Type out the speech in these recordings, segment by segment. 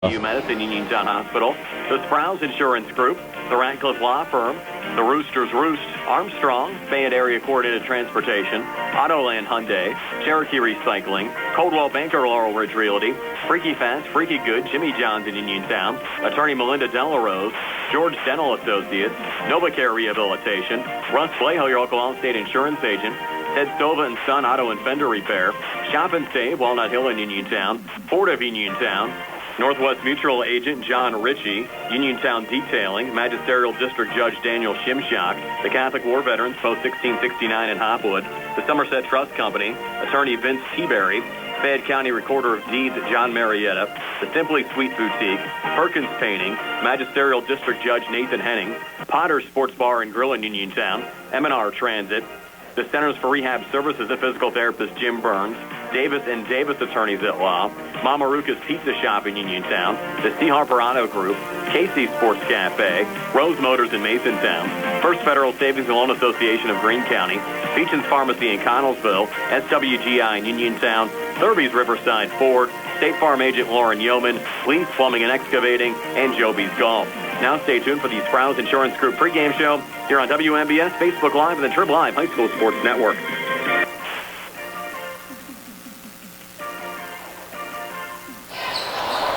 WPIAL Medicine, Uniontown Hospital, the Sprouse Insurance Group, the Ratcliffe Law Firm, the Roosters Roost, Armstrong, Fayette Area Coordinated Transportation, Autoland Hyundai, Cherokee Recycling, Coldwell Banker Laurel Ridge Realty, Freaky Fast, Freaky Good, Jimmy John's in Uniontown, Attorney Melinda Delarose, George Dental Associates, NovaCare Rehabilitation, Russ Flaho, your local Allstate insurance agent, Ted Stova and Son Auto and Fender Repair, Shop and Save, Walnut Hill in Uniontown, Ford of Uniontown, Northwest Mutual Agent John Ritchie, Uniontown Detailing, Magisterial District Judge Daniel Shimshock, the Catholic War Veterans Post 1669 in Hopwood, the Somerset Trust Company, Attorney Vince Teaberry, Fayette County Recorder of Deeds John Marietta, the Simply Sweet Boutique, Perkins Painting, Magisterial District Judge Nathan Henning, Potter's Sports Bar and Grill in Uniontown, M&R Transit, the Centers for Rehab Services and Physical Therapist Jim Burns, Davis and Davis Attorneys at Law, Mama Ruka's Pizza Shop in Uniontown, the C. Harper Auto Group, Casey's Sports Cafe, Rose Motors in Masontown, First Federal Savings and Loan Association of Greene County, Beechan's Pharmacy in Connellsville, SWGI in Uniontown, Thurby's Riverside Ford, State Farm Agent Lauren Yeoman, Lee's Plumbing and Excavating, and Joby's Golf. Now stay tuned for the Sprouse Insurance Group pregame show here on WMBS, Facebook Live, and the Trib Live High School Sports Network.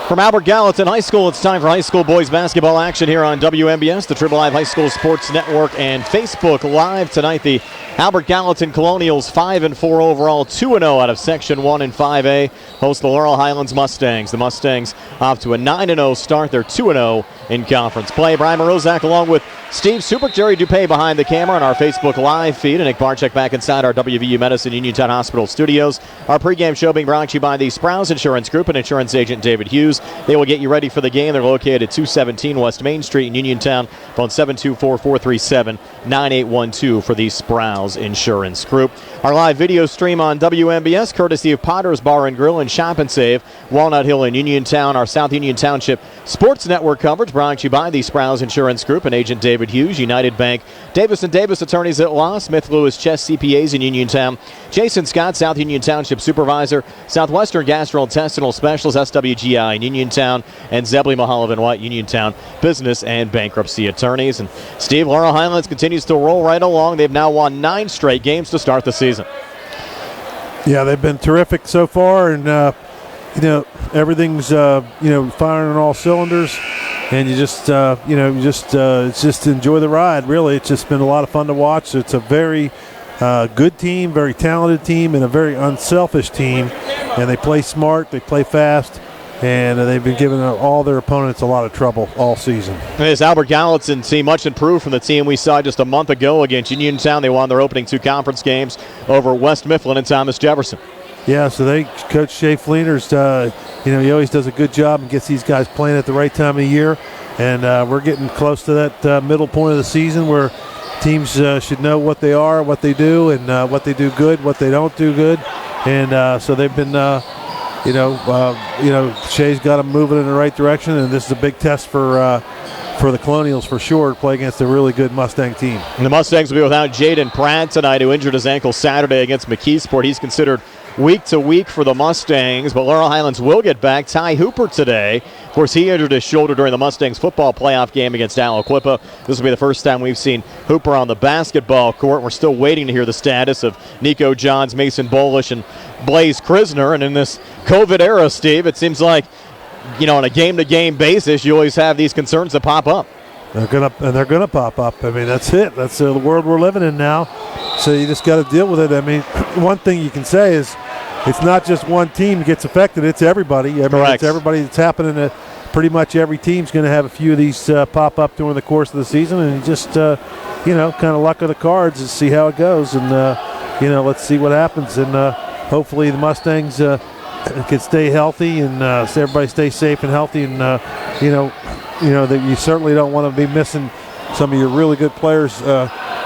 From Albert Gallatin High School, it's time for high school boys basketball action here on WMBS, the Trib Live High School Sports Network, and Facebook Live. Tonight, the Albert Gallatin Colonials 5-4 overall, 2-0 out of Section 1 and 5A, host the Laurel Highlands Mustangs. The Mustangs off to a 9-0 start. They're 2-0 in conference play. Brian Morozak along with Steve Supert, Jerry Dupay behind the camera on our Facebook Live feed, and Nick Barczyk back inside our WVU Medicine Uniontown Hospital studios. Our pregame show being brought to you by the Sprouse Insurance Group and insurance agent David Hughes. They will get you ready for the game. They're located at 217 West Main Street in Uniontown. Phone 724-437-9812 for the Sprouse Insurance Group. Our live video stream on WMBS, courtesy of Potter's Bar and Grill and Shop and Save, Walnut Hill in Uniontown. Our South Union Township Sports Network coverage brought to you by the Sprouse Insurance Group and agent David Hughes, United Bank, Davis & Davis Attorneys at Law, Smith Lewis Chess CPAs in Uniontown, Jason Scott, South Union Township Supervisor, Southwestern Gastrointestinal Specialist, SWGI in Uniontown, and Zebly Mahalovan White, Uniontown Business and Bankruptcy Attorneys. And Steve, Laurel Highlands continues to roll right along. They've now won 9 straight games to start the season. Yeah, they've been terrific so far, and everything's firing on all cylinders, and you just enjoy the ride. Really, it's just been a lot of fun to watch. It's a very good team, very talented team, and a very unselfish team. And they play smart, they play fast, and they've been giving all their opponents a lot of trouble all season. This Albert Gallatin team much improved from the team we saw just a month ago against Uniontown. They won their opening 2 conference games over West Mifflin and Thomas Jefferson. Yeah, so Coach Shea Fleeners, he always does a good job and gets these guys playing at the right time of year. And we're getting close to that middle point of the season where teams should know what they are, what they do, and what they do good, what they don't do good. And so they've been, Shea's got them moving in the right direction, and this is a big test for the Colonials for sure to play against a really good Mustang team. And the Mustangs will be without Jaden Pratt tonight, who injured his ankle Saturday against McKeesport. He's considered week to week for the Mustangs, but Laurel Highlands will get back Ty Hooper today. Of course, he injured his shoulder during the Mustangs football playoff game against Aliquippa. This will be the first time we've seen Hooper on the basketball court. We're still waiting to hear the status of Nico Johns, Mason Bolish, and Blaze Krisner. And in this COVID era, Steve, it seems like, on a game-to-game basis, you always have these concerns that pop up. They're gonna pop up. I mean, that's it. That's the world we're living in now. So you just got to deal with it. I mean, one thing you can say is it's not just one team that gets affected. It's everybody. I mean, Correct. It's everybody that's happening. To pretty much every team's going to have a few of these pop up during the course of the season, and you just kind of luck of the cards and see how it goes. And let's see what happens. And hopefully the Mustangs can stay healthy and everybody stay safe and healthy. And that you certainly don't want to be missing some of your really good players,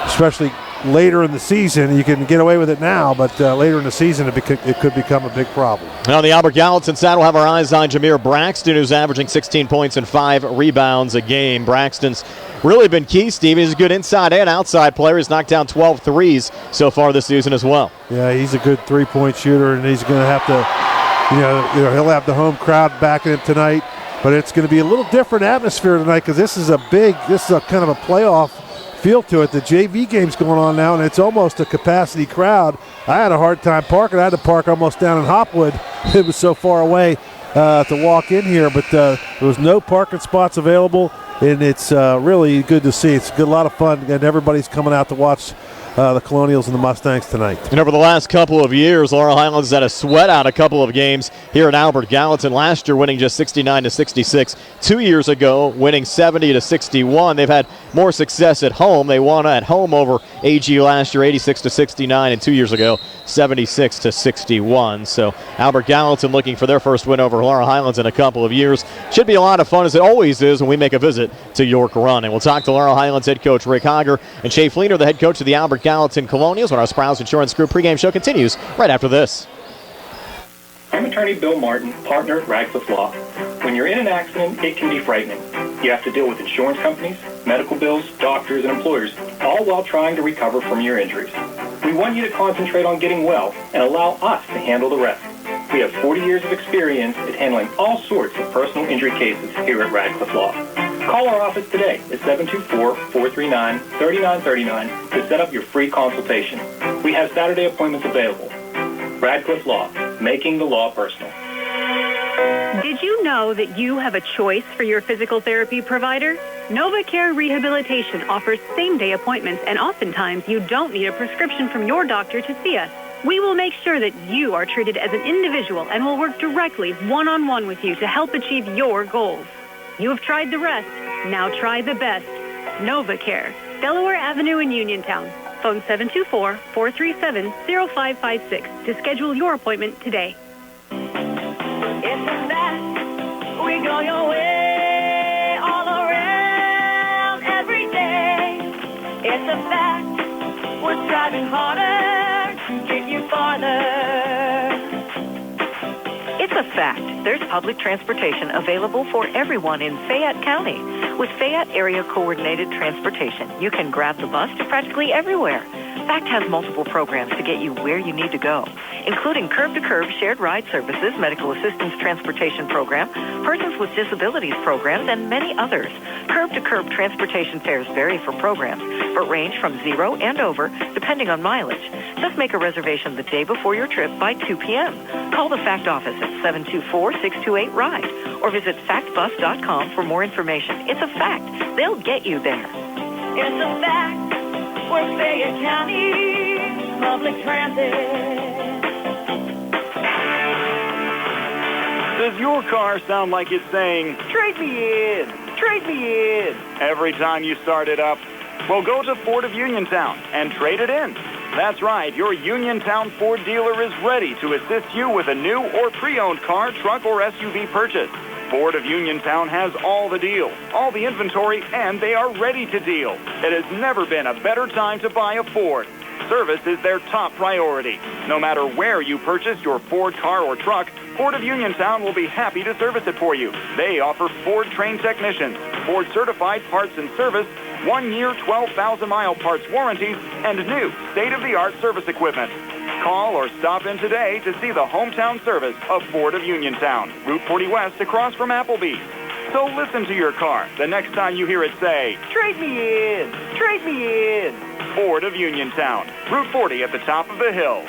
especially later in the season. You can get away with it now, but later in the season it could become a big problem. Now on the Albert Gallatin side, we'll have our eyes on Jameer Braxton, who's averaging 16 points and 5 rebounds a game. Braxton's really been key, Steve. He's a good inside and outside player. He's knocked down 12 threes so far this season as well. Yeah, he's a good three-point shooter, and he's going to have to, he'll have the home crowd backing him tonight. But it's going to be a little different atmosphere tonight because this is a kind of a playoff feel to it. The JV game's going on now, and it's almost a capacity crowd. I had a hard time parking. I had to park almost down in Hopwood. It was so far away to walk in here, but there was no parking spots available, and it's really good to see. It's a lot of fun, and everybody's coming out to watch the Colonials and the Mustangs tonight. And over the last couple of years, Laurel Highlands had a sweat out a couple of games here at Albert Gallatin. Last year winning just 69-66. 2 years ago winning 70-61. They've had more success at home. They won at home over AG last year 86-69, and 2 years ago 76-61. So Albert Gallatin looking for their first win over Laurel Highlands in a couple of years. Should be a lot of fun, as it always is when we make a visit to York Run. And we'll talk to Laurel Highlands head coach Rick Hager and Shay Fleener, the head coach of the Albert Gallatin Colonials, when our Sprouse Insurance Group pregame show continues right after this. I'm attorney Bill Martin, partner at Radcliffe Law. When you're in an accident, it can be frightening. You have to deal with insurance companies, medical bills, doctors, and employers, all while trying to recover from your injuries. We want you to concentrate on getting well and allow us to handle the rest. We have 40 years of experience at handling all sorts of personal injury cases here at Radcliffe Law. Call our office today at 724-439-3939 to set up your free consultation. We have Saturday appointments available. Radcliffe Law, making the law personal. Did you know that you have a choice for your physical therapy provider? NovaCare Rehabilitation offers same-day appointments, and oftentimes you don't need a prescription from your doctor to see us. We will make sure that you are treated as an individual and will work directly one-on-one with you to help achieve your goals. You have tried the rest. Now try the best. NovaCare, Delaware Avenue in Uniontown. Phone 724-437-0556 to schedule your appointment today. It's a fact, we go your way all around every day. It's a fact, we're striving harder to get you farther. It's a fact. There's public transportation available for everyone in Fayette County. With Fayette Area Coordinated Transportation, you can grab the bus to practically everywhere. FACT has multiple programs to get you where you need to go, including curb-to-curb shared ride services, medical assistance transportation program, persons with disabilities programs, and many others. Curb-to-curb transportation fares vary for programs, but range from 0 and over, depending on mileage. Just make a reservation the day before your trip by 2 p.m. Call the FACT office at 724-628-RIDE or visit factbus.com for more information. It's a fact. They'll get you there. It's a fact. We're Fayette County Public Transit. Does your car sound like it's saying, "Trade me in, trade me in," every time you start it up? Well, go to Ford of Uniontown and trade it in. That's right, your Uniontown Ford dealer is ready to assist you with a new or pre-owned car, truck, or SUV purchase. Ford of Uniontown has all the deals, all the inventory, and they are ready to deal. It has never been a better time to buy a Ford. Service is their top priority. No matter where you purchase your Ford car or truck, Ford of Uniontown will be happy to service it for you. They offer Ford-trained technicians, Ford-certified parts and service, 1-year, 12,000-mile parts warranties, and new state-of-the-art service equipment. Call or stop in today to see the hometown service of Ford of Uniontown, Route 40 West across from Applebee's. So listen to your car the next time you hear it say, "Trade me in, trade me in." Ford of Uniontown, Route 40 at the top of the hill.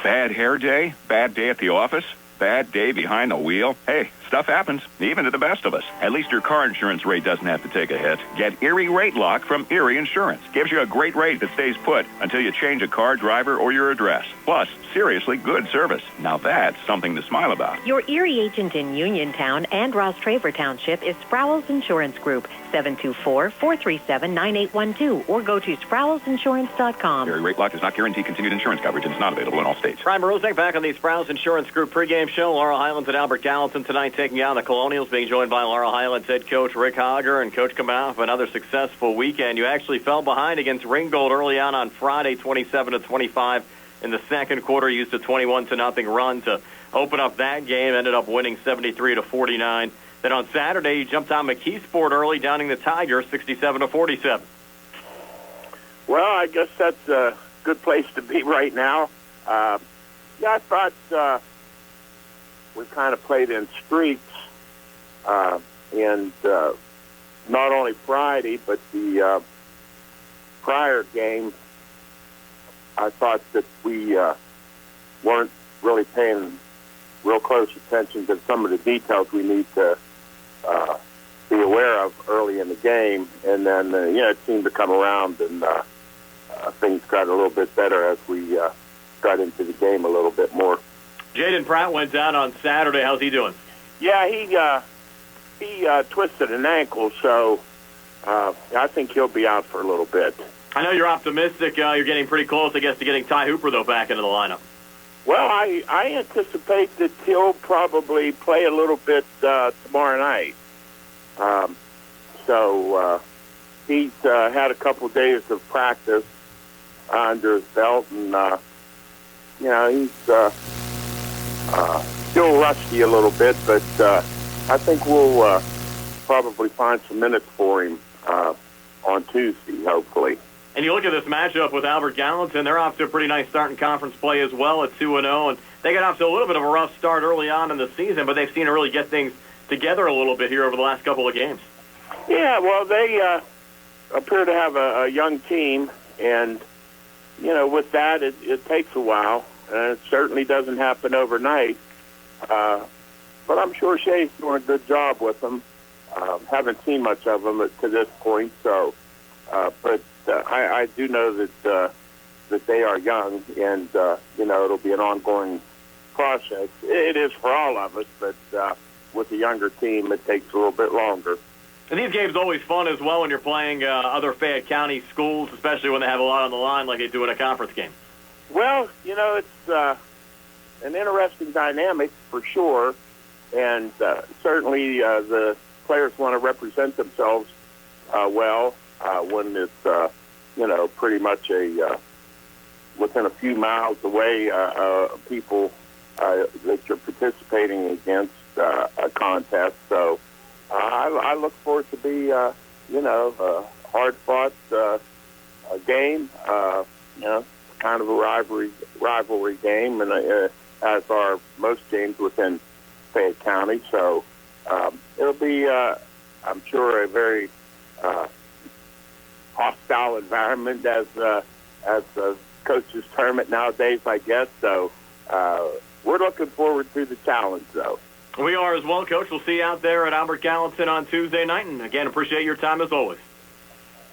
Bad hair day? Bad day at the office? Bad day behind the wheel? Hey, stuff happens, even to the best of us. At least your car insurance rate doesn't have to take a hit. Get Erie Rate Lock from Erie Insurance. Gives you a great rate that stays put until you change a car, driver, or your address. Plus, seriously good service. Now that's something to smile about. Your Erie agent in Uniontown and Ross Traver Township is Sproul's Insurance Group, 724-437-9812, or go to SproulsInsurance.com. Erie Rate Lock does not guarantee continued insurance coverage and is not available in all states. Brian Morozek back on the Sprouse Insurance Group pregame show. Laurel Highlands and Albert Gallatin tonight taking on the Colonials, being joined by Laurel Highlands head coach Rick Hager. And Coach, coming off another successful weekend. You actually fell behind against Ringgold early on Friday, 27-25. In the second quarter, used a 21-0 run to open up that game. Ended up winning 73-49. Then on Saturday, you jumped on McKeesport early, downing the Tigers 67-47. Well, I guess that's a good place to be right now. I thought we kind of played in streaks, and not only Friday, but the prior game, I thought that we weren't really paying real close attention to some of the details we need to be aware of early in the game. And then, it seemed to come around, and things got a little bit better as we got into the game a little bit more. Jaden Pratt went down on Saturday. How's he doing? Yeah, he twisted an ankle, so I think he'll be out for a little bit. I know you're optimistic. You're getting pretty close, I guess, to getting Ty Hooper, though, back into the lineup. Well, I anticipate that he'll probably play a little bit tomorrow night. So he's had a couple days of practice under his belt, and he's still rusty a little bit, but I think we'll probably find some minutes for him on Tuesday, hopefully. And you look at this matchup with Albert Gallatin, they're off to a pretty nice start in conference play as well at 2-0, and they got off to a little bit of a rough start early on in the season, but they've seen to really get things together a little bit here over the last couple of games. Yeah, well, they appear to have a young team, and, with that, it takes a while, and it certainly doesn't happen overnight. But I'm sure Shay's doing a good job with them. Haven't seen much of them to this point, so, but I do know that they are young, and, it'll be an ongoing process. It is for all of us, but with a younger team, it takes a little bit longer. And these games are always fun as well when you're playing other Fayette County schools, especially when they have a lot on the line like they do in a conference game. Well, it's an interesting dynamic for sure, and certainly the players want to represent themselves well when it's, pretty much within a few miles away, people that you're participating against a contest. So I look for it to be, a hard-fought game, kind of a rivalry game, and as are most games within Fayette County. So it'll be, I'm sure, a very hostile environment as coaches term it nowadays, I guess. So we're looking forward to the challenge, though. We are as well, Coach. We'll see you out there at Albert Gallatin on Tuesday night. And, again, appreciate your time as always.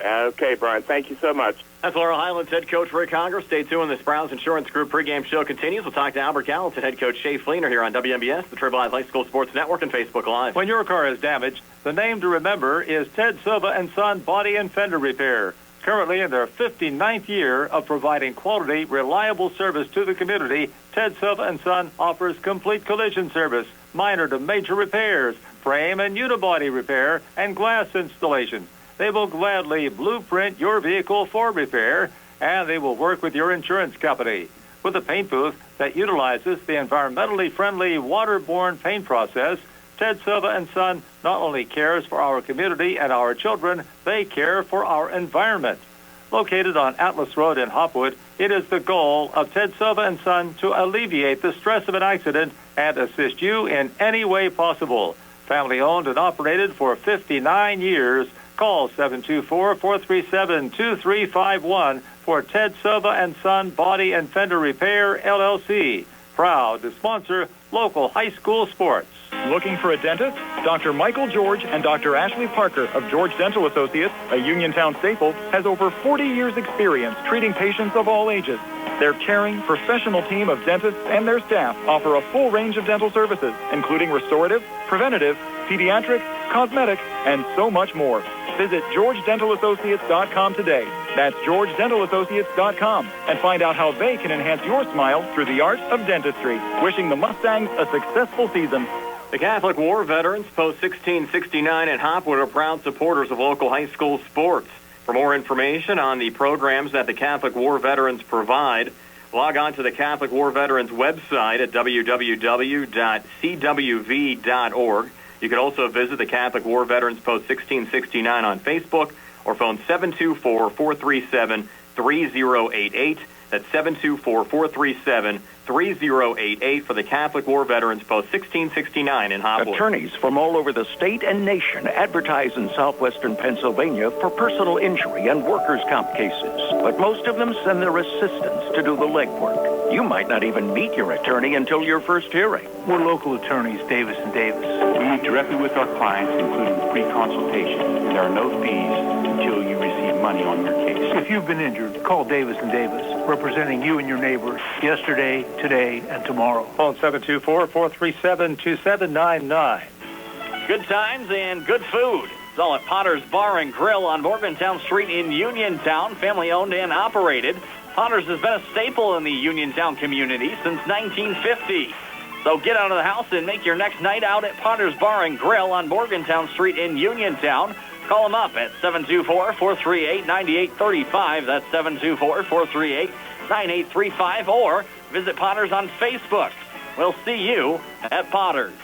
Okay, Brian. Thank you so much. That's Laurel Highlands head coach Rick Conger. Stay tuned. The Sprouse Insurance Group pregame show continues. We'll talk to Albert Gallatin head coach Shay Fleener here on WMBS, the Triple I High School Sports Network, and Facebook Live. When your car is damaged, the name to remember is Ted Silva & Son Body and Fender Repair. Currently in their 59th year of providing quality, reliable service to the community, Ted Silva & Son offers complete collision service, minor to major repairs, frame and unibody repair, and glass installation. They will gladly blueprint your vehicle for repair, and they will work with your insurance company. With a paint booth that utilizes the environmentally friendly waterborne paint process, Ted Silva & Son not only cares for our community and our children, they care for our environment. Located on Atlas Road in Hopwood, it is the goal of Ted Silva & Son to alleviate the stress of an accident and assist you in any way possible. Family owned and operated for 59 years. Call 724-437-2351 for Ted Silva & Son Body and Fender Repair, LLC. Proud to sponsor local high school sports. Looking for a dentist? Dr. Michael George and Dr. Ashley Parker of George Dental Associates, a Uniontown staple, has over 40 years' experience treating patients of all ages. Their caring, professional team of dentists and their staff offer a full range of dental services, including restorative, preventative, pediatric, cosmetic, and so much more. Visit GeorgeDentalAssociates.com today. That's GeorgeDentalAssociates.com, and find out how they can enhance your smile through the art of dentistry. Wishing the Mustangs a successful season. The Catholic War Veterans, Post 1669 in Hopwood, are proud supporters of local high school sports. For more information on the programs that the Catholic War Veterans provide, log on to the Catholic War Veterans website at www.cwv.org. You can also visit the Catholic War Veterans Post 1669 on Facebook or phone 724-437-3088. That's 724-437-3088 for the Catholic War Veterans Post 1669 in Hopwood. Attorneys from all over the state and nation advertise in southwestern Pennsylvania for personal injury and workers' comp cases. But most of them send their assistants to do the legwork. You might not even meet your attorney until your first hearing. We're local attorneys, Davis & Davis. We meet directly with our clients, including free consultation. There are no fees until you receive money on your case. If you've been injured, call Davis & Davis, representing you and your neighbors yesterday, today, and tomorrow. Phone 724-437-2799. Good times and good food. It's all at Potter's Bar and Grill on Morgantown Street in Uniontown, family owned and operated. Potter's has been a staple in the Uniontown community since 1950. So get out of the house and make your next night out at Potter's Bar and Grill on Morgantown Street in Uniontown. Call them up at 724-438-9835. That's 724-438-9835. Or visit Potter's on Facebook. We'll see you at Potter's.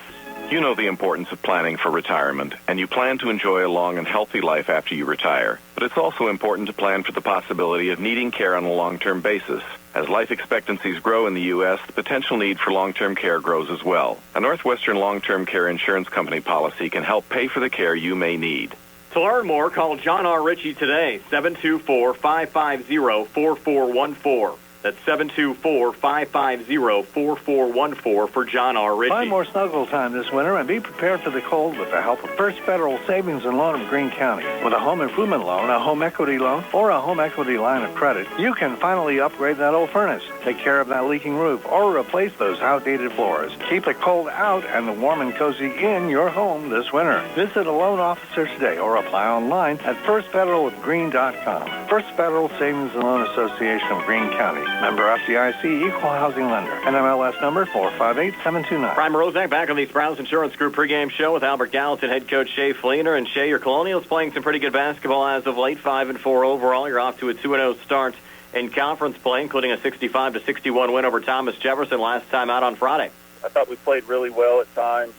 You know the importance of planning for retirement, and you plan to enjoy a long and healthy life after you retire. But it's also important to plan for the possibility of needing care on a long-term basis. As life expectancies grow in the U.S., the potential need for long-term care grows as well. A Northwestern long-term care insurance company policy can help pay for the care you may need. To learn more, call John R. Ritchie today, 724-550-4414. That's 724-550-4414 for John R. Ritchie. Find more snuggle time this winter and be prepared for the cold with the help of First Federal Savings and Loan of Greene County. With a home improvement loan, a home equity loan, or a home equity line of credit, you can finally upgrade that old furnace, take care of that leaking roof, or replace those outdated floors. Keep the cold out and the warm and cozy in your home this winter. Visit a loan officer today or apply online at firstfederalofgreen.com. First Federal Savings and Loan Association of Greene County. Member FDIC, Equal Housing Lender. NMLS number 458729. Prime Rozak back on the Sprouse Insurance Group pregame show with Albert Gallatin head coach Shea Fleener. And Shea, your Colonials playing some pretty good basketball as of late, 5-4 overall. You're off to a 2-0 start in conference play, including a 65-61 win over Thomas Jefferson last time out on Friday. I thought we played really well at times.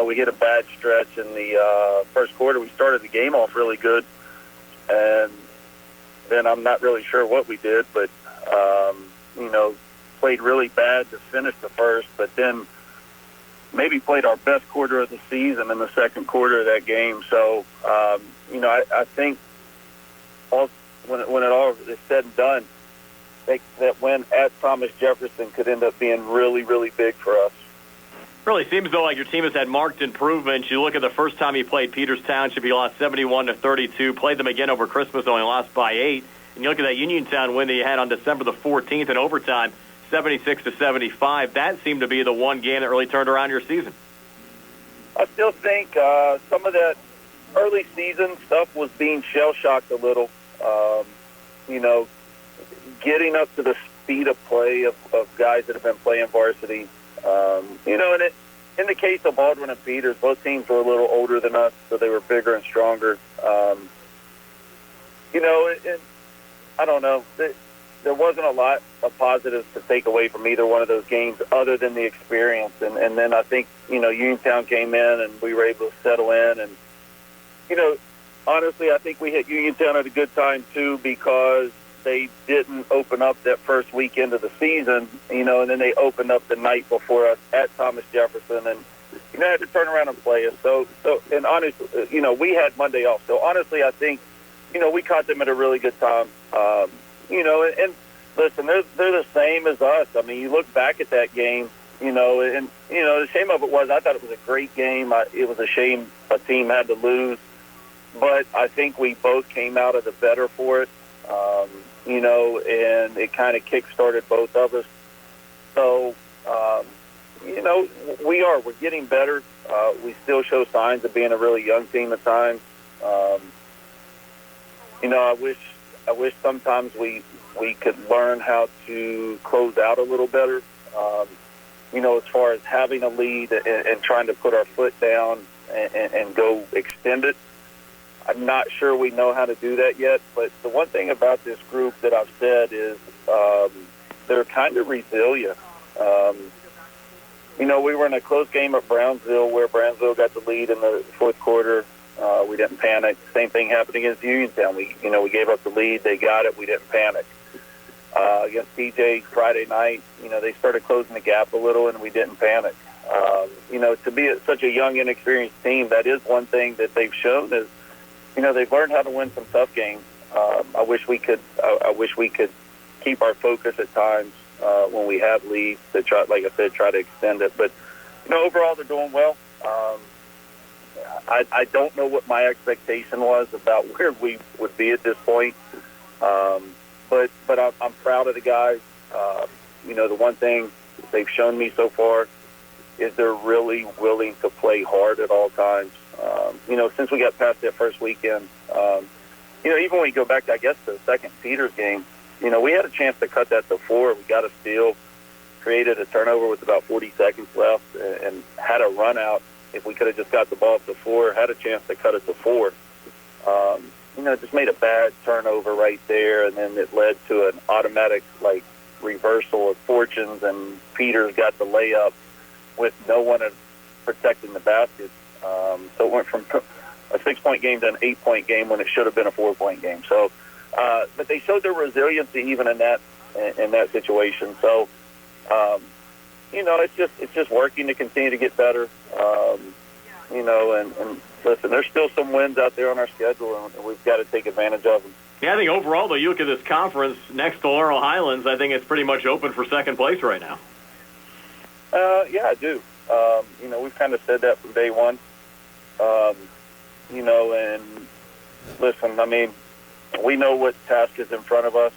We hit a bad stretch in the first quarter. We started the game off really good, and then I'm not really sure what we did, but, played really bad to finish the first, but then maybe played our best quarter of the season in the second quarter of that game. So, I think when it all is said and done, that win at Thomas Jefferson could end up being really, really big for us. Really seems, though, like your team has had marked improvements. You look at the first time you played Peters Township, you lost 71-32. Played them again over Christmas, only lost by 8. And you look at that Uniontown win that you had on December the 14th in overtime, 76-75. That seemed to be the one game that really turned around your season. I still think some of that early season stuff was being shell-shocked a little. Getting up to the speed of play of guys that have been playing varsity. And in the case of Baldwin and Peters, both teams were a little older than us, so they were bigger and stronger. And I don't know. There wasn't a lot of positives to take away from either one of those games other than the experience. And then I think, Uniontown came in and we were able to settle in. And, honestly, I think we hit Uniontown at a good time, too, because they didn't open up that first weekend of the season, and then they opened up the night before us at Thomas Jefferson, and had to turn around and play us. So, and honestly, we had Monday off. So honestly, I think, we caught them at a really good time. And listen, they're the same as us. I mean, you look back at that game, the shame of it was I thought it was a great game. It was a shame a team had to lose, but I think we both came out of the better for it. And it kind of kick-started both of us. So, we're getting better. We still show signs of being a really young team at times. I wish sometimes we could learn how to close out a little better. As far as having a lead and trying to put our foot down and go extend it. I'm not sure we know how to do that yet, but the one thing about this group that I've said is they're kind of resilient. We were in a close game at Brownsville where Brownsville got the lead in the fourth quarter. We didn't panic. Same thing happened against Uniontown. We gave up the lead. They got it. We didn't panic. against TJ Friday night. They started closing the gap a little, and we didn't panic. To be such a young, inexperienced team, that is one thing that they've shown is, they've learned how to win some tough games. I wish we could keep our focus at times when we have leads to try, like I said, try to extend it. But overall, they're doing well. I don't know what my expectation was about where we would be at this point. But I'm proud of the guys. The one thing they've shown me so far is they're really willing to play hard at all times. Since we got past that first weekend, even when you go back to, I guess, the second Peters game, we had a chance to cut that to 4. We got a steal, created a turnover with about 40 seconds left, and had a run out. If we could have just got the ball up to 4, had a chance to cut it to 4. Just made a bad turnover right there, and then it led to an automatic, reversal of fortunes, and Peters got the layup with no one protecting the basket. So it went from a 6-point game to an 8-point game when it should have been a 4-point game. So, but they showed their resiliency even in that situation. So, it's just working to continue to get better. And listen, there's still some wins out there on our schedule, and we've got to take advantage of them. Yeah, I think overall, though, you look at this conference next to Laurel Highlands, I think it's pretty much open for second place right now. Yeah, I do. We've kind of said that from day one. And listen, I mean, we know what task is in front of us.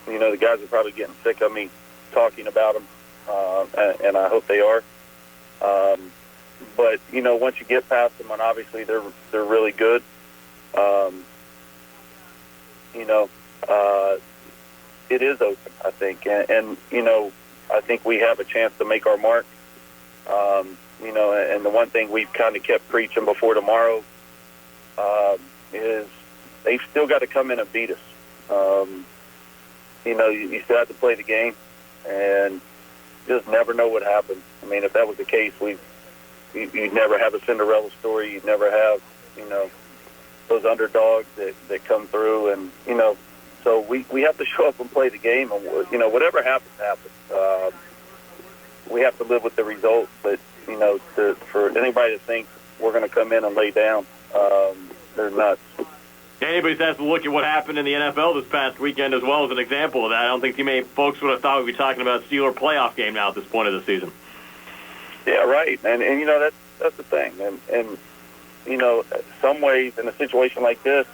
The guys are probably getting sick of me talking about them, and I hope they are. But once you get past them, and obviously they're really good. It is open, I think, and I think we have a chance to make our mark. And the one thing we've kind of kept preaching before tomorrow is they've still got to come in and beat us. You still have to play the game, and just never know what happens. I mean, if that was the case, you'd never have a Cinderella story. You'd never have, those underdogs that come through, and so we have to show up and play the game, and whatever happens, happens. We have to live with the result, but for anybody to think we're going to come in and lay down, they're nuts. Anybody has to look at what happened in the NFL this past weekend as well as an example of that. I don't think too many folks would have thought we'd be talking about a Steeler playoff game now at this point of the season. Yeah, right, and that's the thing, and some ways in a situation like this,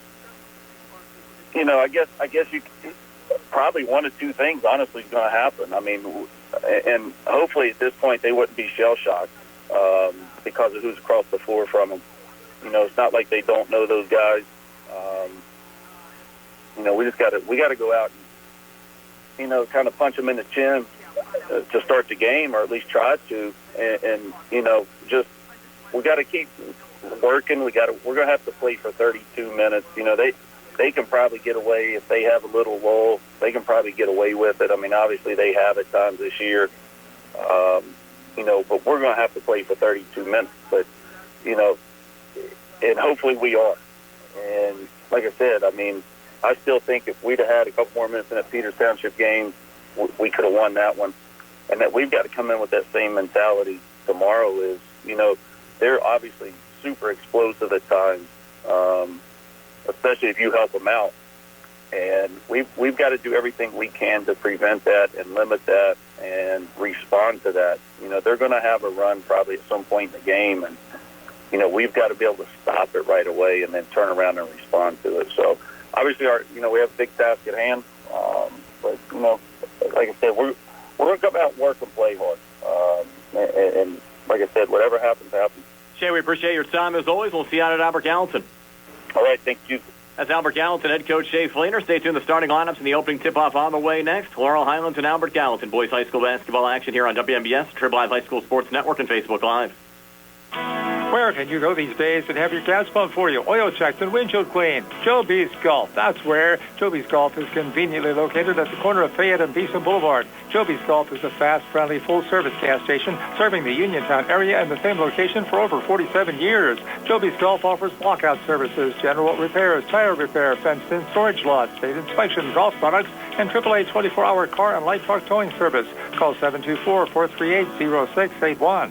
I guess you probably one of two things honestly is going to happen. I mean, and hopefully at this point they wouldn't be shell shocked because of who's across the floor from them. It's not like they don't know those guys. We got to go out and kind of punch them in the chin to start the game, or at least try to, and just we got to keep working. We're going to have to play for 32 minutes. They can probably get away if they have a little lull. They can probably get away with it. I mean, obviously they have at times this year. But we're going to have to play for 32 minutes. But and hopefully we are. And like I said, I mean, I still think if we'd have had a couple more minutes in that Peters Township game, we could have won that one. And that we've got to come in with that same mentality tomorrow. Is they're obviously super explosive at times, especially if you help them out. And we've got to do everything we can to prevent that and limit that and respond to that. They're going to have a run probably at some point in the game, and we've got to be able to stop it right away and then turn around and respond to it. So obviously, we have a big task at hand. But like I said, we're going to come out and work and play hard. And like I said, whatever happens, happens. Shay, we appreciate your time as always. We'll see you out at Albert Gallatin. All right, thank you. That's Albert Gallatin head coach Shay Fleener. Stay tuned. The starting lineups and the opening tip-off on the way next. Laurel Highlands and Albert Gallatin. Boys High School basketball action here on WMBS, Triple Live High School Sports Network, and Facebook Live. Where can you go these days and have your gas pumped for you, oil checked, and windshield cleaned? Joe B's Golf. That's where. Joe B's Golf is conveniently located at the corner of Fayette and Beeson Boulevard. Joe B's Golf is a fast, friendly, full-service gas station serving the Uniontown area in the same location for over 47 years. Joe B's Golf offers lockout services, general repairs, tire repair, fenced-in storage lots, state inspection, golf products, and AAA 24-hour car and light truck towing service. Call 724-438-0681.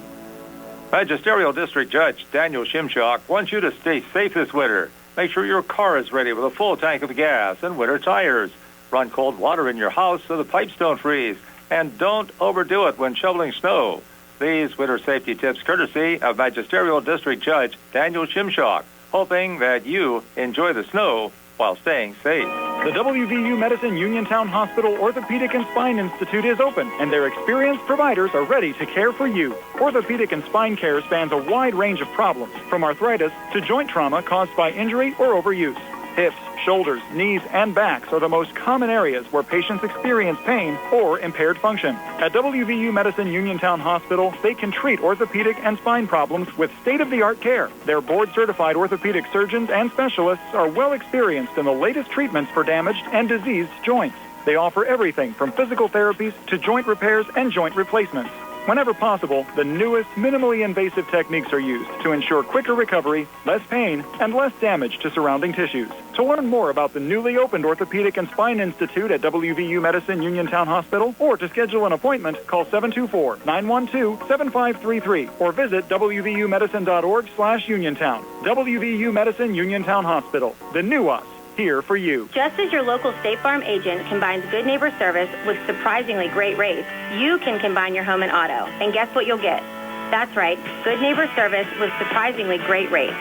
Magisterial District Judge Daniel Shimshock wants you to stay safe this winter. Make sure your car is ready with a full tank of gas and winter tires. Run cold water in your house so the pipes don't freeze. And don't overdo it when shoveling snow. These winter safety tips courtesy of Magisterial District Judge Daniel Shimshock, hoping that you enjoy the snow while staying safe. The WVU Medicine Uniontown Hospital Orthopedic and Spine Institute is open, and their experienced providers are ready to care for you. Orthopedic and spine care spans a wide range of problems, from arthritis to joint trauma caused by injury or overuse. Hips, shoulders, knees, and backs are the most common areas where patients experience pain or impaired function. At WVU Medicine Uniontown Hospital, they can treat orthopedic and spine problems with state-of-the-art care. Their board-certified orthopedic surgeons and specialists are well experienced in the latest treatments for damaged and diseased joints. They offer everything from physical therapies to joint repairs and joint replacements. Whenever possible, the newest, minimally invasive techniques are used to ensure quicker recovery, less pain, and less damage to surrounding tissues. To learn more about the newly opened Orthopedic and Spine Institute at WVU Medicine Uniontown Hospital, or to schedule an appointment, call 724-912-7533 or visit wvumedicine.org/Uniontown. WVU Medicine Uniontown Hospital, the new us. Here for you. Just as your local State Farm agent combines good neighbor service with surprisingly great rates, you can combine your home and auto. And guess what you'll get? That's right, good neighbor service with surprisingly great rates.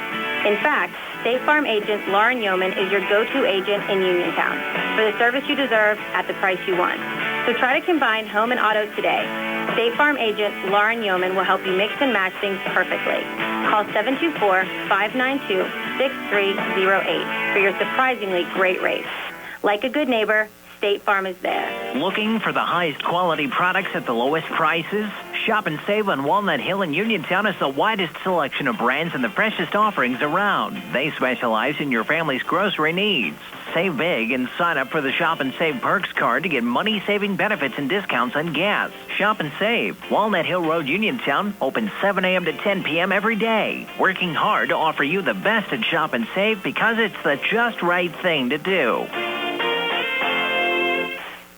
In fact, State Farm agent Lauren Yeoman is your go-to agent in Uniontown for the service you deserve at the price you want. So try to combine home and auto today. State Farm agent Lauren Yeoman will help you mix and match things perfectly. Call 724-592-6308 for your surprisingly great rates. Like a good neighbor, State Farm is there. Looking for the highest quality products at the lowest prices? Shop and save on Walnut Hill in Uniontown has the widest selection of brands and the freshest offerings around. They specialize in your family's grocery needs. Save big and sign up for the Shop and Save Perks card to get money-saving benefits and discounts on gas. Shop and save. Walnut Hill Road, Uniontown, open 7 a.m. to 10 p.m. every day. Working hard to offer you the best at Shop and Save because it's the just right thing to do.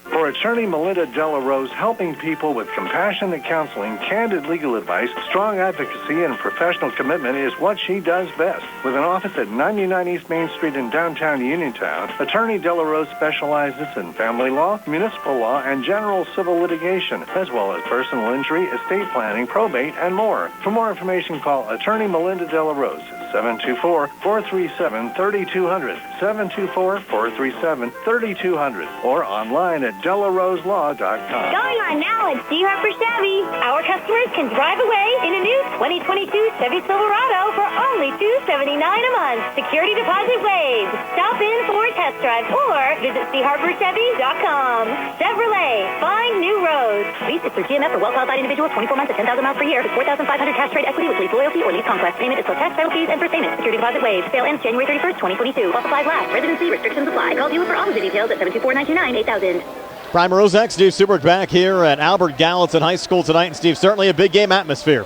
For attorney Melinda Della Rose, helping people with compassionate counseling, candid legal advice, strong advocacy, and professional commitment is what she does best. With an office at 99 East Main Street in downtown Uniontown, attorney Della Rose specializes in family law, municipal law, and general civil litigation, as well as personal injury, estate planning, probate, and more. For more information, call attorney Melinda Della Rose at 724-437-3200, 724-437-3200, or online at DellaRoseLaw.com. Going on now at C. Harper Chevy. Our customers can drive away in a new 2022 Chevy Silverado for only $279 a month. Security deposit waived. Stop in for a test drive or visit CHarperChevy.com. Chevrolet, find new roads. Lease is through GMF for well-qualified individuals, 24 months at 10,000 miles per year, with 4,500 cash trade equity with lease loyalty or lease conquest. Payment is for tax, title fees, and first payment. Security deposit waived. Sale ends January 31st, 2022. While supplies last. Residency restrictions apply. Call dealer for all the details at 724-929-8000. Brian Morozak, Steve Suberg back here at Albert Gallatin High School tonight. And Steve, certainly a big game atmosphere.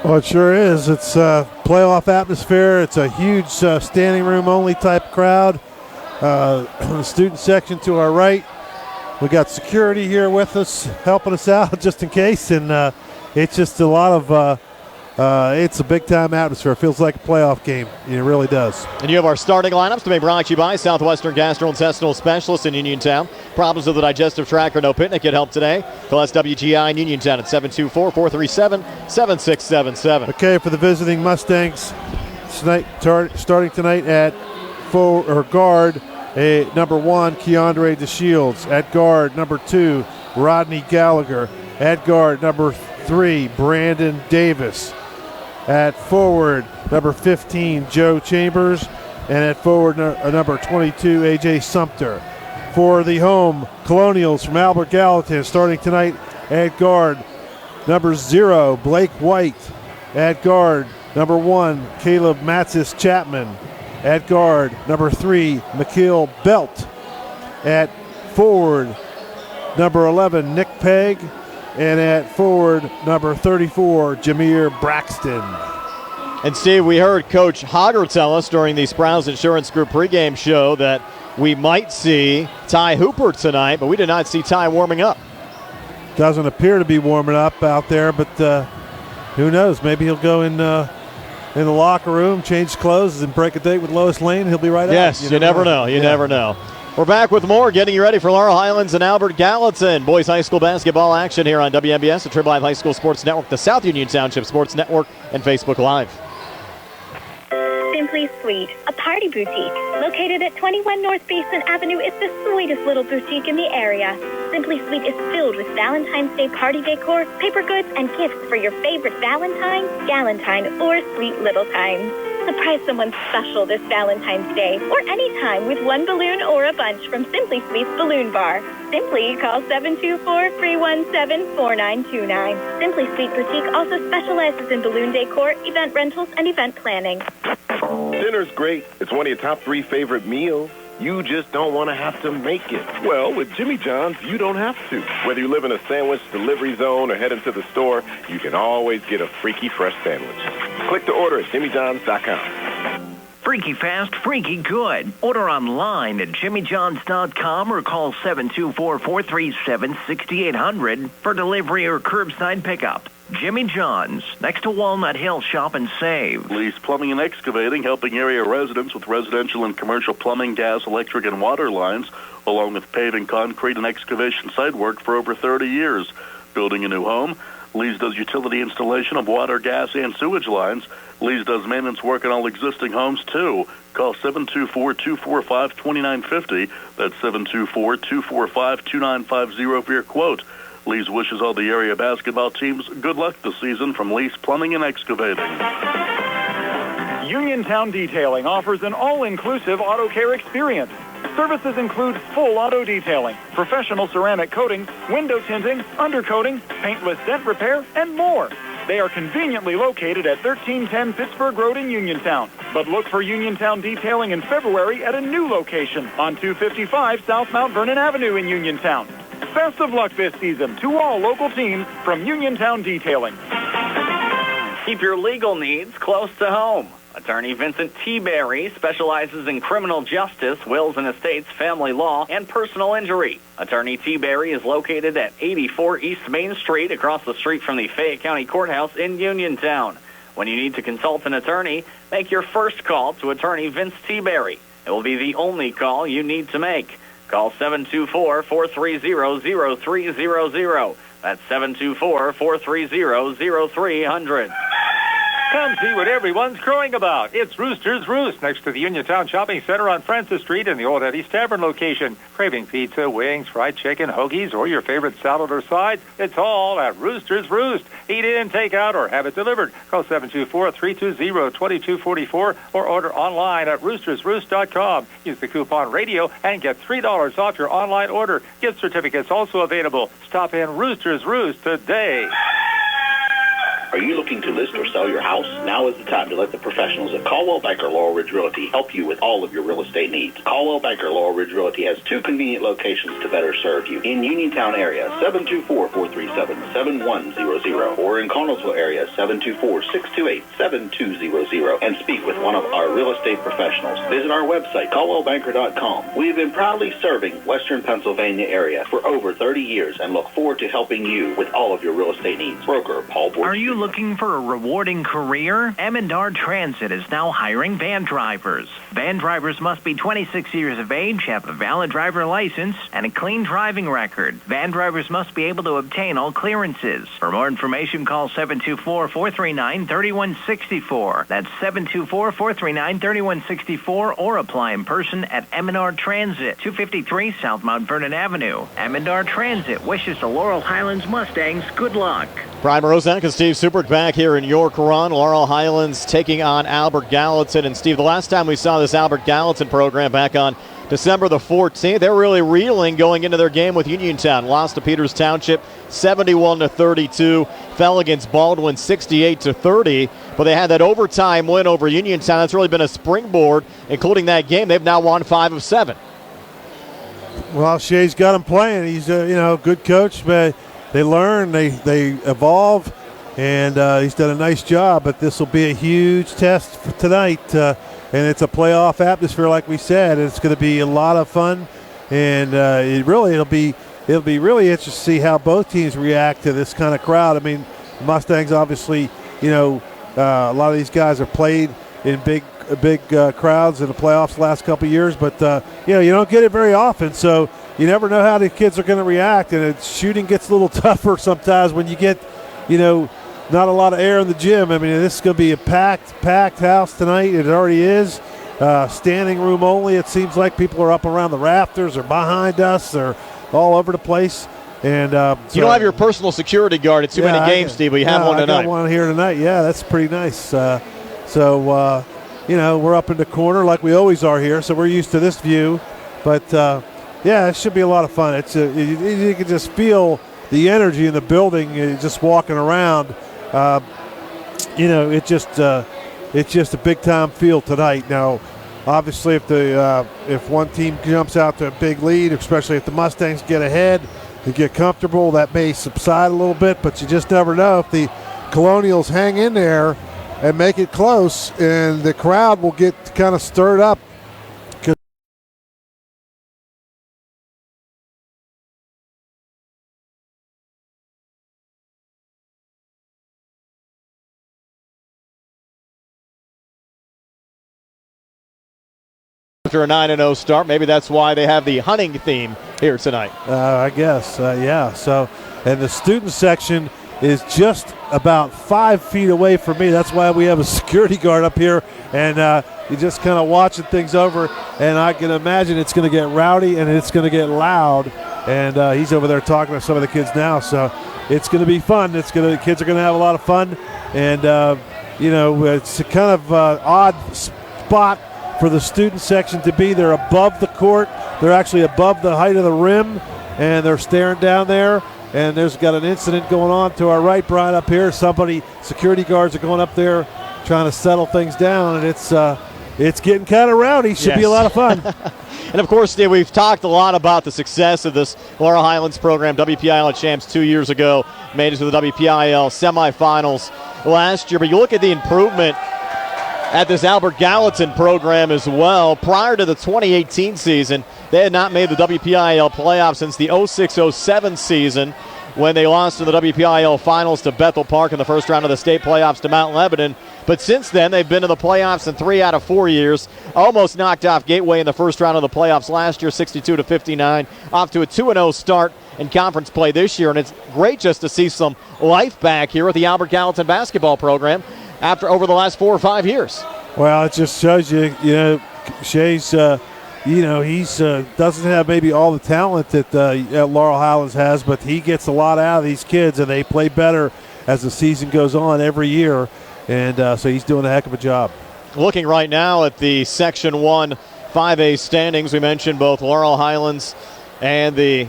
Well, it sure is. It's a playoff atmosphere. It's a huge standing room only type crowd. The student section to our right. We got security here with us, helping us out just in case. And it's just a lot of it's a big-time atmosphere. It feels like a playoff game. It really does. And you have our starting lineups to be brought to you by Southwestern Gastrointestinal Specialists in Uniontown. Problems with the digestive tract or no picnic, get help today. Call SWGI in Uniontown at 724-437-7677. Okay, for the visiting Mustangs, starting tonight at guard, number 1, Keandre DeShields. At guard, number 2, Rodney Gallagher. At guard, number 3, Brandon Davis. At forward, number 15, Joe Chambers. And at forward, number 22, A.J. Sumter. For the home Colonials from Albert Gallatin, starting tonight at guard, number 0, Blake White. At guard, number 1, Caleb Matsis Chapman. At guard, number 3, McKeel Belt. At forward, number 11, Nick Pegg. And at forward, number 34, Jameer Braxton. And Steve, we heard Coach Hogger tell us during the Sprouse Insurance Group pregame show that we might see Ty Hooper tonight, but we did not see Ty warming up. Doesn't appear to be warming up out there, but who knows? Maybe he'll go in the locker room, change clothes, and break a date with Lois Lane. He'll be right out. Yes, you never know. You never know. We're back with more, getting you ready for Laurel Highlands and Albert Gallatin. Boys high school basketball action here on WMBS, the Triple Live High School Sports Network, the South Union Township Sports Network, and Facebook Live. Simply Sweet, a party boutique. Located at 21 North Basin Avenue, it's the sweetest little boutique in the area. Simply Sweet is filled with Valentine's Day party decor, paper goods, and gifts for your favorite Valentine, Galentine, or sweet little time. Surprise someone special this Valentine's Day or anytime with one balloon or a bunch from Simply Sweet's Balloon Bar. Simply call 724-317-4929. Simply Sweet Boutique also specializes in balloon decor, event rentals, and event planning. Dinner's great. It's one of your top 3 favorite meals. You just don't want to have to make it. Well, with Jimmy John's, you don't have to. Whether you live in a sandwich delivery zone or head into the store, you can always get a freaky fresh sandwich. Click to order at jimmyjohns.com. Freaky fast, freaky good. Order online at jimmyjohns.com or call 724-437-6800 for delivery or curbside pickup. Jimmy John's, next to Walnut Hill, shop and save. Lease Plumbing and Excavating, helping area residents with residential and commercial plumbing, gas, electric, and water lines, along with paving, concrete, and excavation site work for over 30 years. Building a new home, Lee's does utility installation of water, gas, and sewage lines. Lee's does maintenance work on all existing homes, too. Call 724-245-2950. That's 724-245-2950 for your quote. Lee's wishes all the area basketball teams good luck this season from Lee's Plumbing and Excavating. Uniontown Detailing offers an all-inclusive auto care experience. Services include full auto detailing, professional ceramic coatings, window tinting, undercoating, paintless dent repair, and more. They are conveniently located at 1310 Pittsburgh Road in Uniontown. But look for Uniontown Detailing in February at a new location on 255 South Mount Vernon Avenue in Uniontown. Best of luck this season to all local teams from Uniontown Detailing. Keep your legal needs close to home. Attorney Vincent T. Berry specializes in criminal justice, wills and estates, family law, and personal injury. Attorney T. Berry is located at 84 East Main Street, across the street from the Fayette County Courthouse in Uniontown. When you need to consult an attorney, make your first call to Attorney Vince T. Berry. It will be the only call you need to make. Call 724-430-0300. That's 724-430-0300. Come see what everyone's crowing about. It's Rooster's Roost next to the Uniontown Shopping Center on Francis Street in the Old Eddie's Tavern location. Craving pizza, wings, fried chicken, hoagies, or your favorite salad or sides? It's all at Rooster's Roost. Eat in, take out, or have it delivered. Call 724-320-2244 or order online at roostersroost.com. Use the coupon radio and get $3 off your online order. Gift certificates also available. Stop in Rooster's Roost today. Are you looking to list or sell your house? Now is the time to let the professionals at Caldwell Banker Laurel Ridge Realty help you with all of your real estate needs. Caldwell Banker Laurel Ridge Realty has 2 convenient locations to better serve you. In Uniontown area, 724-437-7100, or in Connellsville area, 724-628-7200, and speak with one of our real estate professionals. Visit our website, caldwellbanker.com. We have been proudly serving Western Pennsylvania area for over 30 years and look forward to helping you with all of your real estate needs. Broker Paul Borges. Are you looking for a rewarding career? M&R Transit is now hiring van drivers. Van drivers must be 26 years of age, have a valid driver license, and a clean driving record. Van drivers must be able to obtain all clearances. For more information, call 724-439-3164. That's 724-439-3164, or apply in person at M&R Transit, 253 South Mount Vernon Avenue. M&R Transit wishes the Laurel Highlands Mustangs good luck. Brian Morozak and Steve Supert back here in York Run. Laurel Highlands taking on Albert Gallatin. And Steve, the last time we saw this Albert Gallatin program back on December the 14th. They're really reeling going into their game with Uniontown. Lost to Peters Township 71-32. Fell against Baldwin 68-30. But they had that overtime win over Uniontown. That's really been a springboard, including that game. They've now won 5 of 7. Well, Shea's got him playing. He's a good coach, but they learn, they evolve, and he's done a nice job. But this will be a huge test for tonight, and it's a playoff atmosphere, like we said. It's going to be a lot of fun, and it'll be really interesting to see how both teams react to this kind of crowd. I mean, Mustangs obviously, a lot of these guys have played in big crowds in the playoffs the last couple of years, but you don't get it very often, so you never know how the kids are going to react, and shooting gets a little tougher sometimes when you get not a lot of air in the gym. I mean, this is going to be a packed house tonight. It already is. Standing room only. It seems like people are up around the rafters or behind us. They're all over the place. And you don't have your personal security guard at too many games, Steve, but you have one tonight. I got one here tonight. Yeah, that's pretty nice. So we're up in the corner like we always are here, so we're used to this view. But, it should be a lot of fun. You can just feel the energy in the building just walking around. It's just a big-time feel tonight. Now, obviously, if one team jumps out to a big lead, especially if the Mustangs get ahead and get comfortable, that may subside a little bit, but you just never know. If the Colonials hang in there and make it close, and the crowd will get kind of stirred up. After a 9-0 start, maybe that's why they have the hunting theme here tonight. I guess, yeah. So, and the student section is just about 5 feet away from me. That's why we have a security guard up here, and you're just kind of watching things over, and I can imagine it's going to get rowdy and it's going to get loud, and he's over there talking to some of the kids now, so it's going to be fun. The kids are going to have a lot of fun, and it's a kind of odd spot for the student section to be. They're above the court. They're actually above the height of the rim, and they're staring down there. And there's got an incident going on to our right, Brian, up here. Security guards are going up there trying to settle things down, and it's getting kind of rowdy. Should be a lot of fun. And, of course, Steve, we've talked a lot about the success of this Laurel Highlands program. WPIAL champs 2 years ago, made it to the WPIAL semifinals last year. But you look at the improvement at this Albert Gallatin program as well. Prior to the 2018 season, they had not made the WPIAL playoffs since the 06-07 season, when they lost in the WPIAL finals to Bethel Park in the first round of the state playoffs to Mount Lebanon. But since then, they've been to the playoffs in 3 out of 4 years. Almost knocked off Gateway in the first round of the playoffs last year, 62-59. Off to a 2-0 start in conference play this year. And it's great just to see some life back here with the Albert Gallatin basketball program over the last 4 or 5 years. Well, it just shows you, Shea's, he's doesn't have maybe all the talent that Laurel Highlands has, but he gets a lot out of these kids, and they play better as the season goes on every year, and so he's doing a heck of a job. Looking right now at the Section 1 5A standings, we mentioned both Laurel Highlands and the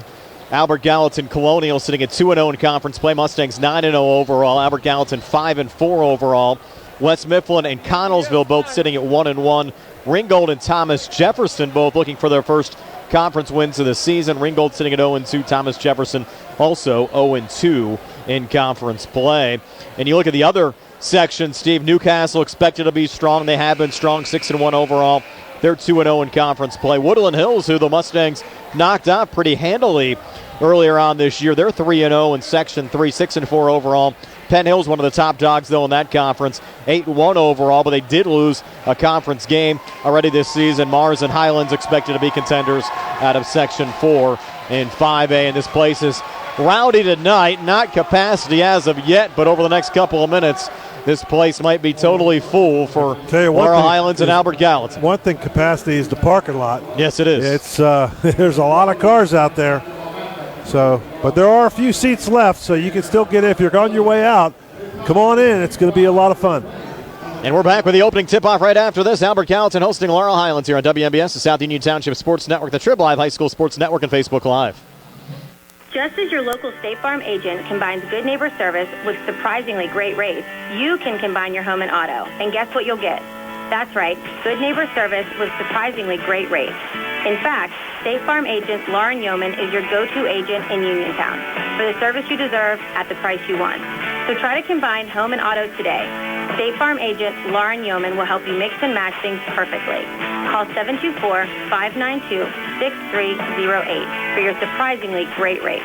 Albert Gallatin Colonial sitting at 2-0 in conference play. Mustangs 9-0 overall. Albert Gallatin 5-4 overall. West Mifflin and Connellsville both sitting at 1-1. Ringgold and Thomas Jefferson both looking for their first conference wins of the season. Ringgold sitting at 0-2. Thomas Jefferson also 0-2 in conference play. And you look at the other section, Steve, Newcastle expected to be strong. They have been strong, 6-1 overall. They're 2-0 in conference play. Woodland Hills, who the Mustangs knocked out pretty handily earlier on this year, they're 3-0 in Section 3, 6-4 overall. Penn Hill's one of the top dogs, though, in that conference, 8-1 overall, but they did lose a conference game already this season. Mars and Highlands expected to be contenders out of Section 4 in 5A, and this place is rowdy tonight. Not capacity as of yet, but over the next couple of minutes, this place might be totally full for Laurel Highlands and Albert Gallatin. One thing, capacity is the parking lot. Yes, it is. It's there's a lot of cars out there. So, but there are a few seats left, so you can still get in. If you're on your way out, come on in. It's going to be a lot of fun. And we're back with the opening tip-off right after this. Albert Gallatin hosting Laurel Highlands here on WMBS, the South Union Township Sports Network, the Trib Live High School Sports Network, and Facebook Live. Just as your local State Farm agent combines good neighbor service with surprisingly great rates, you can combine your home and auto. And guess what you'll get? That's right, good neighbor service with surprisingly great rates. In fact, State Farm agent Lauren Yeoman is your go-to agent in Uniontown for the service you deserve at the price you want. So try to combine home and auto today. State Farm agent Lauren Yeoman will help you mix and match things perfectly. Call 724-592-6308 for your surprisingly great rates.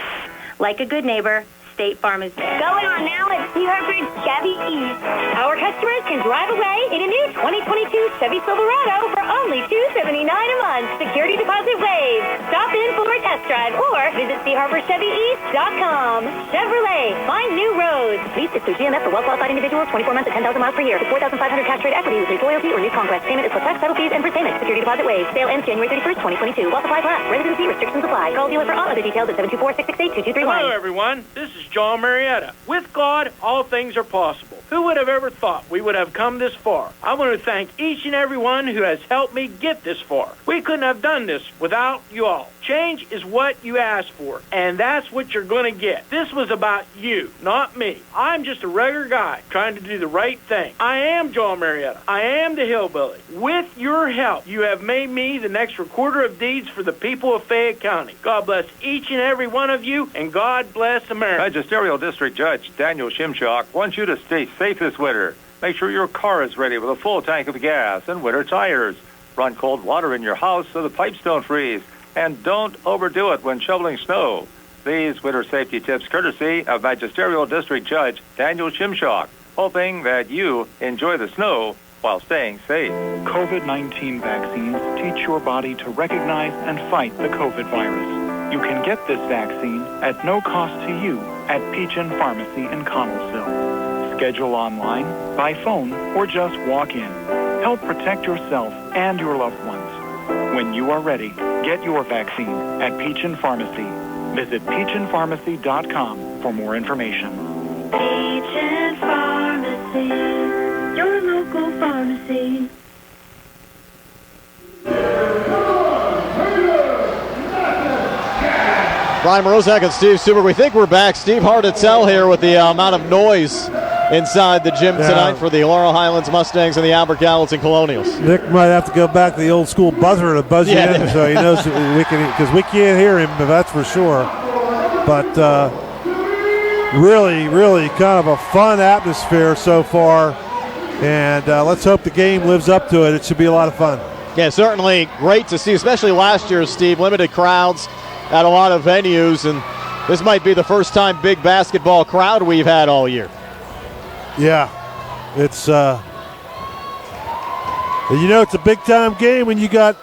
Like a good neighbor, State Farm is there. Going on now at C. Harford Chevy East. Our customers can drive away in a new 2022 Chevy Silverado for only $279 a month. Security deposit waived. Stop in for a test drive or visit CHarborChevyEast.com. Chevrolet, find new roads. Lease is through GMF for well-qualified individuals, 24 months at 10,000 miles per year. With 4,500 cash trade equity with lease loyalty or new conquest. Payment is plus tax, title fees, and prepayment. Security deposit waived. Sale ends January 31st, 2022. While supplies last. Residency restrictions apply. Call dealer for all other details at 724-668-2231. Hello, everyone. This is John Marietta. With God, all things are possible. Who would have ever thought we would have come this far? I want to thank each and every one who has helped me get this far. We couldn't have done this without you all. Change is what you ask for, and that's what you're going to get. This was about you, not me. I'm just a regular guy trying to do the right thing. I am John Marietta. I am the hillbilly. With your help, you have made me the next recorder of deeds for the people of Fayette County. God bless each and every one of you, and God bless America. Magisterial District Judge Daniel Shimshock wants you to stay safe this winter. Make sure your car is ready with a full tank of gas and winter tires. Run cold water in your house so the pipes don't freeze. And don't overdo it when shoveling snow. These winter safety tips courtesy of Magisterial District Judge Daniel Shimshock, hoping that you enjoy the snow while staying safe. COVID-19 vaccines teach your body to recognize and fight the COVID virus. You can get this vaccine at no cost to you at Peachin Pharmacy in Connellsville. Schedule online, by phone, or just walk in. Help protect yourself and your loved ones. When you are ready, get your vaccine at Peachin Pharmacy. Visit PeachinPharmacy.com for more information. Peachin Pharmacy, your local pharmacy. Brian Morozak and Steve Suber. We think we're back. Steve, hard to tell here with the amount of noise inside the gym tonight for the Laurel Highlands Mustangs and the Albert Gallatin Colonials. Nick might have to go back to the old school buzzer to buzz you in so he knows we can, because we can't hear him, but that's for sure. But really, really kind of a fun atmosphere so far, and let's hope the game lives up to it. It should be a lot of fun. Yeah, certainly great to see, especially last year, Steve. Limited crowds at a lot of venues, and this might be the first time big basketball crowd we've had all year. Yeah, it's it's a big-time game when you got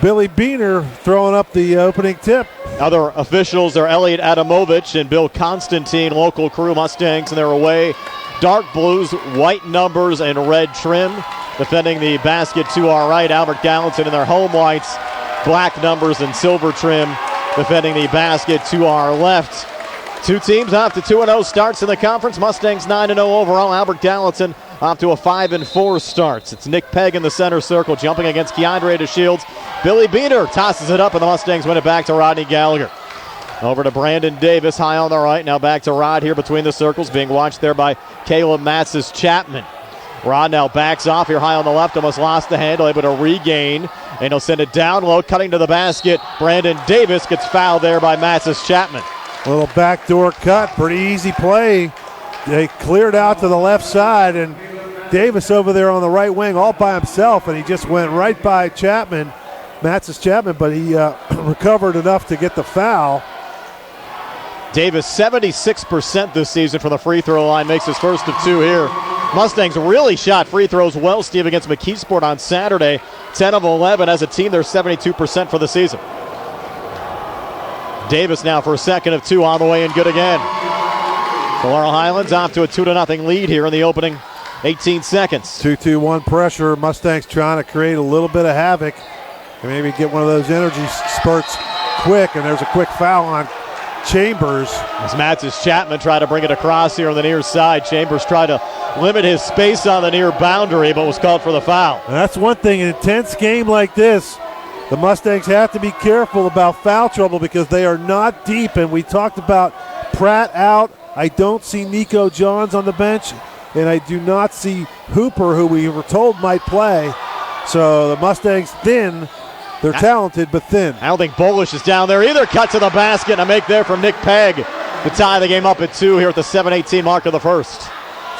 Billy Beener throwing up the opening tip. Other officials are Elliot Adamovich and Bill Constantine, local crew. Mustangs in their away dark blues, white numbers, and red trim. Defending the basket to our right, Albert Gallatin in their home whites, black numbers and silver trim. Defending the basket to our left. Two teams off to 2-0 starts in the conference. Mustangs 9-0 overall. Albert Gallatin off to a 5-4 starts. It's Nick Pegg in the center circle jumping against Keandre DeShields. Billy Beener tosses it up, and the Mustangs win it back to Rodney Gallagher. Over to Brandon Davis, high on the right. Now back to Rod here between the circles, being watched there by Caleb Matzis-Chapman. Rod now backs off here high on the left, almost lost the handle, able to regain, and he'll send it down low, cutting to the basket. Brandon Davis gets fouled there by Matzis-Chapman. A little backdoor cut, pretty easy play. They cleared out to the left side, and Davis over there on the right wing all by himself, and he just went right by Chapman, Matzis-Chapman, but he recovered enough to get the foul. Davis 76% this season from the free throw line, makes his first of two here. Mustangs really shot free throws well, Steve, against McKeesport on Saturday. 10 of 11 as a team. They're 72% for the season. Davis now for a second of two on the way and good again. The Laurel Highlands off to a 2-0 lead here in the opening 18 seconds. 2-2-1 pressure. Mustangs trying to create a little bit of havoc and maybe get one of those energy spurts quick, and there's a quick foul on Chambers. As Mattis Chapman tried to bring it across here on the near side. Chambers tried to limit his space on the near boundary, but was called for the foul. And that's one thing, in an intense game like this, the Mustangs have to be careful about foul trouble because they are not deep. And we talked about Pratt out. I don't see Nico Johns on the bench, and I do not see Hooper, who we were told might play. So the Mustangs thin. They're talented, but thin. I don't think Bolish is down there either. Cut to the basket, and a make there from Nick Pegg to tie the game up at 2 here at the 7:18 mark of the first.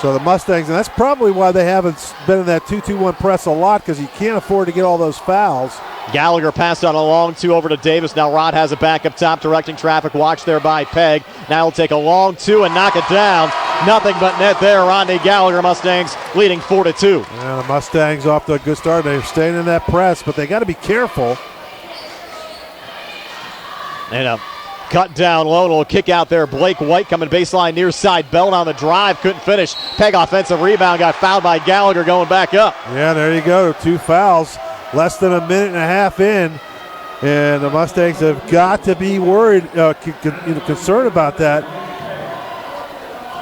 So the Mustangs, and that's probably why they haven't been in that 2-2-1 press a lot, because you can't afford to get all those fouls. Gallagher passed on a long 2 over to Davis. Now Rod has it back up top, directing traffic. Watch there by Pegg. Now he'll take a long 2 and knock it down. Nothing but net there. Rodney Gallagher, Mustangs leading 4-2. Yeah, the Mustangs off to a good start. They're staying in that press, but they got to be careful. And a cut down low, little kick out there. Blake White coming baseline near side. Belt on the drive, couldn't finish. Pegg offensive rebound, got fouled by Gallagher going back up. Yeah, there you go. 2 fouls, less than a minute and a half in. And the Mustangs have got to be worried, concerned about that.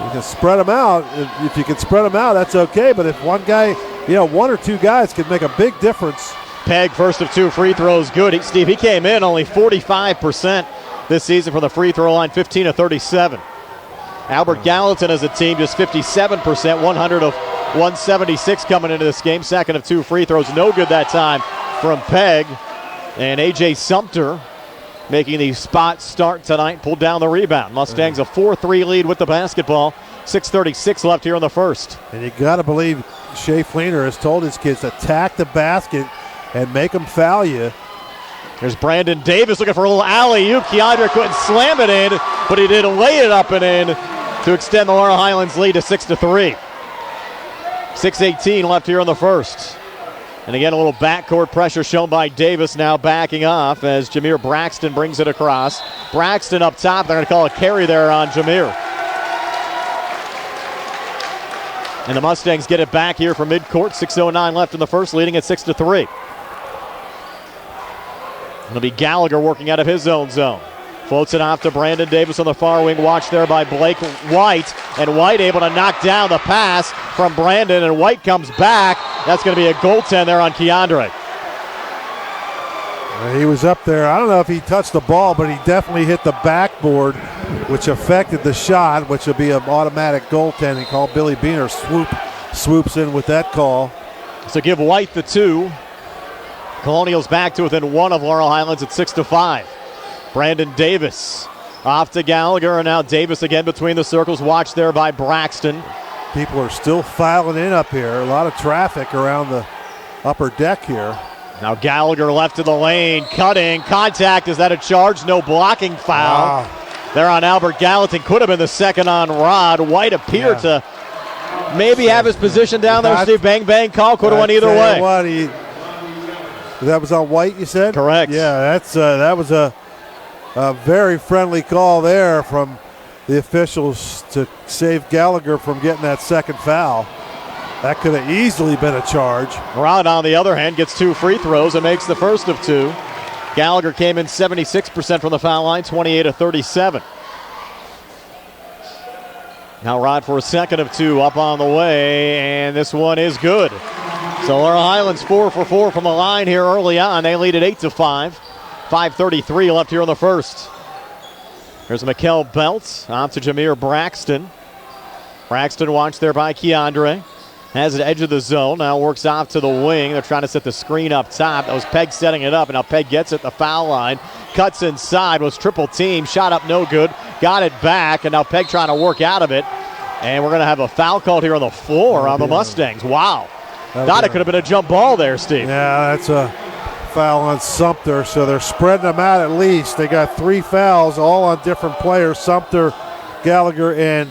You can spread them out. If you can spread them out, that's okay. But if one guy, 1 or 2 guys could make a big difference. Pegg, first of 2 free throws, good. Steve, he came in only 45% this season from the free throw line, 15 of 37. Albert Gallatin as a team just 57%, 100 of 176 coming into this game. Second of 2 free throws, no good that time from Pegg. And A.J. Sumter making the spot start tonight, pulled down the rebound. Mustangs a 4-3 lead with the basketball. 6:36 left here in the first. And you got to believe Shea Fleener has told his kids, attack the basket and make them foul you. There's Brandon Davis looking for a little alley-oop. Keandre couldn't slam it in, but he did lay it up and in to extend the Laurel Highlands lead to 6-3. 6:18 left here in the first. And again, a little backcourt pressure shown by Davis, now backing off as Jameer Braxton brings it across. Braxton up top. They're going to call a carry there on Jameer. And the Mustangs get it back here from midcourt. 6:09 left in the first, leading at 6-3. It'll be Gallagher working out of his own zone. Floats it off to Brandon Davis on the far wing. Watch there by Blake White. And White able to knock down the pass from Brandon. And White comes back. That's going to be a goaltend there on Keandre. He was up there. I don't know if he touched the ball, but he definitely hit the backboard, which affected the shot, which will be an automatic goaltending call. Billy Beener swoops in with that call. So give White the 2. Colonials back to within 1 of Laurel Highlands at 6-5. Brandon Davis off to Gallagher, and now Davis again between the circles. Watch there by Braxton. People are still filing in up here. A lot of traffic around the upper deck here. Now Gallagher left to the lane, cutting, contact. Is that a charge? No blocking foul. There on Albert Gallatin. Could have been the second on Rod. White appeared to maybe have his position down there. Steve, bang, bang call. Could have went either way. That was on White, you said? Correct. Yeah, that was a very friendly call there from the officials to save Gallagher from getting that second foul. That could have easily been a charge. Rod, on the other hand, gets 2 free throws and makes the first of 2. Gallagher came in 76% from the foul line, 28 of 37. Now Rod for a second of 2 up on the way, and this one is good. So Laurel Highlands 4 for 4 from the line here early on. They lead at 8-5. 5:33 left here in the first. There's Mikkel Belt off to Jameer Braxton. Braxton watched there by Keandre. Has it edge of the zone. Now works off to the wing. They're trying to set the screen up top. That was Pegg setting it up, and now Pegg gets it, the foul line. Cuts inside, was triple team. Shot up no good. Got it back, and now Pegg trying to work out of it. And we're going to have a foul called here on the floor on the Mustangs. Wow. Thought it could have been a jump ball there, Steve. Yeah, that's a foul on Sumter, so they're spreading them out at least. They got 3 fouls, all on different players, Sumter, Gallagher, and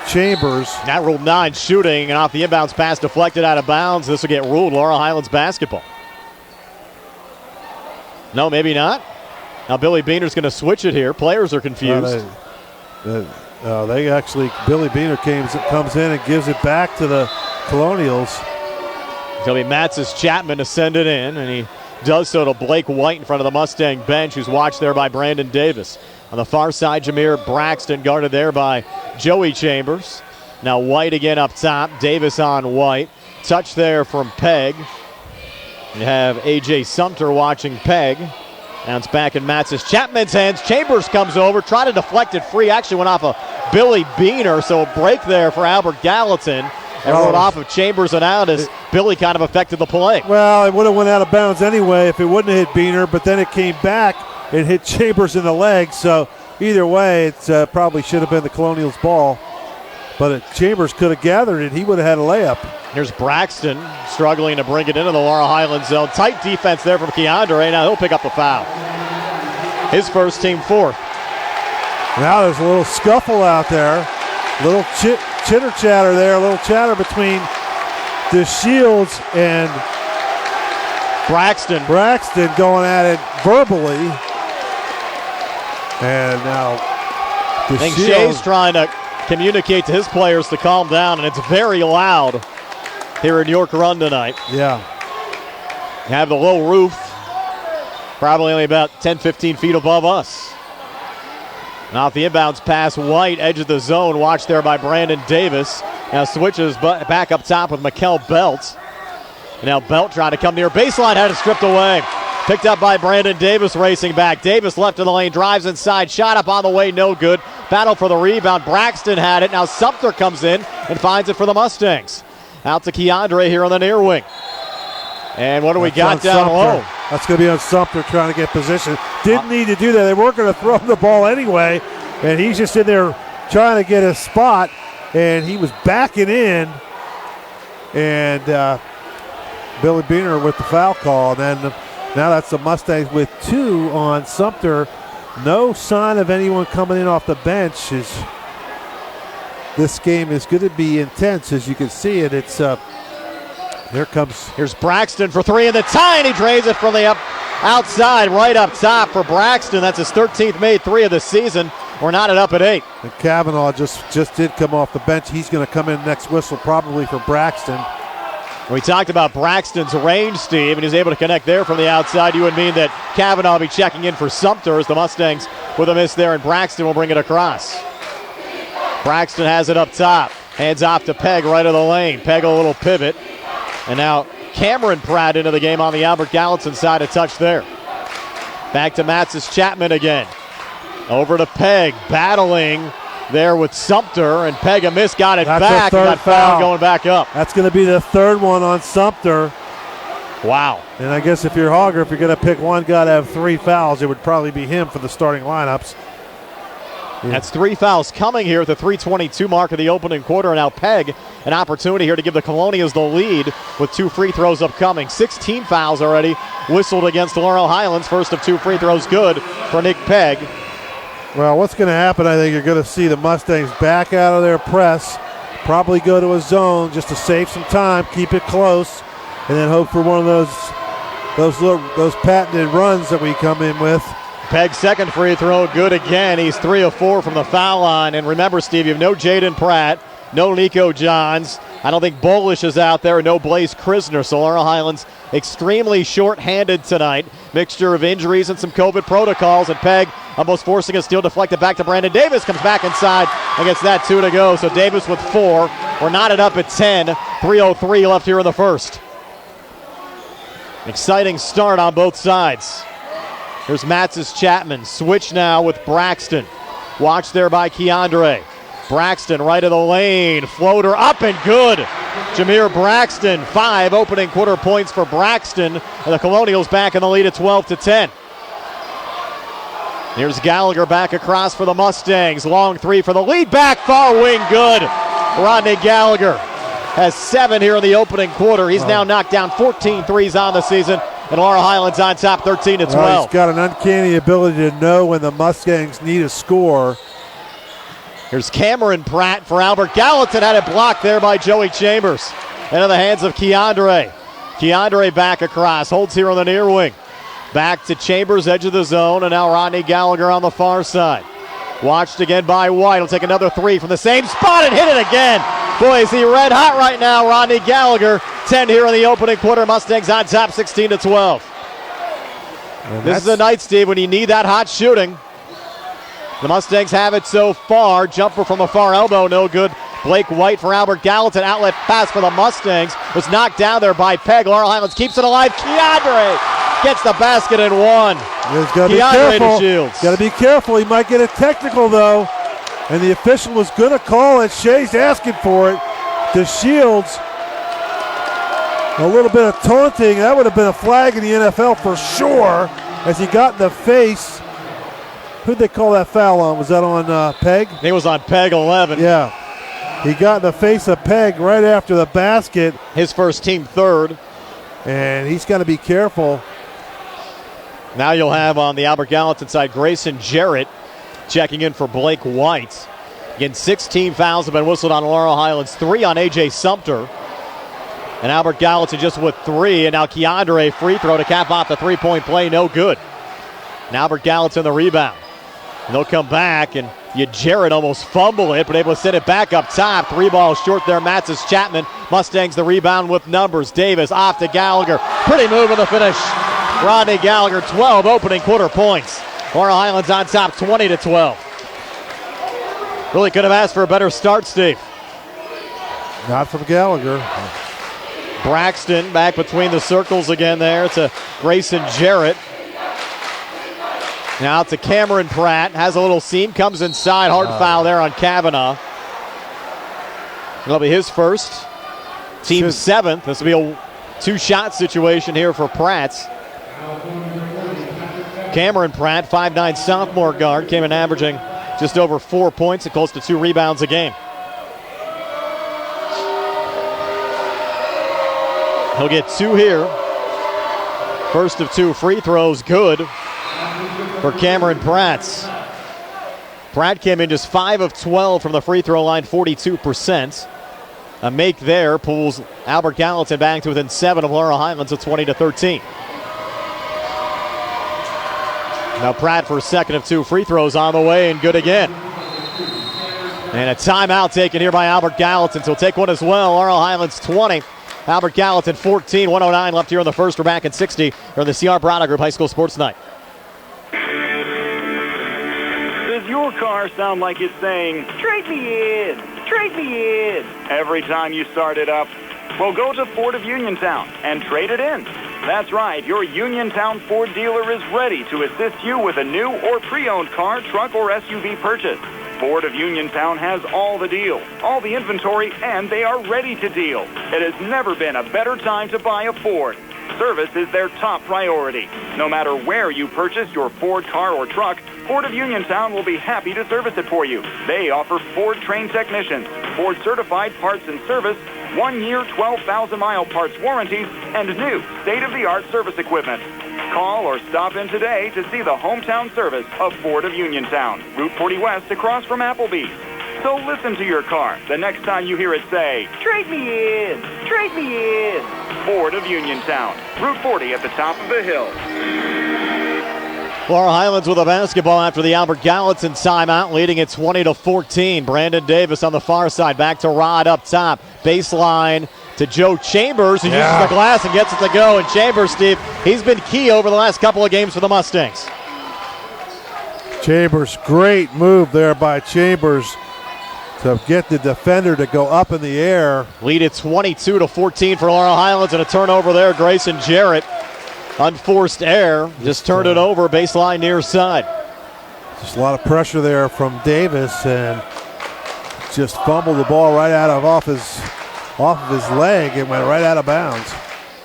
Chambers. That ruled 9 shooting, and off the inbounds pass deflected out of bounds. This will get ruled Laurel Highlands basketball. No, maybe not. Now Billy Beener's going to switch it here. Players are confused. They actually, Billy Beener comes in and gives it back to the Colonials. It'll be Mattis Chapman to send it in, and he does so to Blake White in front of the Mustang bench, who's watched there by Brandon Davis. On the far side, Jameer Braxton guarded there by Joey Chambers. Now White again up top. Davis on White. Touch there from Pegg. You have A.J. Sumter watching Pegg. Now it's back in Matz's Chapman's hands. Chambers comes over, tried to deflect it free. Actually went off of Billy Beaner, so a break there for Albert Gallatin. And rode off of Chambers and out as Billy kind of affected the play. Well, it would have went out of bounds anyway if it wouldn't have hit Beaner, but then it came back and hit Chambers in the leg. So either way, it probably should have been the Colonials' ball. But if Chambers could have gathered it, he would have had a layup. Here's Braxton struggling to bring it into the Laurel Highlands zone. Tight defense there from Keandre. Now he'll pick up the foul. His first, team fourth. Now there's a little scuffle out there. Little chitter chatter there. A little chatter between DeShields and Braxton. Braxton going at it verbally. And now I think Shea's trying to communicate to his players to calm down, and it's very loud here in York Run tonight. Yeah. You have the low roof, probably only about 10, 15 feet above us. Now the inbounds pass, White, edge of the zone, watched there by Brandon Davis. Now switches back up top with Mikel Belt. And now Belt trying to come near baseline, had it stripped away. Picked up by Brandon Davis racing back. Davis left of the lane, drives inside, shot up on the way, no good. Battle for the rebound. Braxton had it. Now Sumter comes in and finds it for the Mustangs. Out to Keandre here on the near wing. And what do we got down low? That's going to be on Sumter trying to get position. Didn't need to do that. They weren't going to throw him the ball anyway. And he's just in there trying to get a spot. And he was backing in. And Billy Beaner with the foul call. And then now that's the Mustangs with 2 on Sumter. No sign of anyone coming in off the bench. This game is going to be intense, as you can see it. It's Here's Braxton for 3 in the tie, and he drains it from the outside, right up top for Braxton. That's his 13th made 3 of the season. We're knotted up at 8. And Kavanaugh just did come off the bench. He's going to come in next whistle probably for Braxton. We talked about Braxton's range, Steve, and he's able to connect there from the outside. You would mean that Kavanaugh will be checking in for Sumter as the Mustangs with a miss there, and Braxton will bring it across. Braxton has it up top. Hands off to Pegg right of the lane. Pegg a little pivot. And now Cameron Pratt into the game on the Albert Gallatin side, a touch there. Back to Matz's Chapman again. Over to Pegg, battling there with Sumter, and Pegg a miss, got it back, and got fouled going back up. That's going to be the third one on Sumter. Wow. And I guess if you're Hogger, if you're going to pick one guy to have 3 fouls, it would probably be him for the starting lineups. Yeah. That's 3 fouls coming here at the 3:22 mark of the opening quarter. And now Pegg, an opportunity here to give the Colonials the lead with 2 free throws upcoming. 16 fouls already whistled against Laurel Highlands. First of 2 free throws good for Nick Pegg. Well, what's going to happen, I think you're going to see the Mustangs back out of their press, probably go to a zone just to save some time, keep it close, and then hope for one of those patented runs that we come in with. Pegg's second free throw, good again. He's 3 of 4 from the foul line. And remember, Steve, you have no Jaden Pratt, no Nico Johns. I don't think Bolish is out there, no Blaze Krisner. So Laurel Highlands extremely short-handed tonight. Mixture of injuries and some COVID protocols. And Pegg almost forcing a steal, deflected back to Brandon Davis. Comes back inside and gets that 2 to go. So Davis with 4. We're knotted up at 10. 3:03 left here in the first. Exciting start on both sides. Here's Matz's Chapman. Switch now with Braxton. Watch there by Keandre. Braxton right of the lane. Floater up and good. Jameer Braxton, 5 opening quarter points for Braxton. And the Colonials back in the lead at 12-10. Here's Gallagher back across for the Mustangs. Long 3 for the lead. Back far wing, good. Rodney Gallagher has 7 here in the opening quarter. He's now knocked down 14 threes on the season. And Laurel Highlands on top 13-12. He's got an uncanny ability to know when the Mustangs need a score. Here's Cameron Pratt for Albert Gallatin. Had it blocked there by Joey Chambers. Into the hands of Keandre. Keandre back across. Holds here on the near wing. Back to Chambers, edge of the zone. And now Rodney Gallagher on the far side. Watched again by White. He'll take another 3 from the same spot and hit it again. Boy, is he red hot right now, Rodney Gallagher. 10 here in the opening quarter. Mustangs on top 16-12. This is a night, Steve, when you need that hot shooting. The Mustangs have it so far. Jumper from a far elbow, no good. Blake White for Albert Gallatin. Outlet pass for the Mustangs. Was knocked down there by Pegg. Laurel Highlands keeps it alive. Keandre gets the basket and one. He's got to be careful. Got to be careful. He might get a technical, though. And the official was going to call it. Shea's asking for it. To Shields. A little bit of taunting. That would have been a flag in the NFL for sure as he got in the face. Who'd they call that foul on? Was that on Pegg? It was on Pegg 11. Yeah. He got in the face of Pegg right after the basket. His first team third. And he's got to be careful. Now you'll have on the Albert Gallatin side Grayson Jarrett checking in for Blake White. Again, 16 fouls have been whistled on Laurel Highlands, 3 on A.J. Sumter. And Albert Gallatin just with 3. And now Keandre, free throw to cap off the three-point play, no good. And Albert Gallatin the rebound. And they'll come back, and Jarrett almost fumble it, but able to send it back up top. 3 balls short there, Matzis Chapman. Mustangs the rebound with numbers. Davis off to Gallagher. Pretty move in the finish. Rodney Gallagher, 12 opening quarter points. Laurel Highlands on top, 20-12. Really could have asked for a better start, Steve. Not from Gallagher. Braxton back between the circles again there to Grayson Jarrett. Now to Cameron Pratt. Has a little seam, comes inside. Hard foul there on Kavanaugh. It'll be his first. Team 7th. This will be a 2-shot situation here for Pratt. Cameron Pratt, 5'9" sophomore guard, came in averaging just over 4 points and close to 2 rebounds a game. He'll get 2 here. First of 2 free throws, good for Cameron Pratt. Pratt came in just 5 of 12 from the free throw line, 42%. A make there pulls Albert Gallatin back to within 7 of Laurel Highlands at 20-13. Now Pratt for a second of 2 free throws on the way and good again. And a timeout taken here by Albert Gallatin. So he'll take one as well. Laurel Highlands 20. Albert Gallatin 14. 109 left here in the first. We're back at 60 for the CR Browder Group High School Sports Night. Does your car sound like it's saying, trade me in, trade me in, every time you start it up? Well, go to Ford of Uniontown and trade it in. That's right, your Uniontown Ford dealer is ready to assist you with a new or pre-owned car, truck, or SUV purchase. Ford of Uniontown has all the deals, all the inventory, and they are ready to deal. It has never been a better time to buy a Ford. Service is their top priority. No matter where you purchase your Ford car or truck, Ford of Uniontown will be happy to service it for you. They offer Ford-trained technicians, Ford-certified parts and service, 1-year, 12,000-mile parts warranties, and new state-of-the-art service equipment. Call or stop in today to see the hometown service of Ford of Uniontown, Route 40 West across from Applebee's. So listen to your car the next time you hear it say, trade me in, trade me in. Ford of Uniontown, Route 40 at the top of the hill. Laurel Highlands with a basketball after the Albert Gallatin timeout, leading at 20-14. Brandon Davis on the far side, back to Rod up top. Baseline to Joe Chambers, who uses the glass and gets it to go. And Chambers, Steve, he's been key over the last couple of games for the Mustangs. Chambers, great move there by Chambers to get the defender to go up in the air. Lead at 22-14 for Laurel Highlands, and a turnover there. Grayson Jarrett, unforced error, just turned it over, baseline near side. Just a lot of pressure there from Davis, and just fumbled the ball right out of off of his leg and went right out of bounds.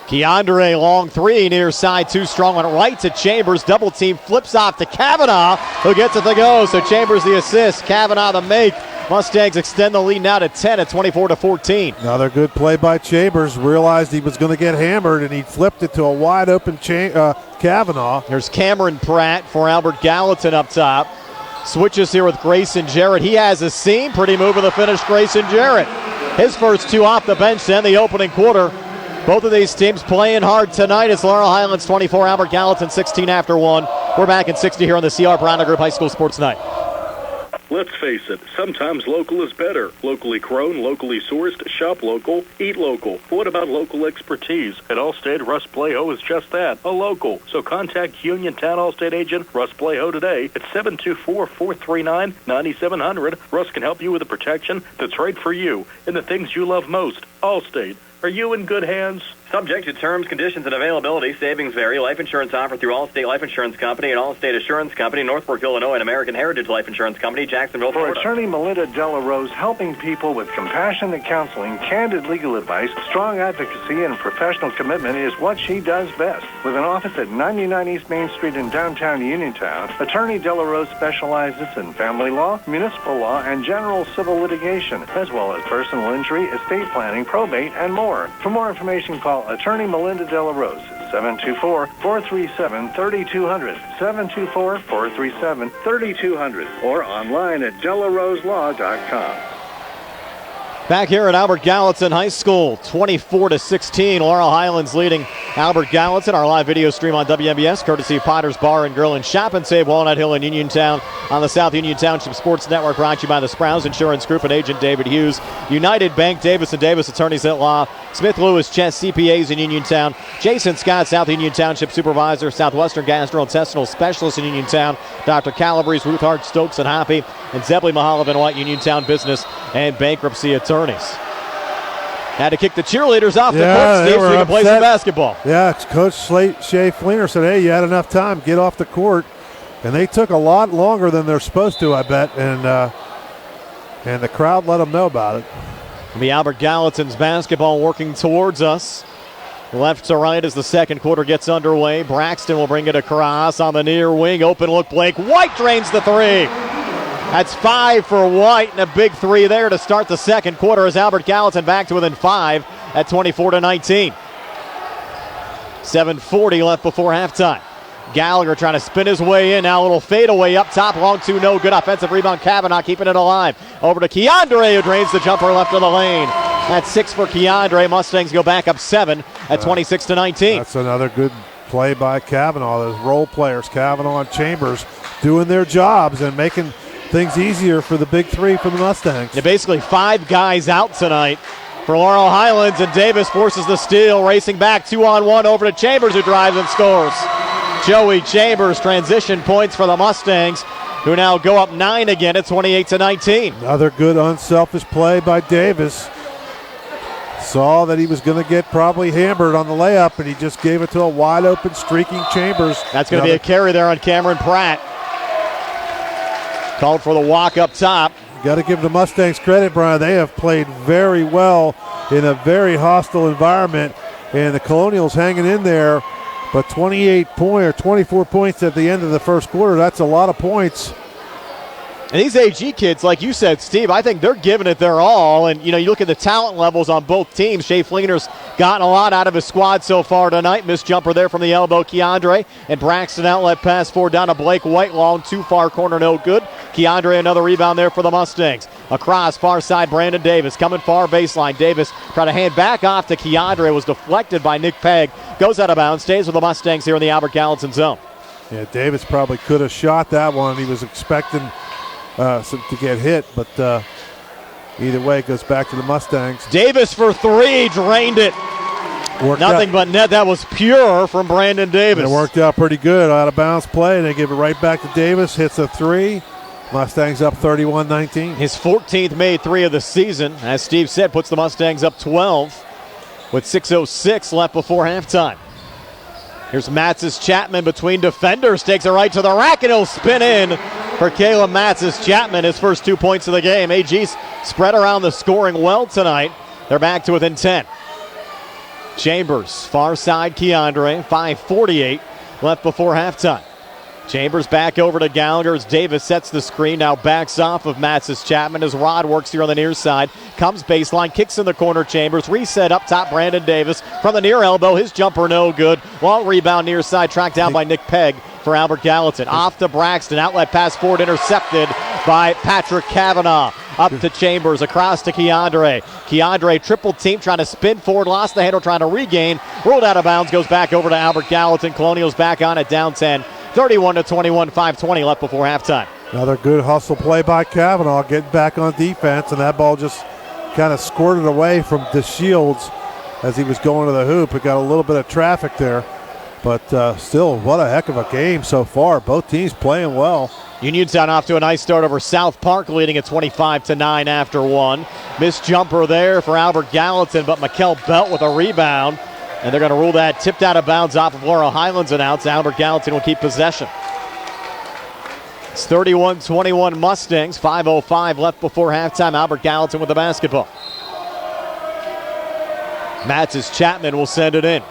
Keandre, long 3 near side, too strong, went right to Chambers, double team, flips off to Kavanaugh, who gets it to go. So Chambers the assist, Kavanaugh the make. Mustangs extend the lead now to 10 at 24-14. Another good play by Chambers. Realized he was going to get hammered, and he flipped it to a wide open Kavanaugh. There's Cameron Pratt for Albert Gallatin up top. Switches here with Grayson Jarrett. He has a seam. Pretty move in the finish, Grayson Jarrett. His first 2 off the bench to end the opening quarter. Both of these teams playing hard tonight. It's Laurel Highlands 24, Albert Gallatin 16 after 1. We're back in 60 here on the CR Browder Group High School Sports Night. Let's face it, sometimes local is better. Locally grown, locally sourced, shop local, eat local. But what about local expertise? At Allstate, Russ Plaho is just that, a local. So contact Uniontown Allstate agent Russ Plaho today at 724-439-9700. Russ can help you with the protection that's right for you and the things you love most. Allstate. Are you in good hands? Subject to terms, conditions, and availability. Savings vary. Life insurance offered through Allstate Life Insurance Company and Allstate Assurance Company, Northbrook, Illinois, and American Heritage Life Insurance Company, Jacksonville, For Florida. attorney Melinda Della Rose, helping people with compassionate counseling, candid legal advice, strong advocacy, and professional commitment is what she does best. With an office at 99 East Main Street in downtown Uniontown, attorney Della Rose specializes in family law, municipal law, and general civil litigation, as well as personal injury, estate planning, probate, and more. For more information, call attorney Melinda Della Rose at 724-437-3200, 724-437-3200, or online at dellaroselaw.com. Back here at Albert Gallatin High School, 24-16. Laurel Highlands leading Albert Gallatin. Our live video stream on WMBS, courtesy of Potter's Bar and Grill in Shop and Save, Walnut Hill and Uniontown on the South Union Township Sports Network, brought to you by the Sprouse Insurance Group and agent David Hughes. United Bank, Davis & Davis Attorneys at Law. Smith Lewis Chess CPAs in Uniontown. Jason Scott, South Union Township Supervisor. Southwestern Gastrointestinal Specialist in Uniontown. Dr. Calabrese, Ruth Hart, Stokes and Hoppy. And Zebley Mahalav and White, Uniontown Business and Bankruptcy Attorneys. Had to kick the cheerleaders off the court, Steve, so we can play some basketball. Yeah, Coach Shea Fleener said, hey, you had enough time, get off the court. And they took a lot longer than they're supposed to, I bet, and the crowd let them know about it. The Albert Gallatin's basketball working towards us. Left to right as the second quarter gets underway. Braxton will bring it across on the near wing. Open look, Blake White drains the three. That's 5 for White, and a big three there to start the second quarter as Albert Gallatin back to within 5 at 24-19. 7:40 left before halftime. Gallagher trying to spin his way in. Now a little fadeaway up top. Long two, no good. Offensive rebound, Kavanaugh keeping it alive. Over to Keandre, who drains the jumper left of the lane. That's 6 for Keandre. Mustangs go back up 7 at 26-19. That's another good play by Kavanaugh. Those role players, Kavanaugh and Chambers, doing their jobs and making things easier for the big three for the Mustangs. Yeah, basically 5 guys out tonight for Laurel Highlands, and Davis forces the steal, racing back 2-on-1 over to Chambers, who drives and scores. Joey Chambers, transition points for the Mustangs, who now go up 9 again at 28-19. Another good unselfish play by Davis. Saw that he was going to get probably hammered on the layup, and he just gave it to a wide open, streaking Chambers. That's going to be a carry there on Cameron Pratt. Called for the walk up top. Got to give the Mustangs credit, Brian. They have played very well in a very hostile environment, and the Colonials hanging in there. But 24 points at the end of the first quarter, that's a lot of points. And these AG kids, like you said, Steve, I think they're giving it their all. And, you know, you look at the talent levels on both teams. Shea Fleener's gotten a lot out of his squad so far tonight. Missed jumper there from the elbow, Keandre. And Braxton outlet pass forward down to Blake White. Long, too far corner, no good. Keandre, another rebound there for the Mustangs. Across, far side, Brandon Davis. Coming far baseline. Davis trying to hand back off to Keandre. Was deflected by Nick Pegg. Goes out of bounds. Stays with the Mustangs here in the Albert Gallatin zone. Yeah, Davis probably could have shot that one. He was expecting to get hit, but either way, it goes back to the Mustangs. Davis for 3, drained it. Nothing but net. That was pure from Brandon Davis. It worked out pretty good. Out of bounds play, and they give it right back to Davis. Hits a 3. Mustangs up 31-19. His 14th made 3 of the season. As Steve said, puts the Mustangs up 12 with 6:06 left before halftime. Here's Matzes Chapman between defenders. Takes it right to the rack, and he'll spin in for Caleb Matzes Chapman. His first 2 points of the game. AG's spread around the scoring well tonight. They're back to within 10. Chambers, far side Keandre. 5:48 left before halftime. Chambers back over to Gallagher as Davis sets the screen. Now backs off of Matzes Chapman as Rod works here on the near side. Comes baseline, kicks in the corner. Chambers reset up top. Brandon Davis from the near elbow. His jumper no good. Long rebound near side, tracked down by Nick Pegg for Albert Gallatin. Off to Braxton. Outlet pass forward, intercepted by Patrick Kavanaugh. Up to Chambers, across to Keandre. Keandre triple team, trying to spin forward, lost the handle, trying to regain. Rolled out of bounds, goes back over to Albert Gallatin. Colonials back on it, down 10. 31-21, 5:20 left before halftime. Another good hustle play by Kavanaugh, getting back on defense, and that ball just kind of squirted away from DeShields as he was going to the hoop. It got a little bit of traffic there, but still, what a heck of a game so far. Both teams playing well. Uniontown off to a nice start over South Park, leading at 25-9 after one. Missed jumper there for Albert Gallatin, but Mikel Belt with a rebound, and they're going to rule that tipped out of bounds off of Laurel Highlands and out. Albert Gallatin will keep possession. It's 31-21 Mustangs, 5:05 left before halftime. Albert Gallatin with the basketball. Matzes Chapman will send it in.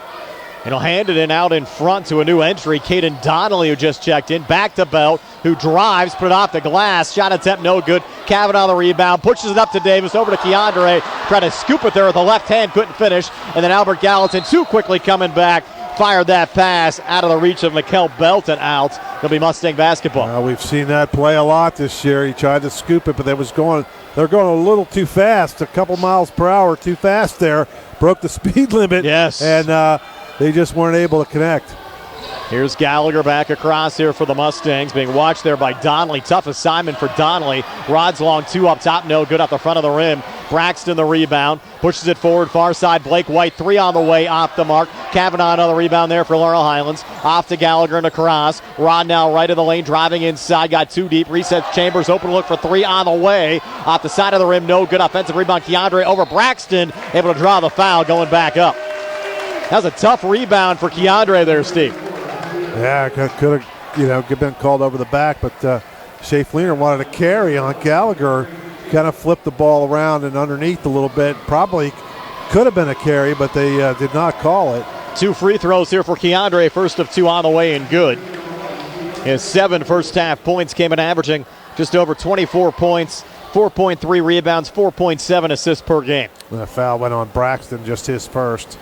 And he'll hand it in out in front to a new entry, Caden Donnelly, who just checked in. Back to Belt, who drives, put it off the glass. Shot attempt no good. Kavanaugh the rebound, pushes it up to Davis, over to Keandre. Tried to scoop it there with the left hand, couldn't finish. And then Albert Gallatin too quickly coming back. Fired that pass out of the reach of Mikel Belt and out. It'll be Mustang basketball. We've seen that play a lot this year. He tried to scoop it, but they're going a little too fast, a couple miles per hour too fast there. Broke the speed limit. Yes. And they just weren't able to connect. Here's Gallagher back across here for the Mustangs, being watched there by Donnelly. Tough assignment for Donnelly. Rods long, two up top, no good, off the front of the rim. Braxton the rebound, pushes it forward, far side. Blake White, three on the way, off the mark. Kavanaugh another rebound there for Laurel Highlands. Off to Gallagher and across. Rod now right of the lane, driving inside, got too deep. Resets Chambers, open look for three on the way. Off the side of the rim, no good. Offensive rebound, Keandre over Braxton, able to draw the foul, going back up. That was a tough rebound for Keandre there, Steve. Yeah, could have been called over the back, but Shea Fleener wanted to carry on Gallagher. Kind of flipped the ball around and underneath a little bit. Probably could have been a carry, but they did not call it. 2 free throws here for Keandre, first of 2 on the way and good. His 7 first half points came in averaging just over 24 points, 4.3 rebounds, 4.7 assists per game. And a foul went on Braxton, just his first.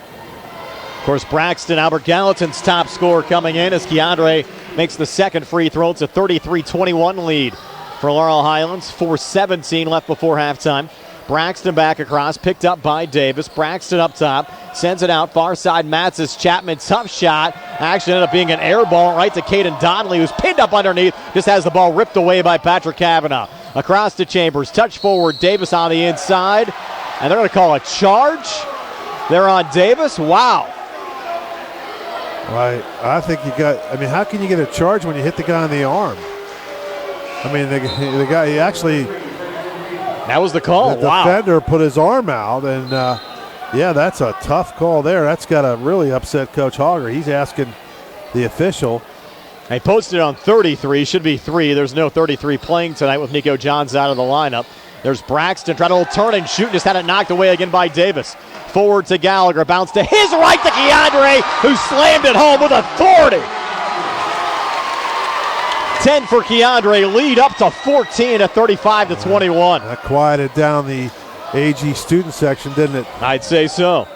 Of course, Braxton, Albert Gallatin's top scorer coming in as Keandre makes the second free throw. It's a 33-21 lead for Laurel Highlands. 4:17 left before halftime. Braxton back across, picked up by Davis. Braxton up top, sends it out, far side. Matzes Chapman, tough shot. Actually ended up being an air ball right to Caden Donnelly, who's pinned up underneath. Just has the ball ripped away by Patrick Kavanaugh. Across to Chambers, touch forward, Davis on the inside. And they're going to call a charge. They're on Davis. Wow. Right. I think how can you get a charge when you hit the guy on the arm? I mean, the guy, he actually. That was the call. The defender put his arm out, and that's a tough call there. That's got to really upset Coach Hogger. He's asking the official. They posted on 33, should be 3. There's no 33 playing tonight with Nico Johns out of the lineup. There's Braxton, tried to turn and shoot, just had it knocked away again by Davis. Forward to Gallagher, bounce to his right to Keandre, who slammed it home with authority. 10 for Keandre, lead up to 14 at 35-21. That quieted down the AG student section, didn't it? I'd say so.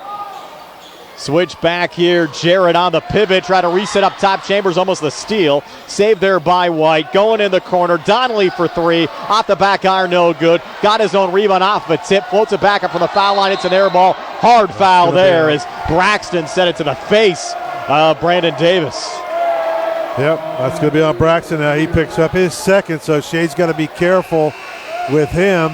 Switch back here, Jarrett on the pivot, try to reset up top. Chambers almost the steal. Saved there by White, going in the corner. Donnelly for 3, off the back iron, no good. Got his own rebound off of a tip, floats it back up from the foul line. It's an air ball, hard foul there as Braxton set it to the face of Brandon Davis. Yep, that's going to be on Braxton now. He picks up his second, so Shea's got to be careful with him.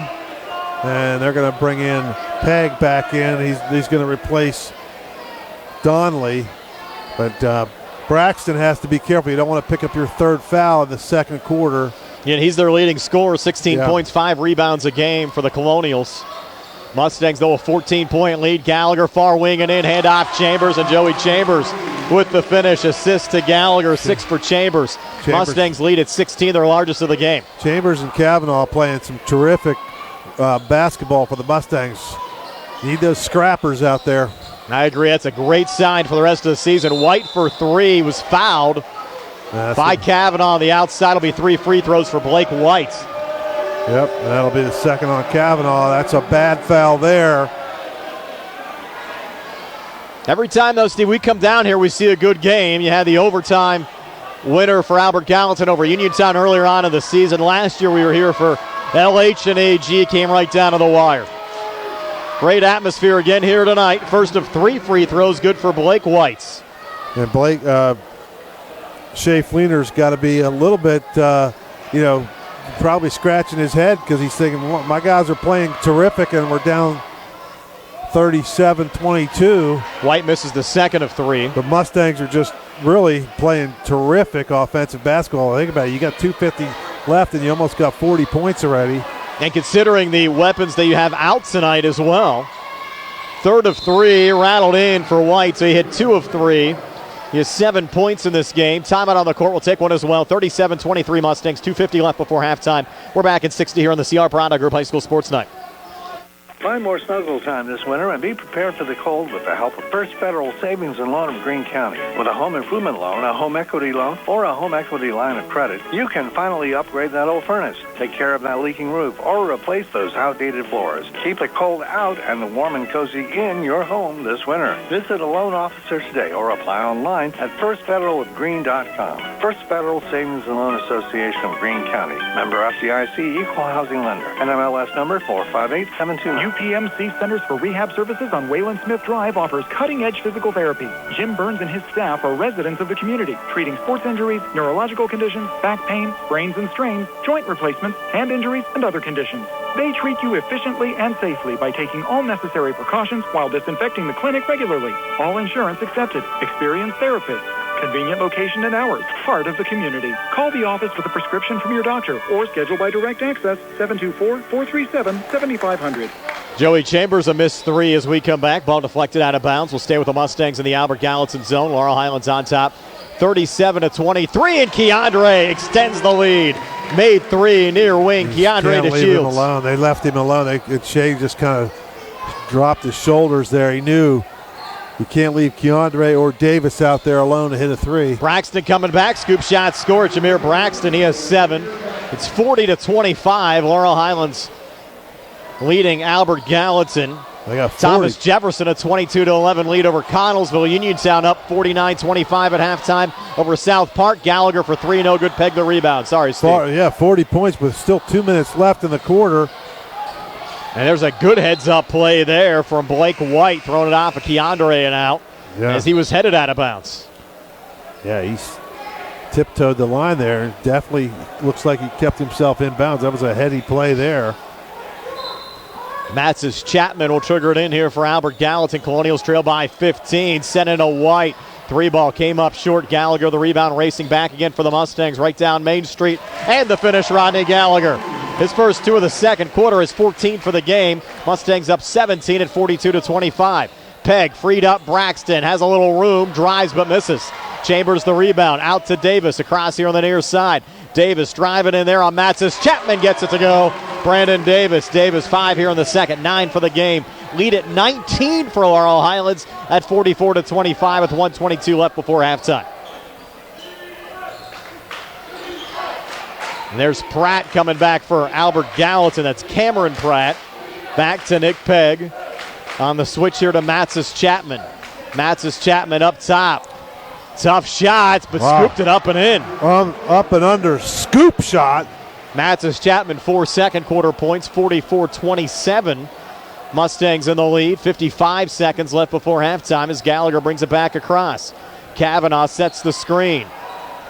And they're going to bring in Peg back in. He's going to replace Donnelly, but Braxton has to be careful. You don't want to pick up your third foul in the second quarter. Yeah, he's their leading scorer, 16 points, 5 rebounds a game for the Colonials. Mustangs, though, a 14-point lead. Gallagher far wing and in, hand off Chambers, and Joey Chambers with the finish. Assist to Gallagher, 6 for Chambers. Mustangs lead at 16, their largest of the game. Chambers and Kavanaugh playing some terrific basketball for the Mustangs. Need those scrappers out there. I agree. That's a great sign for the rest of the season. White for 3 was fouled by Kavanaugh on the outside. It'll be 3 free throws for Blake White. Yep, and that'll be the second on Kavanaugh. That's a bad foul there. Every time, though, Steve, we come down here, we see a good game. You had the overtime winner for Albert Gallatin over Uniontown earlier on in the season. Last year we were here for LH and AG. Came right down to the wire. Great atmosphere again here tonight. First of 3 free throws, good for Blake White. And Blake, Shea Fleener's got to be a little bit, probably scratching his head because he's thinking, well, my guys are playing terrific and we're down 37-22. White misses the second of 3. The Mustangs are just really playing terrific offensive basketball. Think about it. You got 2:50 left and you almost got 40 points already. And considering the weapons that you have out tonight as well, 3rd of 3 rattled in for White, so he hit 2 of 3. He has 7 points in this game. Timeout on the court. We'll take one as well. 37-23 Mustangs, 2:50 left before halftime. We're back at 60 here on the CR Product Group High School Sports Night. Find more snuggle time this winter and be prepared for the cold with the help of First Federal Savings and Loan of Greene County. With a home improvement loan, a home equity loan, or a home equity line of credit, you can finally upgrade that old furnace, take care of that leaking roof, or replace those outdated floors. Keep the cold out and the warm and cozy in your home this winter. Visit a loan officer today or apply online at firstfederalofgreen.com. First Federal Savings and Loan Association of Greene County. Member FDIC, Equal Housing Lender. NMLS number 45872. UPMC Centers for Rehab Services on Wayland Smith Drive offers cutting-edge physical therapy. Jim Burns and his staff are residents of the community, treating sports injuries, neurological conditions, back pain, sprains and strains, joint replacements, hand injuries, and other conditions. They treat you efficiently and safely by taking all necessary precautions while disinfecting the clinic regularly. All insurance accepted. Experienced therapists. Convenient location and hours. Part of the community. Call the office with a prescription from your doctor or schedule by direct access 724-437-7500. Joey Chambers a missed 3 as we come back. Ball deflected out of bounds. We'll stay with the Mustangs in the Albert Gallatin zone. Laurel Highlands on top 37-23, and Keandre extends the lead. Made 3 near wing. Keandre to Shields. Him alone. They left him alone. Shea just kind of dropped his shoulders there. He knew you can't leave Keandre or Davis out there alone to hit a 3. Braxton coming back. Scoop shot score. Jameer Braxton, he has 7. It's 40-25. Laurel Highlands leading Albert Gallatin. They got 40. Thomas Jefferson a 22-11 lead over Connellsville. Uniontown up 49-25 at halftime over South Park. Gallagher for 3, no good. Peg the rebound. Sorry, Steve. 40 points, but still 2 minutes left in the quarter. And there's a good heads-up play there from Blake White, throwing it off of Keandre and out as he was headed out of bounds. Yeah, he's tiptoed the line there. Definitely looks like he kept himself in bounds. That was a heady play there. Matzes Chapman will trigger it in here for Albert Gallatin. Colonials trail by 15. Sent in a White. 3 ball came up short. Gallagher the rebound, racing back again for the Mustangs right down Main Street. And the finish, Rodney Gallagher. His first 2 of the second quarter is 14 for the game. Mustangs up 17 at 42-25. Peg freed up. Braxton has a little room, drives but misses. Chambers the rebound, out to Davis across here on the near side. Davis driving in there on Matzes. Chapman gets it to go. Brandon Davis. Davis 5 here in the second, 9 for the game. Lead at 19 for Laurel Highlands at 44-25 with 1:22 left before halftime. And there's Pratt coming back for Albert Gallatin. That's Cameron Pratt. Back to Nick Pegg on the switch here to Matzes Chapman. Matzes Chapman up top. Tough shots, but scooped it up and in. Up and under, scoop shot. Matzes Chapman 4 second quarter points, 44-27. Mustangs in the lead, 55 seconds left before halftime as Gallagher brings it back across. Kavanaugh sets the screen.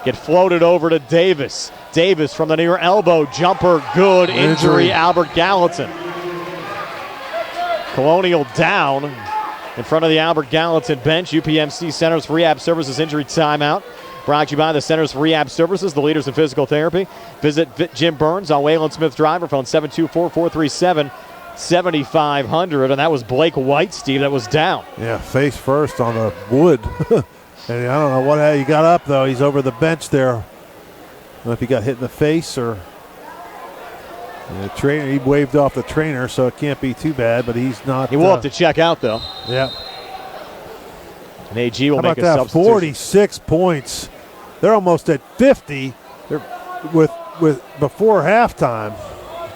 Get floated over to Davis. Davis from the near elbow, jumper, good. Injury, Albert Gallatin. Colonial down in front of the Albert Gallatin bench. UPMC Centers for Rehab Services injury timeout. Brought to you by the Centers for Rehab Services, the leaders in physical therapy. Visit Jim Burns on Wayland Smith Drive, phone 724-437-7500. And that was Blake White, Steve, that was down. Yeah, face first on the wood. And I don't know what he got up, though. He's over the bench there. I don't know if he got hit in the face or the trainer. He waved off the trainer, so it can't be too bad, but he's not. He will have to check out, though. Yeah. And AG will make a that? substitution. 46 points. They're almost at 50. They're with before halftime.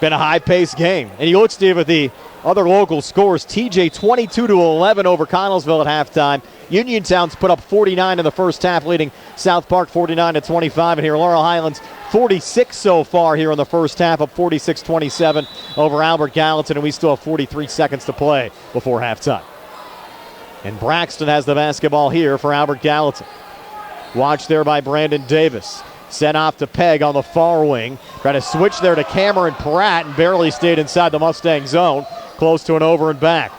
Been a high-paced game. And you look, Steve, at the other local scores. TJ 22-11 over Connellsville at halftime. Uniontown's put up 49 in the first half, leading South Park 49-25. And here, Laurel Highlands 46 so far here in the first half, up 46-27 over Albert Gallatin. And we still have 43 seconds to play before halftime. And Braxton has the basketball here for Albert Gallatin. Watch there by Brandon Davis. Sent off to Pegg on the far wing. Try to switch there to Cameron Pratt and barely stayed inside the Mustang zone. Close to an over and back.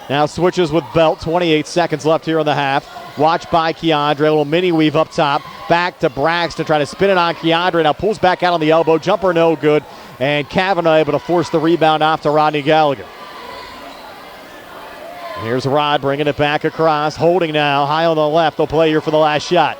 Now switches with Belt. 28 seconds left here in the half. Watched by Keandre. A little mini weave up top. Back to Braxton. Try to spin it on Keandre. Now pulls back out on the elbow. Jumper no good. And Kavanaugh able to force the rebound off to Rodney Gallagher. Here's Rod bringing it back across. Holding now. High on the left. They'll play here for the last shot.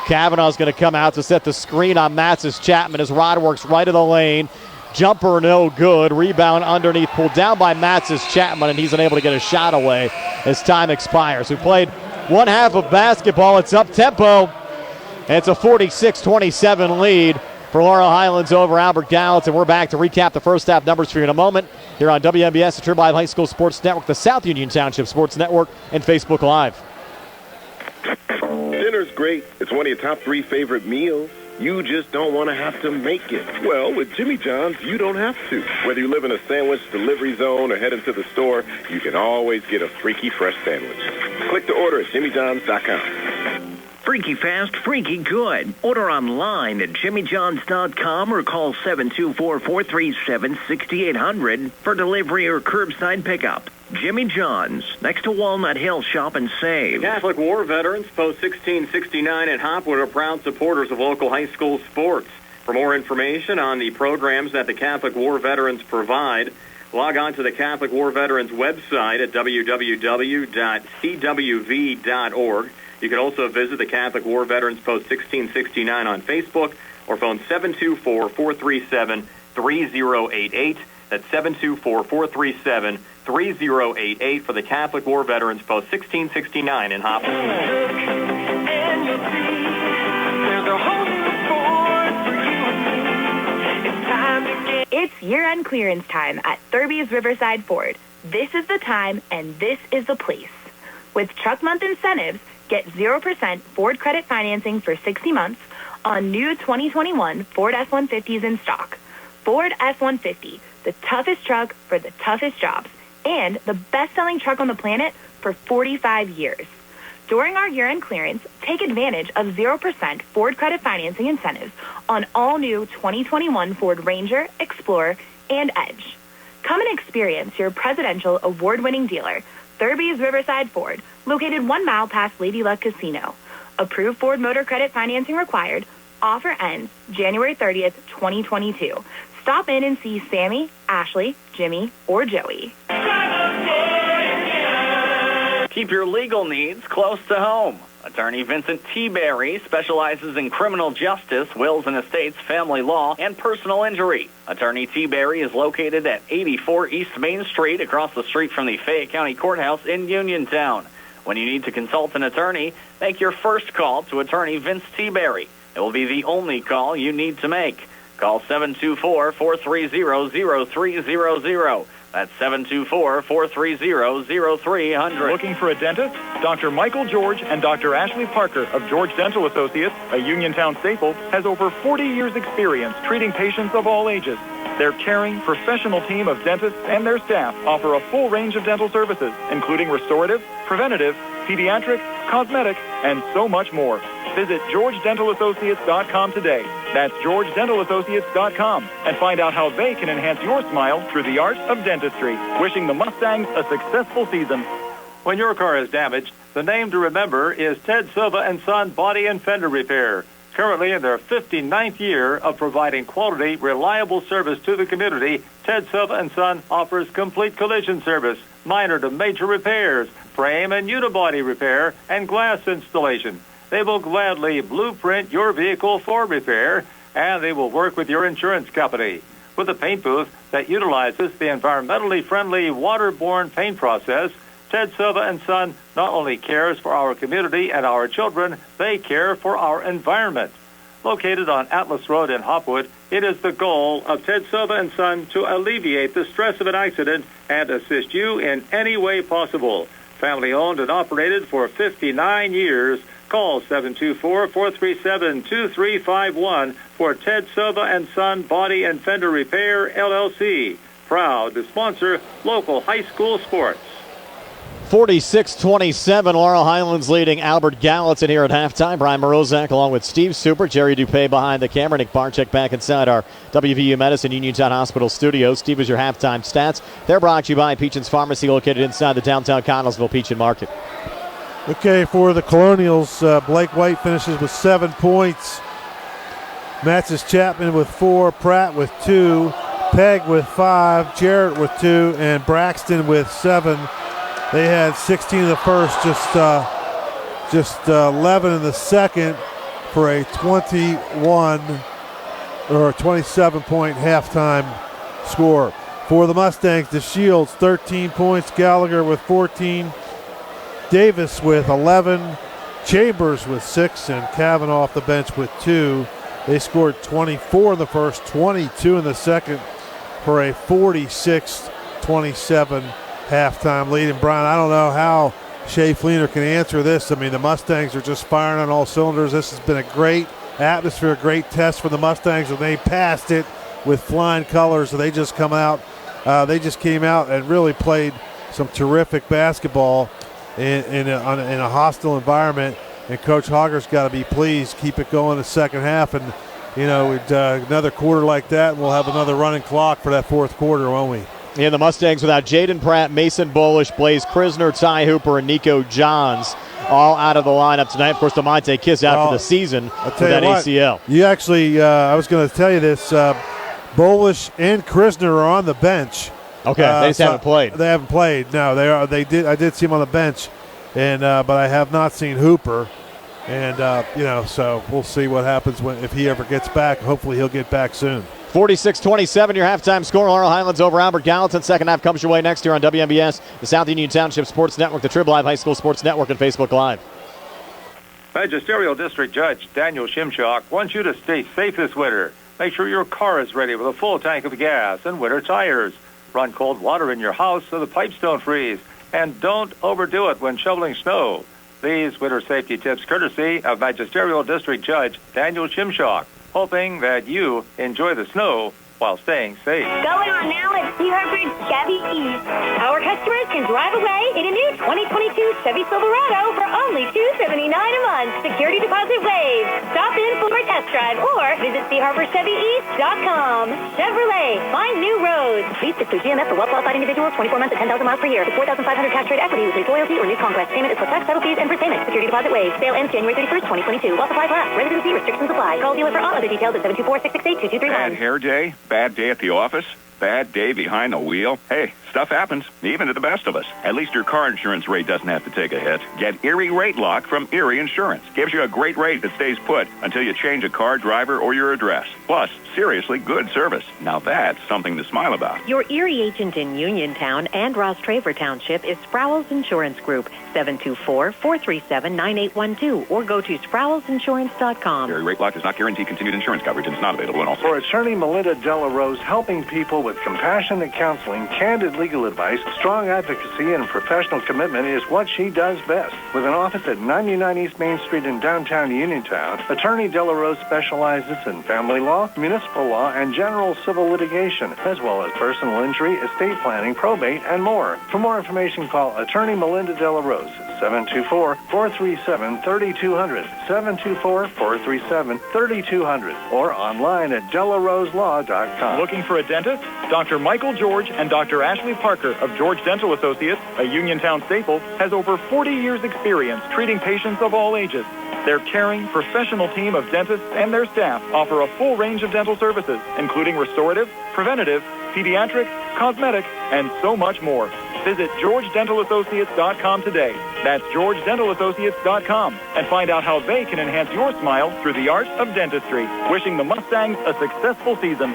Kavanaugh's going to come out to set the screen on Matzis Chapman as Rod works right of the lane. Jumper no good. Rebound underneath. Pulled down by Matzis Chapman, and he's unable to get a shot away as time expires. We played one half of basketball. It's up tempo. And it's a 46-27 lead for Laurel Highlands over Albert Gallatin. We're back to recap the first half numbers for you in a moment here on WMBS, the Triple I High School Sports Network, the South Union Township Sports Network, and Facebook Live. Dinner's great. It's one of your top 3 favorite meals. You just don't want to have to make it. Well, with Jimmy John's, you don't have to. Whether you live in a sandwich delivery zone or head into the store, you can always get a freaky fresh sandwich. Click to order at jimmyjohns.com. Freaky fast, freaky good. Order online at jimmyjohns.com or call 724-437-6800 for delivery or curbside pickup. Jimmy John's, next to Walnut Hill, shop and save. Catholic War Veterans, Post 1669 at Hopwood, are proud supporters of local high school sports. For more information on the programs that the Catholic War Veterans provide, log on to the Catholic War Veterans website at www.cwv.org. You can also visit the Catholic War Veterans Post 1669 on Facebook or phone 724-437-3088. That's 724-437-3088 for the Catholic War Veterans Post 1669 in Hopwood. It's year-end clearance time at Thurby's Riverside Ford. This is the time and this is the place. With Truck Month incentives, get 0% Ford credit financing for 60 months on new 2021 Ford F-150s in stock. Ford F-150, the toughest truck for the toughest jobs, and the best-selling truck on the planet for 45 years. During our year-end clearance, take advantage of 0% Ford credit financing incentives on all new 2021 Ford Ranger, Explorer, and Edge. Come and experience your presidential award-winning dealer, Thurby's Riverside Ford, located 1 mile past Lady Luck Casino. Approved Ford Motor Credit financing required. Offer ends January 30th, 2022. Stop in and see Sammy, Ashley, Jimmy, or Joey. Keep your legal needs close to home. Attorney Vincent T. Berry specializes in criminal justice, wills and estates, family law, and personal injury. Attorney T. Berry is located at 84 East Main Street, across the street from the Fayette County Courthouse in Uniontown. When you need to consult an attorney, make your first call to Attorney Vince T. Berry. It will be the only call you need to make. Call 724-430-0300. That's 724-430-0300. Looking for a dentist? Dr. Michael George and Dr. Ashley Parker of George Dental Associates, a Uniontown staple, has over 40 years' experience treating patients of all ages. Their caring, professional team of dentists and their staff offer a full range of dental services, including restorative, preventative, pediatric, cosmetic, and so much more. Visit GeorgeDentalAssociates.com today. That's GeorgeDentalAssociates.com, and find out how they can enhance your smile through the art of dentistry. Wishing the Mustangs a successful season. When your car is damaged, the name to remember is Ted Silva and Son Body and Fender Repair. Currently in their 59th year of providing quality, reliable service to the community, Ted Silva and Son offers complete collision service, minor to major repairs, frame and unibody repair, and glass installation. They will gladly blueprint your vehicle for repair, and they will work with your insurance company. With a paint booth that utilizes the environmentally friendly waterborne paint process, Ted Silva and Son not only cares for our community and our children, they care for our environment. Located on Atlas Road in Hopwood, it is the goal of Ted Silva and Son to alleviate the stress of an accident and assist you in any way possible. Family owned and operated for 59 years. Call 724-437-2351 for Ted Silva and Son Body and Fender Repair, LLC. Proud to sponsor local high school sports. 46-27, Laurel Highlands leading Albert Gallatin here at halftime. Brian Morozak along with Steve Super, Jerry Dupay behind the camera, Nick Barczyk back inside our WVU Medicine Uniontown Hospital studios. Steve, is your halftime stats. They're brought to you by Peachin's Pharmacy, located inside the downtown Connellsville Peachin Market. Okay, for the Colonials, Blake White finishes with 7 points. Matches Chapman with 4, Pratt with 2, Pegg with 5, Jarrett with 2, and Braxton with 7. They had 16 in the first, just 11 in the second for a 21 or 27-point halftime score. For the Mustangs, the Shields 13 points, Gallagher with 14, Davis with 11, Chambers with 6, and Kavanaugh off the bench with 2. They scored 24 in the first, 22 in the second for a 46-27 halftime lead. And Brian, I don't know how Shea Fleener can answer this. I mean, the Mustangs are just firing on all cylinders. This has been a great atmosphere, a great test for the Mustangs, and they passed it with flying colors. So they just came out and really played some terrific basketball in a hostile environment. And Coach Hogger's got to be pleased. Keep it going the second half, and another quarter like that, and we'll have another running clock for that fourth quarter, won't we? And the Mustangs without Jaden Pratt, Mason Bolish, Blaze Krisner, Ty Hooper, and Nico Johns all out of the lineup tonight. Of course, DeMonte Kiss out for the season with that ACL. You actually, I was going to tell you this, Bolish and Krisner are on the bench. Okay, they just haven't played. They haven't played. No, they are. They did. I did see them on the bench, and but I have not seen Hooper. And so we'll see what happens if he ever gets back. Hopefully, he'll get back soon. 46-27, your halftime score. Laurel Highlands over Albert Gallatin. Second half comes your way next year on WMBS, the South Union Township Sports Network, the Trib Live High School Sports Network, and Facebook Live. Magisterial District Judge Daniel Shimshock wants you to stay safe this winter. Make sure your car is ready with a full tank of gas and winter tires. Run cold water in your house so the pipes don't freeze. And don't overdo it when shoveling snow. These winter safety tips courtesy of Magisterial District Judge Daniel Shimshock, hoping that you enjoy the snow while staying safe. Going on now at C. Harford Chevy East. Our customers can drive away in a new 2022 Chevy Silverado for only $279 a month. Security deposit waived. Stop in for a test drive or visit CHarborChevyEast.com. Chevrolet, find new roads. Please stick to GMF for well-qualified individuals, 24 months at 10,000 miles per year. With 4,500 cash trade equity with lease loyalty or new conquest. Payment is plus tax, title fees, and prepayment. Security deposit waived. Sale ends January 31st, 2022. While supplies last. Residency restrictions apply. Call dealer for all other details at 724-668-2231. Bad hair day? Bad day at the office? Bad day behind the wheel? Hey, stuff happens, even to the best of us. At least your car insurance rate doesn't have to take a hit. Get Erie Rate Lock from Erie Insurance. Gives you a great rate that stays put until you change a car, driver, or your address. Plus, seriously good service. Now that's something to smile about. Your Erie agent in Uniontown and Ross Traver Township is Sproul's Insurance Group, 724-437-9812, or go to SproulsInsurance.com. Erie Rate Lock does not guarantee continued insurance coverage and is not available in all For attorney Melinda Delarose, helping people with compassionate counseling, candid legal advice, strong advocacy, and professional commitment is what she does best. With an office at 99 East Main Street in downtown Uniontown, attorney Delarose specializes in family law, municipal law, and general civil litigation, as well as personal injury, estate planning, probate, and more. For more information, call attorney Melinda Delarose at 724-437-3200, 724-437-3200, or online at delaroselaw.com. Looking for a dentist? Dr. Michael George and Dr. Ashley Parker of George Dental Associates, a Uniontown staple, has over 40 years' experience treating patients of all ages. Their caring, professional team of dentists and their staff offer a full range of dental services, including restorative, preventative, pediatric, cosmetic, and so much more. Visit GeorgeDentalAssociates.com today. That's GeorgeDentalAssociates.com, and find out how they can enhance your smile through the art of dentistry. Wishing the Mustangs a successful season.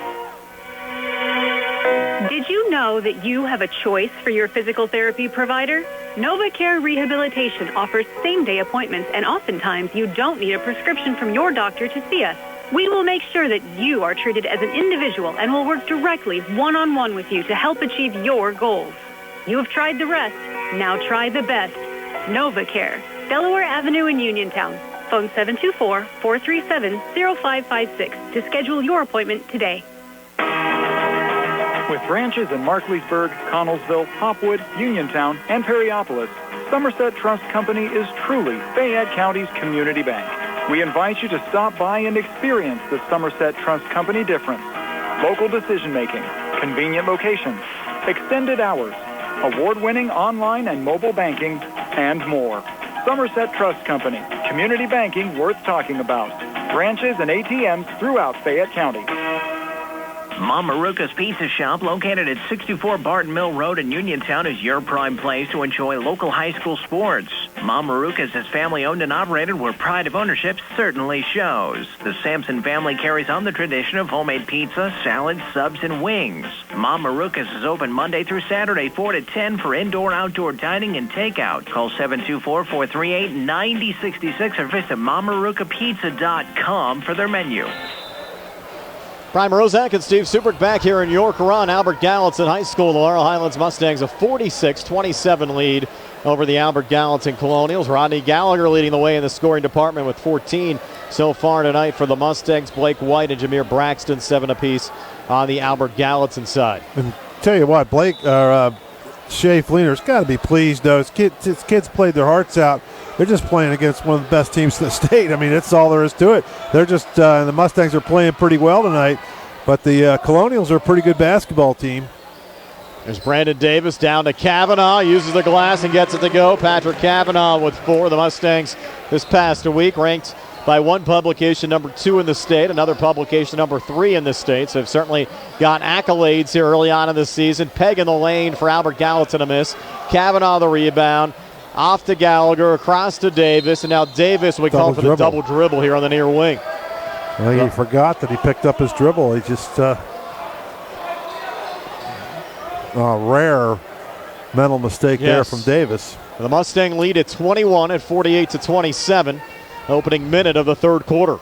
Did you know that you have a choice for your physical therapy provider? NovaCare Rehabilitation offers same-day appointments, and oftentimes you don't need a prescription from your doctor to see us. We will make sure that you are treated as an individual and will work directly one-on-one with you to help achieve your goals. You have tried the rest. Now try the best. NovaCare, Delaware Avenue in Uniontown. Phone 724-437-0556 to schedule your appointment today. With branches in Markleysburg, Connellsville, Hopwood, Uniontown, and Perryopolis, Somerset Trust Company is truly Fayette County's community bank. We invite you to stop by and experience the Somerset Trust Company difference. Local decision-making, convenient locations, extended hours, award-winning online and mobile banking, and more. Somerset Trust Company, community banking worth talking about. Branches and ATMs throughout Fayette County. Mom Maruka's Pizza Shop, located at 64 Barton Mill Road in Uniontown, is your prime place to enjoy local high school sports. Mom Maruka's is family-owned and operated, where pride of ownership certainly shows. The Sampson family carries on the tradition of homemade pizza, salads, subs, and wings. Mom Maruka's is open Monday through Saturday, 4 to 10 for indoor-outdoor dining and takeout. Call 724-438-9066 or visit MomMarukaPizza.com for their menu. Brian Rozak and Steve Subrick back here in York Run. Albert Gallatin High School. The Laurel Highlands Mustangs a 46-27 lead over the Albert Gallatin Colonials. Rodney Gallagher leading the way in the scoring department with 14 so far tonight for the Mustangs. Blake White and Jameer Braxton 7 apiece on the Albert Gallatin side. And tell you what, Shea Fleener's got to be pleased, though. His kids played their hearts out. They're just playing against one of the best teams in the state. I mean, that's all there is to it. They're just the Mustangs are playing pretty well tonight, but the Colonials are a pretty good basketball team. There's Brandon Davis down to Kavanaugh, uses the glass and gets it to go. Patrick Kavanaugh with 4. The Mustangs this past week ranked by one publication number 2 in the state, another publication number 3 in the state. So they've certainly got accolades here early on in the season. Peg in the lane for Albert Gallatin, a miss. Kavanaugh the rebound. Off to Gallagher, across to Davis, and now Davis, we call for the double dribble here on the near wing. Well, he forgot that he picked up his dribble. He just rare mental mistake there from Davis. The Mustang lead at 21 at 48-27, opening minute of the third quarter.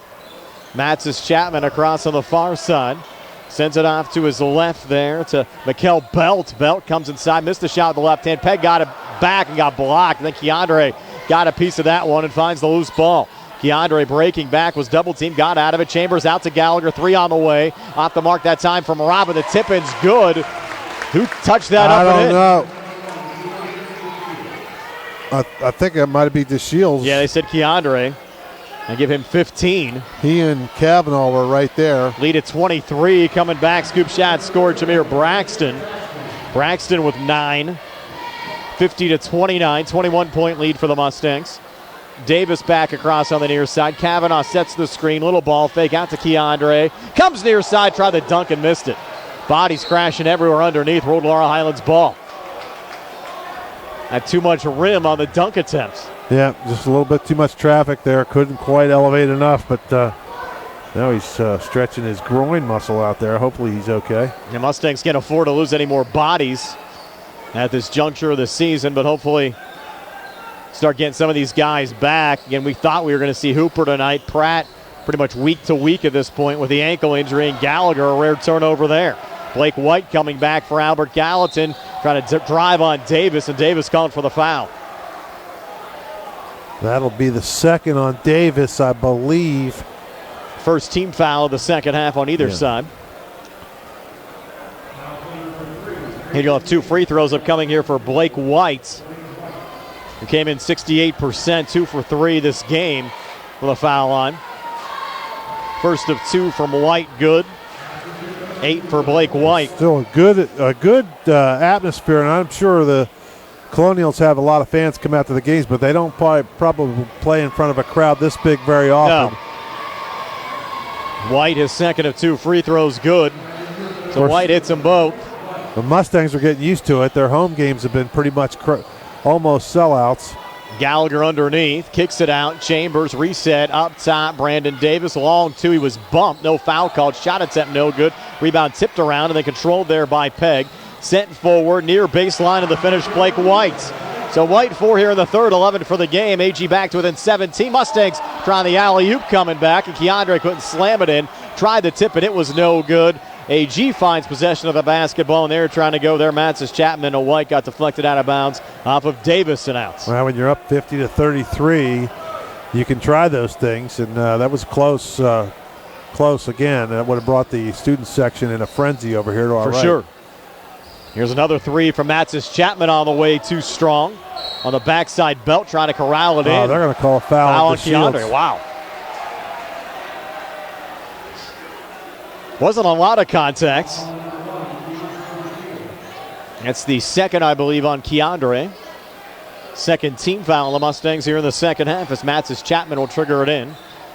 Matzis Chapman across on the far side. Sends it off to his left there to Mikel Belt. Belt comes inside, missed the shot with the left hand. Peg got it back and got blocked. And then Keandre got a piece of that one and finds the loose ball. Keandre breaking back, was double teamed, got out of it. Chambers out to Gallagher, 3 on the way. Off the mark that time from Robin. The tip-in's good. Who touched that up and in? I don't know. I think it might be DeShields. Yeah, they said Keandre. And give him 15. He and Kavanaugh were right there. Lead at 23. Coming back, scoop shot, scored Jameer Braxton. Braxton with 9. 50-29, 21-point lead for the Mustangs. Davis back across on the near side. Kavanaugh sets the screen. Little ball fake out to Keandre. Comes near side, tried the dunk and missed it. Bodies crashing everywhere underneath. Rolled Laurel Highlands ball. Had too much rim on the dunk attempts. Yeah, just a little bit too much traffic there. Couldn't quite elevate enough, but now he's stretching his groin muscle out there. Hopefully he's okay. The Mustangs can't afford to lose any more bodies at this juncture of the season, but hopefully start getting some of these guys back. Again, we thought we were going to see Hooper tonight. Pratt pretty much week to week at this point with the ankle injury, and Gallagher a rare turnover there. Blake White coming back for Albert Gallatin, trying to drive on Davis, and Davis calling for the foul. That'll be the second on Davis, I believe. First team foul of the second half on either side. And you'll have 2 free throws upcoming here for Blake White, who came in 68%, 2 for 3 this game with a foul line. First of 2 from White, good. 8 for Blake White. Still a good atmosphere, and I'm sure the Colonials have a lot of fans come out to the games, but they don't probably play in front of a crowd this big very often. No. White, his second of 2 free throws, good. So White hits them both. The Mustangs are getting used to it. Their home games have been pretty much almost sellouts. Gallagher underneath, kicks it out. Chambers reset up top. Brandon Davis long 2. He was bumped. No foul called. Shot attempt no good. Rebound tipped around and then controlled there by Peg. Sent forward near baseline of the finish, Blake White. So White 4 here in the third, 11 for the game. AG back to within 17. Mustangs trying the alley-oop coming back, and Keandre couldn't slam it in. Tried to tip it, it was no good. AG finds possession of the basketball, and they're trying to go there. Matzis Chapman and White got deflected out of bounds off of Davis and out. Well, when you're up 50-33, you can try those things, and that was close again. That would have brought the student section in a frenzy over here to our right. For sure. Here's another three from Matsis Chapman on the way, too strong. On the backside belt, trying to corral it in. They're going to call a foul on Shields. Keandre. Wow. Wasn't a lot of contact. That's the second, I believe, on Keandre. Second team foul on the Mustangs here in the second half as Matsis Chapman will trigger it in.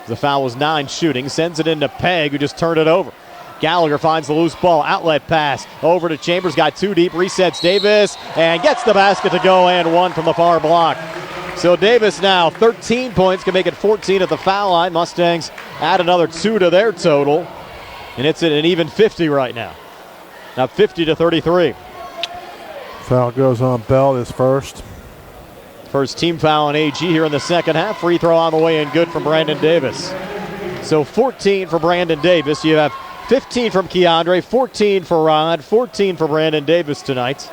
The foul was 9 shooting. Sends it into Pegg, who just turned it over. Gallagher finds the loose ball. Outlet pass over to Chambers. Got 2 deep. Resets Davis and gets the basket to go and 1 from the far block. So Davis now 13 points. Can make it 14 at the foul line. Mustangs add another 2 to their total. And it's at an even 50 right now. Now 50-33. Foul goes on Bell, his first. First team foul on AG here in the second half. Free throw on the way and good from Brandon Davis. So 14 for Brandon Davis. You have 15 from Keandre, 14 for Rod, 14 for Brandon Davis tonight.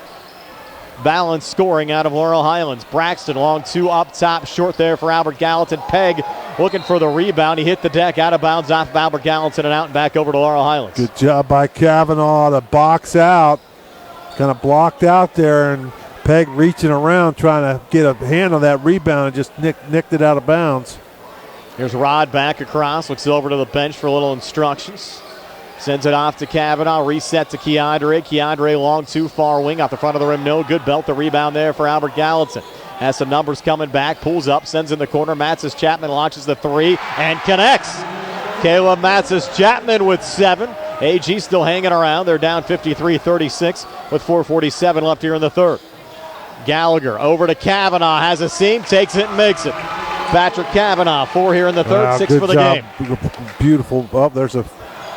Balanced scoring out of Laurel Highlands. Braxton long 2 up top, short there for Albert Gallatin. Pegg looking for the rebound. He hit the deck out of bounds off of Albert Gallatin and out and back over to Laurel Highlands. Good job by Kavanaugh to box out. Kind of blocked out there, and Pegg reaching around trying to get a hand on that rebound and just nicked it out of bounds. Here's Rod back across, looks over to the bench for a little instructions. Sends it off to Kavanaugh, reset to Keandre. Keandre long 2 far wing, off the front of the rim, no good. Belt the rebound there for Albert Gallatin. Has some numbers coming back, pulls up, sends in the corner. Matsis Chapman launches the 3 and connects. Caleb Matsis Chapman with 7. AG still hanging around. They're down 53-36 with 4:47 left here in the third. Gallagher over to Kavanaugh, has a seam, takes it and makes it. Patrick Kavanaugh, 4 here in the third, 6 for the game. Beautiful. Oh, there's a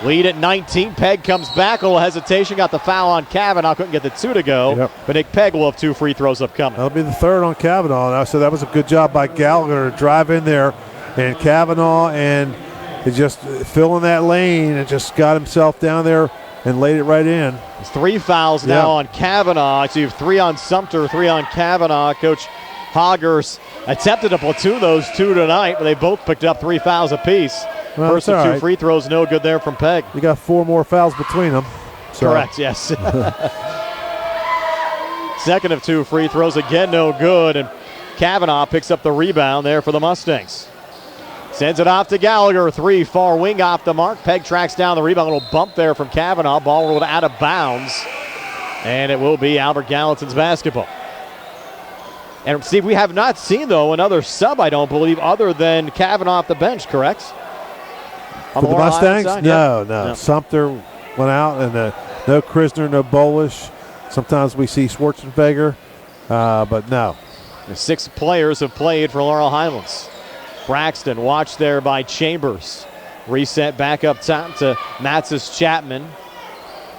lead at 19. Pegg comes back, a little hesitation, got the foul on Kavanaugh, couldn't get the 2 to go. Yep. But Nick Pegg will have 2 free throws upcoming. That'll be the third on Kavanaugh. So that was a good job by Gallagher to drive in there, and Kavanaugh and just filling that lane and just got himself down there and laid it right in. There's 3 fouls now on Kavanaugh. So you have 3 on Sumter, 3 on Kavanaugh. Coach Hoggers attempted to platoon those 2 tonight, but they both picked up 3 fouls apiece. Well, first of 2 free throws, no good there from Pegg. You got 4 more fouls between them. So. Correct, yes. Second of 2 free throws, again no good, and Kavanaugh picks up the rebound there for the Mustangs. Sends it off to Gallagher, 3 far wing off the mark. Pegg tracks down the rebound, a little bump there from Kavanaugh. Ball rolled out of bounds, and it will be Albert Gallatin's basketball. And Steve, we have not seen, though, another sub, I don't believe, other than Kavanaugh off the bench, correct? For the Mustangs? No. Sumter went out, and no Krisner, no Bolish. Sometimes we see Schwarzenegger, but no. The 6 players have played for Laurel Highlands. Braxton watched there by Chambers. Reset back up top to Matsis Chapman.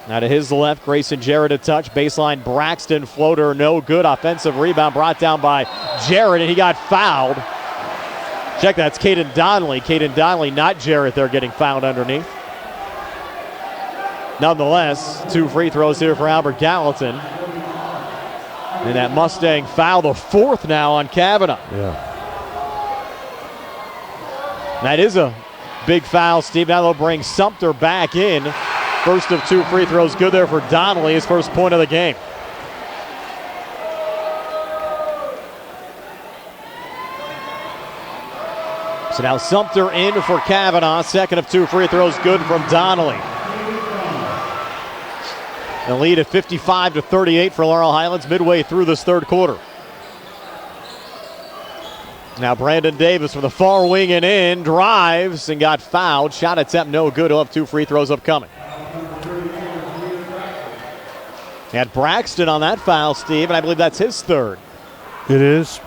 Now to his left, Grayson Jarrett a touch. Baseline Braxton floater, no good. Offensive rebound brought down by Jarrett, and he got fouled. Check that, it's Caden Donnelly. Caden Donnelly, not Jarrett there, getting fouled underneath. Nonetheless, 2 free throws here for Albert Gallatin. And that Mustang foul, the 4th now on Kavanaugh. Yeah. That is a big foul, Steve. Now they'll bring Sumter back in. First of 2 free throws, good there for Donnelly, his first point of the game. So now Sumter in for Kavanaugh. Second of 2 free throws, good from Donnelly. The lead at 55-38 for Laurel Highlands midway through this third quarter. Now Brandon Davis from the far wing and in, drives and got fouled. Shot attempt no good. He'll have 2 free throws upcoming. Had Braxton on that foul, Steve, and I believe that's his 3rd. It is.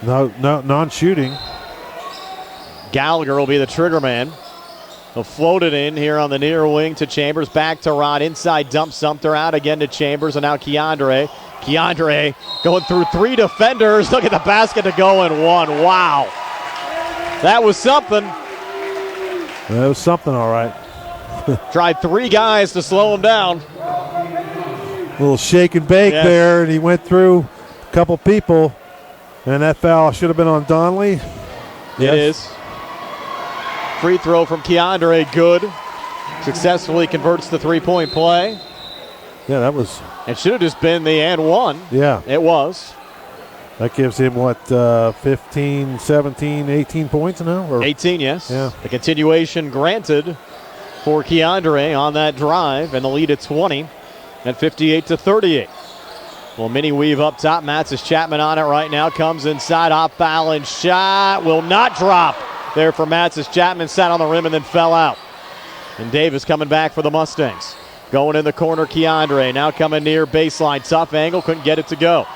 No, non-shooting. Gallagher will be the trigger man. He'll float it in here on the near wing to Chambers. Back to Rod. Inside dump Sumter out again to Chambers, and now Keandre. Keandre going through 3 defenders. Look at the basket to go and 1. Wow. That was something. That was something, all right. Tried 3 guys to slow him down. A little shake and bake there, and he went through a couple people. And that foul should have been on Donnelly. It is. Free throw from Keandre, good. Successfully converts the 3-point play. Yeah, that was. It should have just been the and one. Yeah. It was. That gives him, 15, 17, 18 points now? Or? 18, yes. Yeah. The continuation granted for Keandre on that drive, and the lead at 20 at 58-38. Well, mini weave up top. Matsis Chapman on it right now. Comes inside, off balance shot. Will not drop there for Matsis Chapman. Sat on the rim and then fell out. And Davis coming back for the Mustangs. Going in the corner, Keandre. Now coming near baseline. Tough angle. Couldn't get it to go.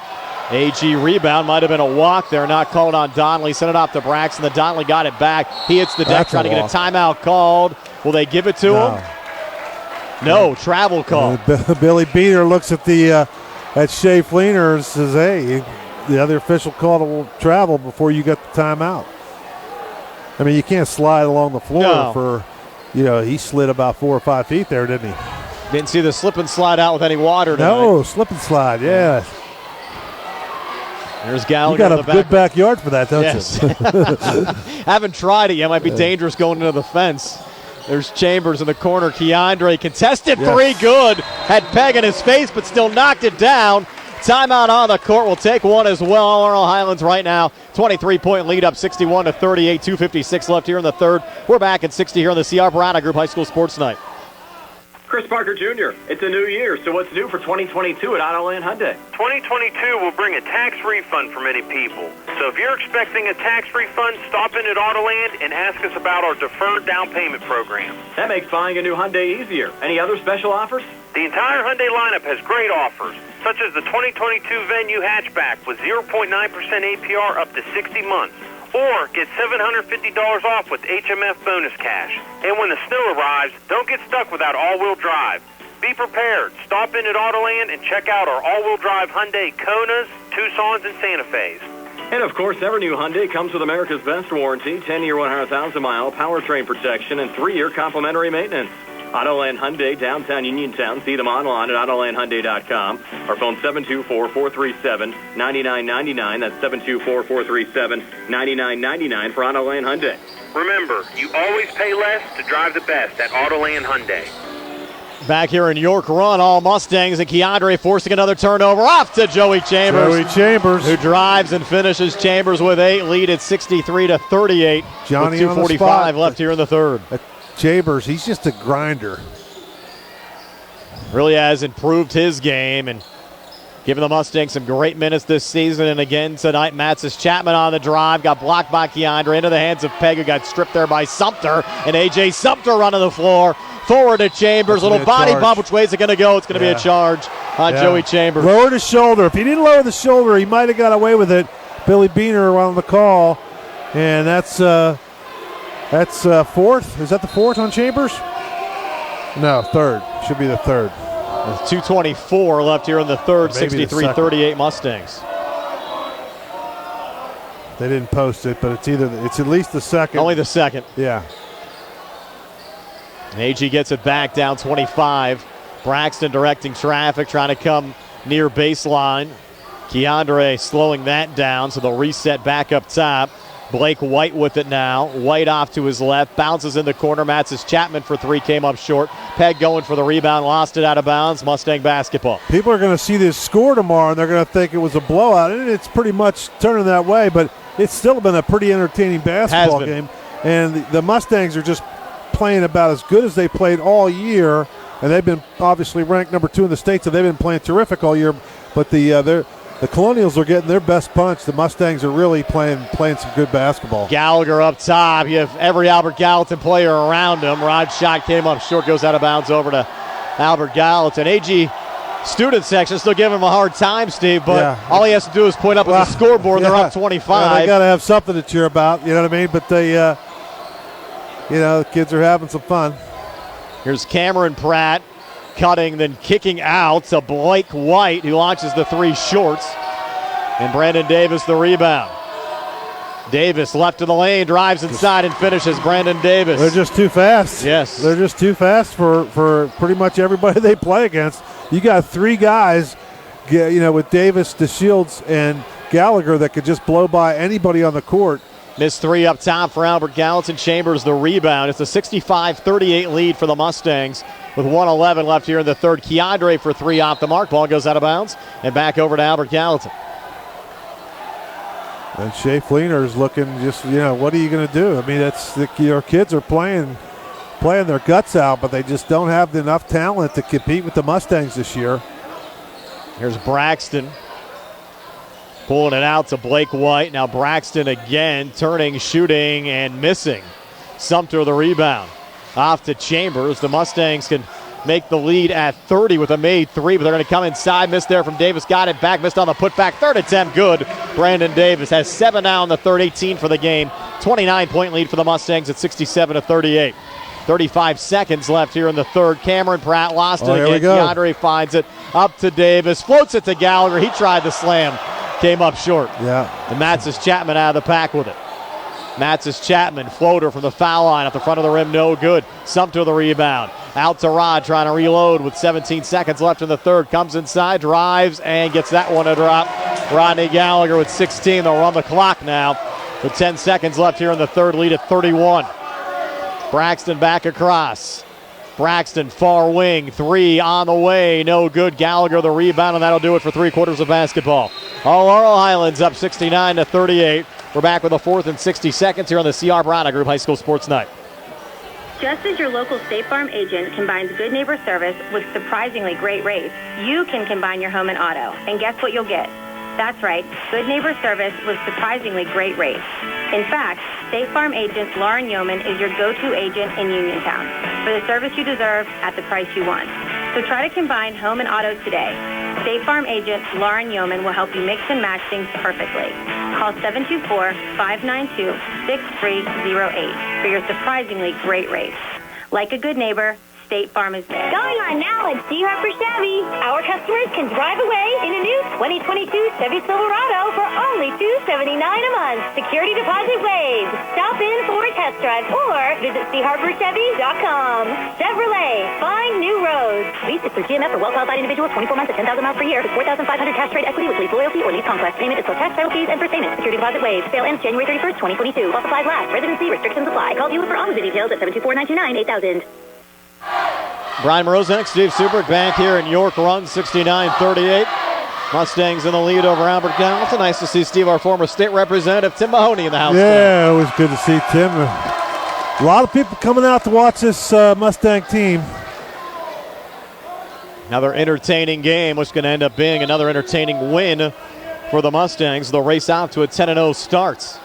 AG rebound. Might have been a walk there. Not called on Donnelly. Sent it off to Braxton. The Donnelly got it back. He hits the deck trying to get a timeout called. Will they give it to him? No. Travel call. Billy Beater looks at at Shea Fleener and says, hey, the other official called a travel before you got the timeout. I mean, you can't slide along the floor for, he slid about 4 or 5 feet there, didn't he? Didn't see the slip and slide out with any water tonight. No, slip and slide, yeah. There's Gallagher. You got a good backyard for that, don't you? Haven't tried it yet. Might be dangerous going into the fence. There's Chambers in the corner. Keandre contested three, good. Had Peg in his face, but still knocked it down. Timeout on the court. We'll take one as well. Laurel Highlands right now, 23-point lead up, 61-38. 2:56 left here in the third. We're back at 60 here on the CR Parada Group High School Sports Night. Chris Parker Jr., it's a new year, so what's new for 2022 at Autoland Hyundai? 2022 will bring a tax refund for many people. So if you're expecting a tax refund, stop in at Autoland and ask us about our deferred down payment program. That makes buying a new Hyundai easier. Any other special offers? The entire Hyundai lineup has great offers, such as the 2022 Venue hatchback with 0.9% APR up to 60 months. Or get $750 off with HMF bonus cash. And when the snow arrives, don't get stuck without all-wheel drive. Be prepared. Stop in at Autoland and check out our all-wheel drive Hyundai Konas, Tucsons, and Santa Fe's. And, of course, every new Hyundai comes with America's Best warranty, 10-year, 100,000-mile powertrain protection, and 3-year complimentary maintenance. Autoland Hyundai, downtown Uniontown. See them online at AutolandHyundai.com or phone 724-437-9999. That's 724-437-9999 for Autoland Hyundai. Remember, you always pay less to drive the best at Autoland Hyundai. Back here in York Run, all Mustangs, and Keandre forcing another turnover off to Joey Chambers. Who drives and finishes. Chambers with 8, lead at 63-38. Johnny with 2:45 left here in the third. Chambers, he's just a grinder. Really has improved his game and given the Mustangs some great minutes this season. And again tonight, Matsis Chapman on the drive. Got blocked by Keandre into the hands of Peg, who got stripped there by Sumter. And A.J. Sumter running the floor. Forward to Chambers. Little body bump. Which way is it going to go? It's going to be a charge on Joey Chambers. Lowered his shoulder. If he didn't lower the shoulder, he might have got away with it. Billy Beaner on the call. And that's fourth. Is that the fourth on Chambers? No, third. Should be the third. With 2:24 left here in the third. 63-38 Mustangs. They didn't post it, but it's at least the second. Only the second. Yeah. AG gets it back down 25. Braxton directing traffic, trying to come near baseline. Keandre slowing that down, so they'll reset back up top. Blake White with it now. White off to his left. Bounces in the corner. Matsis Chapman for 3. Came up short. Peg going for the rebound. Lost it out of bounds. Mustang basketball. People are going to see this score tomorrow, and they're going to think it was a blowout. And it's pretty much turning that way, but it's still been a pretty entertaining basketball game. And the Mustangs are just playing about as good as they played all year. And they've been obviously ranked number 2 in the state, so they've been playing terrific all year. But the Colonials are getting their best punch. The Mustangs are really playing some good basketball. Gallagher up top. You have every Albert Gallatin player around him. Rod's shot came up short, goes out of bounds over to Albert Gallatin. AG student section still giving him a hard time, Steve, but all he has to do is point up on the scoreboard, and they're up 25. Yeah, they got to have something to cheer about, you know what I mean? But they, the kids are having some fun. Here's Cameron Pratt. Cutting, then kicking out to Blake White, who launches the 3 shorts. And Brandon Davis the rebound. Davis left to the lane, drives inside and finishes. Brandon Davis. They're just too fast. Yes. They're just too fast for pretty much everybody they play against. You got 3 guys, with Davis, DeShields, and Gallagher that could just blow by anybody on the court. Missed 3 up top for Albert Gallatin. Chambers the rebound. It's a 65-38 lead for the Mustangs with 1:11 left here in the third. Keandre for 3 off the mark. Ball goes out of bounds and back over to Albert Gallatin. And Shea Fleener is looking just, what are you going to do? I mean, your kids are playing their guts out, but they just don't have enough talent to compete with the Mustangs this year. Here's Braxton pulling it out to Blake White. Now Braxton again turning, shooting, and missing. Sumter the rebound. Off to Chambers. The Mustangs can make the lead at 30 with a made 3, but they're going to come inside. Missed there from Davis. Got it back. Missed on the putback. Third attempt. Good. Brandon Davis has 7 now in the third, 18 for the game. 29-point lead for the Mustangs at 67-38. 35 seconds left here in the third. Cameron Pratt lost it again. Keandre finds it. Up to Davis. Floats it to Gallagher. He tried the slam. Came up short. Yeah. And Matsis Chapman out of the pack with it. Matsis Chapman, floater from the foul line at the front of the rim, no good. Sumter the rebound. Out to Rod, trying to reload with 17 seconds left in the third. Comes inside, drives, and gets that one to drop. Rodney Gallagher with 16. They'll run the clock now with 10 seconds left here in the third, lead at 31. Braxton back across. Braxton, far wing, 3 on the way, no good. Gallagher the rebound, and that'll do it for 3/4 of basketball. Laurel Highlands up 69-38. We're back with the 4th and 60 seconds here on the C.R. Brada Group High School Sports Night. Just as your local State Farm agent combines good neighbor service with surprisingly great rates, you can combine your home and auto. And guess what you'll get? That's right, good neighbor service with surprisingly great rates. In fact, State Farm agent Lauren Yeoman is your go-to agent in Uniontown for the service you deserve at the price you want. So try to combine home and auto today. State Farm agent Lauren Yeoman will help you mix and match things perfectly. Call 724-592-6308 for your surprisingly great rates. Like a good neighbor, State Farm is there. Going on now at C. Harper Chevy. Our customers can drive away in a new 2022 Chevy Silverado for only $279 a month. Security deposit waived. Stop in for a test drive or visit CHarperChevy.com. Chevrolet, find new roads. Lease is through GMF for well-qualified individuals, 24 months at 10,000 miles per year. With 4,500 cash trade equity with lease loyalty or lease conquest. Payment is for tax, title fees, and first payment. Security deposit waived. Sale ends January 31st, 2022. While supplies last. Residency restrictions apply. Call dealer for all the details at 724-929-8000. Brian Mrozek, Steve Subert back here in York, run 69-38. Mustangs in the lead over Albert Gallatin. Nice to see Steve, our former state representative, Tim Mahoney in the house. Yeah, it was good to see Tim. A lot of people coming out to watch this Mustang team. Another entertaining game, which is going to end up being another entertaining win for the Mustangs. They'll race out to a 10-0 start.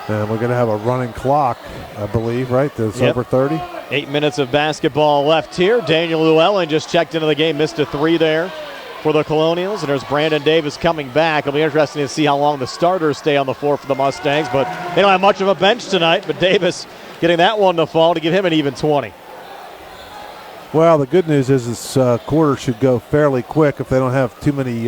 And we're going to have a running clock, I believe, right? That's over 30. 8 minutes of basketball left here. Daniel Llewellyn just checked into the game, missed a 3 there for the Colonials. And there's Brandon Davis coming back. It'll be interesting to see how long the starters stay on the floor for the Mustangs. But they don't have much of a bench tonight. But Davis getting that one to fall to give him an even 20. Well, the good news is this quarter should go fairly quick if they don't have too many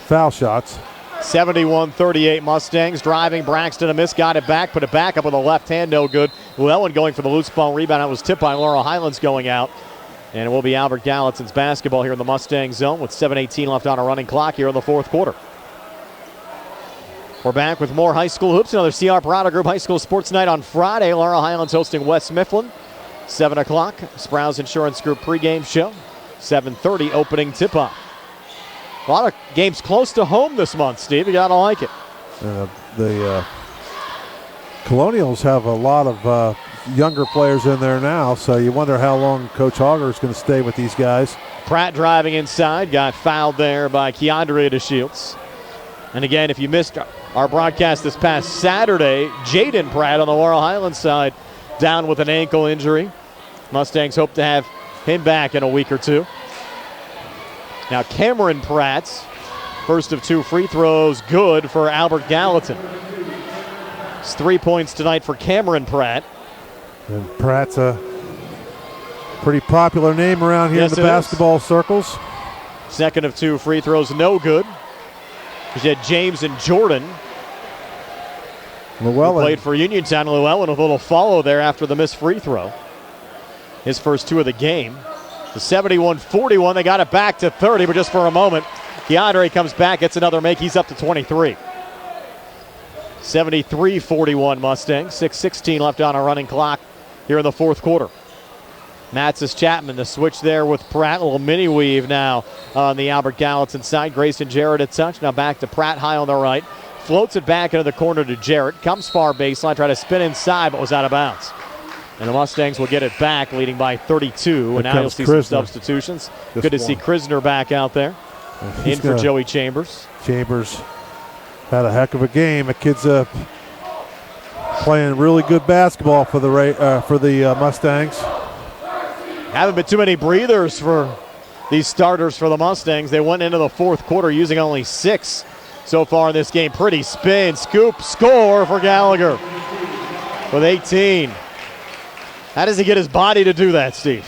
foul shots. 71-38 Mustangs. Driving, Braxton a miss, got it back, put it back up with a left hand, no good. Llewellyn going for the loose ball rebound. That was tipped by Laurel Highlands going out. And it will be Albert Gallatin's basketball here in the Mustang zone with 7:18 left on a running clock here in the 4th quarter. We're back with more high school hoops. Another C.R. Brada Group High School Sports Night on Friday. Laurel Highlands hosting West Mifflin. 7 o'clock, Sprouse Insurance Group pregame show. 7:30 opening tip-off. A lot of games close to home this month, Steve. You got to like it. The Colonials have a lot of younger players in there now, so you wonder how long Coach Hogger is going to stay with these guys. Pratt driving inside, got fouled there by Keandre DeShields. And again, if you missed our broadcast this past Saturday, Jaden Pratt on the Laurel Highlands side down with an ankle injury. Mustangs hope to have him back in a week or two. Now Cameron Pratt's first of 2 free throws, good for Albert Gallatin. It's 3 points tonight for Cameron Pratt. And Pratt's a pretty popular name around here in the basketball circles. Second of 2 free throws, no good. You had James and Jordan. Llewellyn played for Uniontown. Llewellyn with a little follow there after the missed free throw. His first 2 of the game. The 71-41, they got it back to 30, but just for a moment. Keandre comes back, gets another make. He's up to 23. 73-41 Mustangs. 6:16 left on a running clock here in the 4th quarter. Matsis Chapman, the switch there with Pratt. A little mini weave now on the Albert Gallatin side. Grayson Jarrett a touch. Now back to Pratt high on the right. Floats it back into the corner to Jarrett. Comes far baseline. Try to spin inside, but was out of bounds. And the Mustangs will get it back, leading by 32. And now you'll see some substitutions. Good to see Krisner back out there. In for Joey Chambers. Chambers had a heck of a game. The kid's playing really good basketball for the Mustangs. Haven't been too many breathers for these starters for the Mustangs. They went into the fourth quarter using only 6 so far in this game. Pretty spin, scoop, score for Gallagher with 18. How does he get his body to do that, Steve?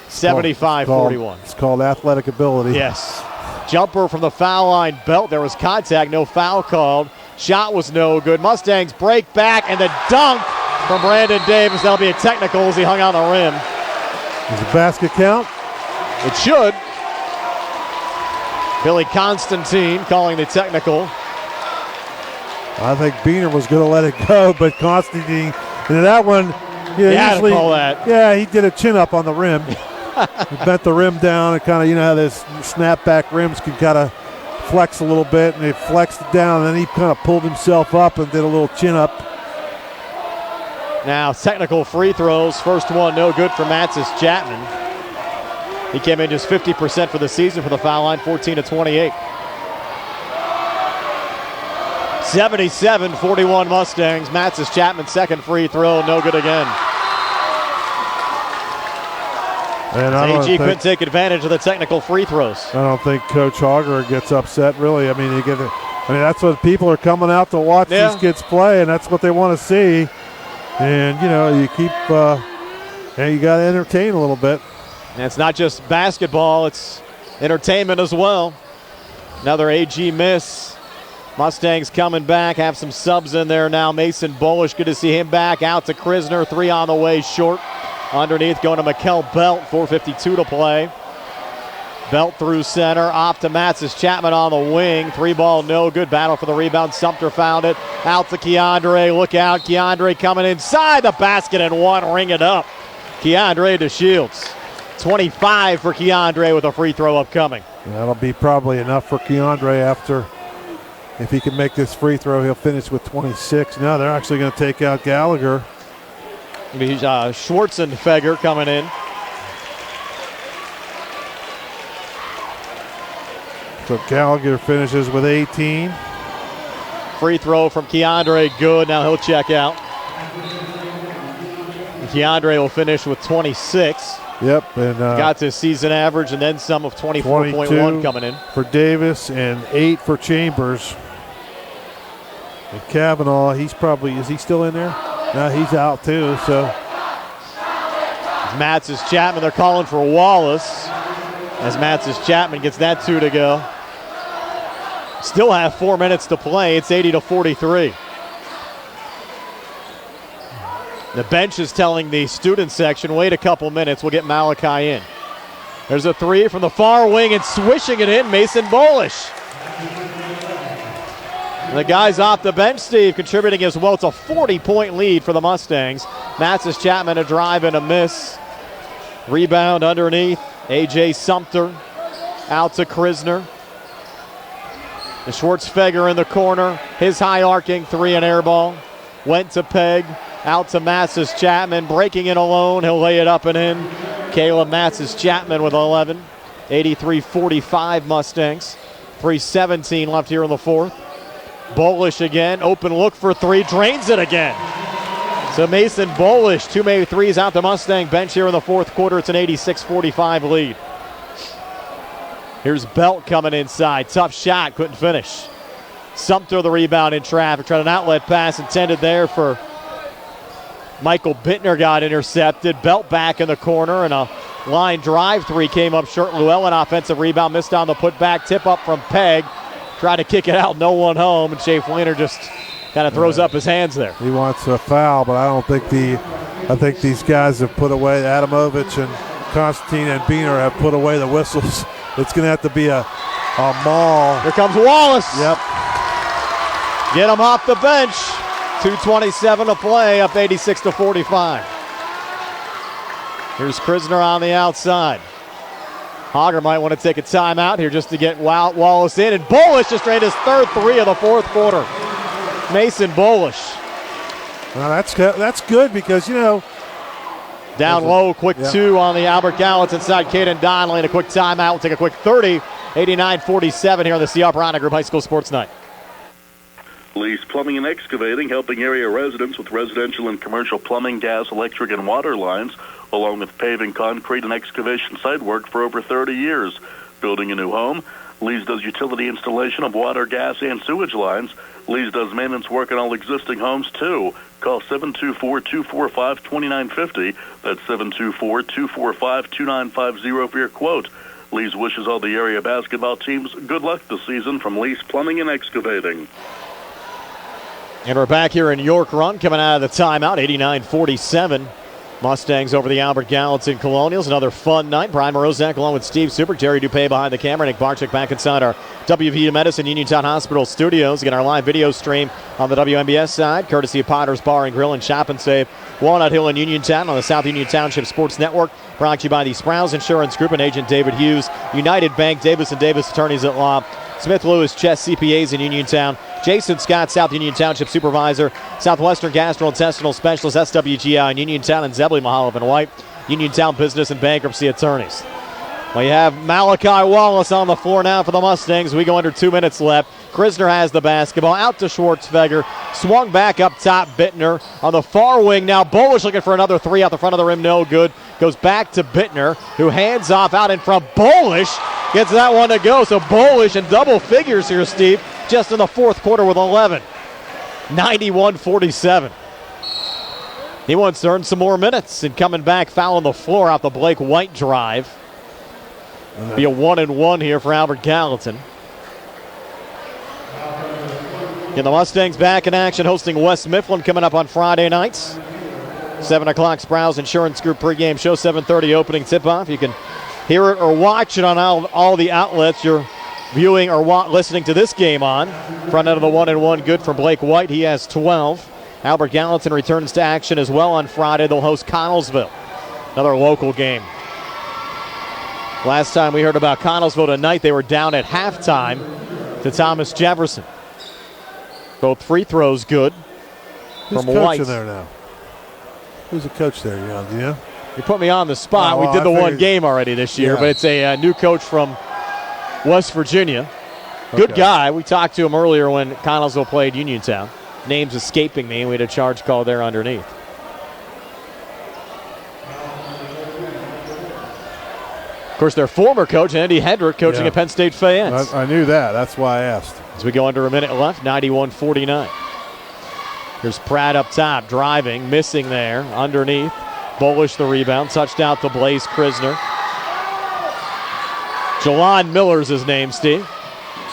75-41. It's called athletic ability. Yes. Jumper from the foul line. Belt. There was contact. No foul called. Shot was no good. Mustangs break back, and the dunk from Brandon Davis. That'll be a technical as he hung on the rim. Does the basket count? It should. Billy Constantine calling the technical. I think Beener was going to let it go, but Constantine, that one, usually, to call that. Yeah, he did a chin up on the rim. He bent the rim down and kind of, how this snapback rims can kind of flex a little bit, and he flexed it down, and then he kind of pulled himself up and did a little chin up. Now technical free throws. First one no good for Matsis Chapman. He came in just 50% for the season for the foul line, 14-28. 77-41 Mustangs. Matsis Chapman second free throw, no good again. And AG couldn't take advantage of the technical free throws. I don't think Coach Hauger gets upset, really. I mean, that's what people are coming out to watch these kids play, and that's what they want to see. And, you keep, you got to entertain a little bit. And it's not just basketball, it's entertainment as well. Another AG miss. Mustangs coming back, have some subs in there now. Mason Bolish, good to see him back. Out to Krisner, 3 on the way, short. Underneath going to Mikel Belt, 4:52 to play. Belt through center, off to Matsis Chapman on the wing. 3-ball, no good. Battle for the rebound. Sumter found it. Out to Keandre. Look out. Keandre coming inside the basket and one. Ring it up. Keandre to Shields. 25 for Keandre with a free throw upcoming. That'll be probably enough for Keandre after. If he can make this free throw, he'll finish with 26. Now they're actually going to take out Gallagher. Schwarzenfeger coming in. So Gallagher finishes with 18. Free throw from Keandre, good. Now he'll check out. Keandre will finish with 26. Yep. And got to season average and then some of 24.1 coming in. For Davis and 8 for Chambers. And Kavanaugh, is he still in there? No, he's out too, so. Matsis Chapman, they're calling for Wallace. As Matsis Chapman gets that 2 to go. Still have 4 minutes to play. It's 80-43. The bench is telling the student section, wait a couple minutes, we'll get Malachi in. There's a 3 from the far wing and swishing it in, Mason Bolish. The guys off the bench, Steve, contributing as well. It's a 40-point lead for the Mustangs. Matsis Chapman a drive and a miss. Rebound underneath. A.J. Sumter out to Krisner. The Schwartzfeger in the corner. His high arcing 3 and air ball. Went to Peg. Out to Matsis Chapman. Breaking it alone. He'll lay it up and in. Caleb Matsis Chapman with 11. 83-45 Mustangs. 3:17 left here in the fourth. Bolish again, open look for 3, drains it again. So Mason Bolish, 2 made threes out the Mustang bench here in the fourth quarter. It's an 86-45 lead. Here's Belt coming inside, tough shot, couldn't finish. Sumter the rebound in traffic, tried an outlet pass intended there for Michael Bittner, got intercepted. Belt back in the corner and a line drive 3 came up short. Llewellyn offensive rebound, missed on the putback, tip up from Peg. Tried to kick it out, no one home, and Shea Fleener just kind of throws up his hands there. He wants a foul, but I think these guys have put away, Adamovich and Constantine and Beener have put away the whistles. It's going to have to be a maul. Here comes Wallace. Yep. Get him off the bench. 2:27 to play, up 86-45. Here's Krisner on the outside. Hogger might want to take a timeout here just to get Wallace in. And Bolish just ran his third three of the fourth quarter. Mason Bolish. Well, that's good because, down low, quick two on the Albert Gallatin side. Caden Donnelly, and a quick timeout. We'll take a quick 30. 89-47 here on the CR Piranha Group High School Sports Night. Lee's Plumbing and Excavating, helping area residents with residential and commercial plumbing, gas, electric, and water lines, along with paving, concrete, and excavation site work for over 30 years. Building a new home, Lee's does utility installation of water, gas, and sewage lines. Lee's does maintenance work on all existing homes, too. Call 724-245-2950. That's 724-245-2950 for your quote. Lee's wishes all the area basketball teams good luck this season from Lee's Plumbing and Excavating. And we're back here in York Run, coming out of the timeout, 89-47. Mustangs over the Albert Gallatin Colonials. Another fun night. Brian Morozak along with Steve Super, Jerry Dupay behind the camera, Nick Barczyk back inside our WPIAL Medicine Uniontown Hospital studios. Again, our live video stream on the WMBS side, courtesy of Potter's Bar and Grill and Shop and Save, Walnut Hill and Uniontown on the South Union Township Sports Network. Brought to you by the Sprouse Insurance Group and Agent David Hughes, United Bank, Davis & Davis Attorneys at Law, Smith Lewis Chess CPAs in Uniontown, Jason Scott, South Union Township Supervisor, Southwestern Gastrointestinal Specialist, SWGI in Uniontown, and Zebley Mahaloff and White, Uniontown Business and Bankruptcy Attorneys. Well, you have Malachi Wallace on the floor now for the Mustangs. We go under 2 minutes left. Krisner has the basketball. Out to Schwartzfeger. Swung back up top. Bittner on the far wing. Now Bolish looking for another three out the front of the rim. No good. Goes back to Bittner, who hands off out in front. Bolish gets that one to go. So Bolish in double figures here, Steve, just in the fourth quarter with 11. 91-47. He wants to earn some more minutes, and coming back, fouling the floor out the Blake White drive. Be a 1-and-1 here for Albert Gallatin. And the Mustangs back in action, hosting West Mifflin coming up on Friday nights. 7 o'clock, Sprouse Insurance Group pregame show, 7:30 opening tip-off. You can hear it or watch it on all the outlets you're viewing or listening to this game on. Front end of the 1-and-1, good for Blake White. He has 12. Albert Gallatin returns to action as well on Friday. They'll host Connellsville, another local game. Last time we heard about Connellsville tonight, they were down at halftime to Thomas Jefferson. Both free throws good Who's from White. Who's coaching there now? Who's the coach there, do you know? You put me on the spot. Oh, well, we did the one game already this year, but it's a new coach from West Virginia. Good guy. We talked to him earlier when Connellsville played Uniontown. Name's escaping me, and we had a charge call there underneath. Of course, their former coach, Andy Hedrick, coaching at Penn State Fayette. I knew that. That's why I asked. As we go under a minute left, 91-49. Here's Pratt up top, driving, missing there, underneath. Bolish the rebound, touched out to Blaze Krisner. Jalon Miller's his name, Steve.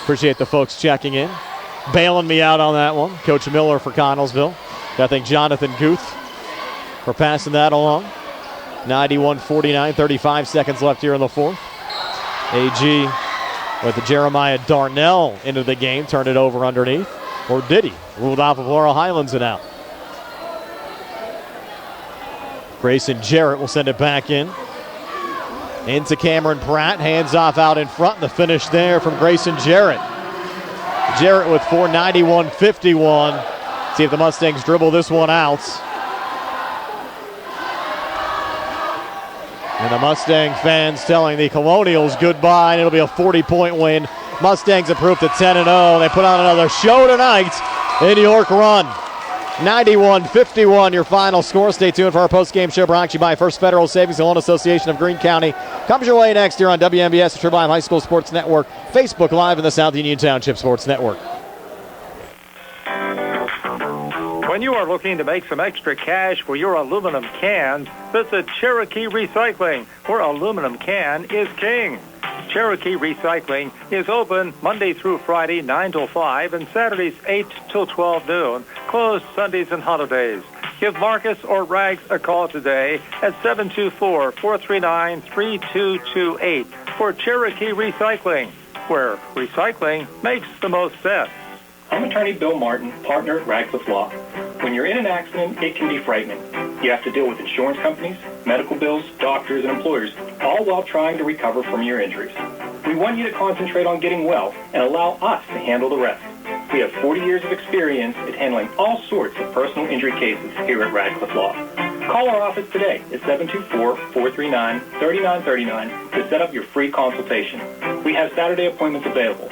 Appreciate the folks checking in. Bailing me out on that one. Coach Miller for Connellsville. I think Jonathan Guth for passing that along. 91-49, 35 seconds left here in the fourth. AG with Jeremiah Darnell into the game, turned it over underneath. Or did he? Ruled off of Laurel Highlands and out. Grayson Jarrett will send it back in. Into Cameron Pratt, hands off out in front. The finish there from Grayson Jarrett. Jarrett with 4:91-51. See if the Mustangs dribble this one out. And the Mustang fans telling the Colonials goodbye, and it'll be a 40-point win. Mustangs improved to 10-0. They put on another show tonight in York Run. 91-51, your final score. Stay tuned for our post-game show brought to you by First Federal Savings and Loan Association of Greene County. Comes your way next here on WMBS, the Triple M High School Sports Network, Facebook Live, and the South Union Township Sports Network. When you are looking to make some extra cash for your aluminum cans, visit Cherokee Recycling, where aluminum can is king. Cherokee Recycling is open Monday through Friday, 9 till 5, and Saturdays, 8 till 12 noon, closed Sundays and holidays. Give Marcus or Rags a call today at 724-439-3228 for Cherokee Recycling, where recycling makes the most sense. I'm attorney Bill Martin, partner at Radcliffe Law. When you're in an accident, it can be frightening. You have to deal with insurance companies, medical bills, doctors, and employers, all while trying to recover from your injuries. We want you to concentrate on getting well and allow us to handle the rest. We have 40 years of experience at handling all sorts of personal injury cases here at Radcliffe Law. Call our office today at 724-439-3939 to set up your free consultation. We have Saturday appointments available.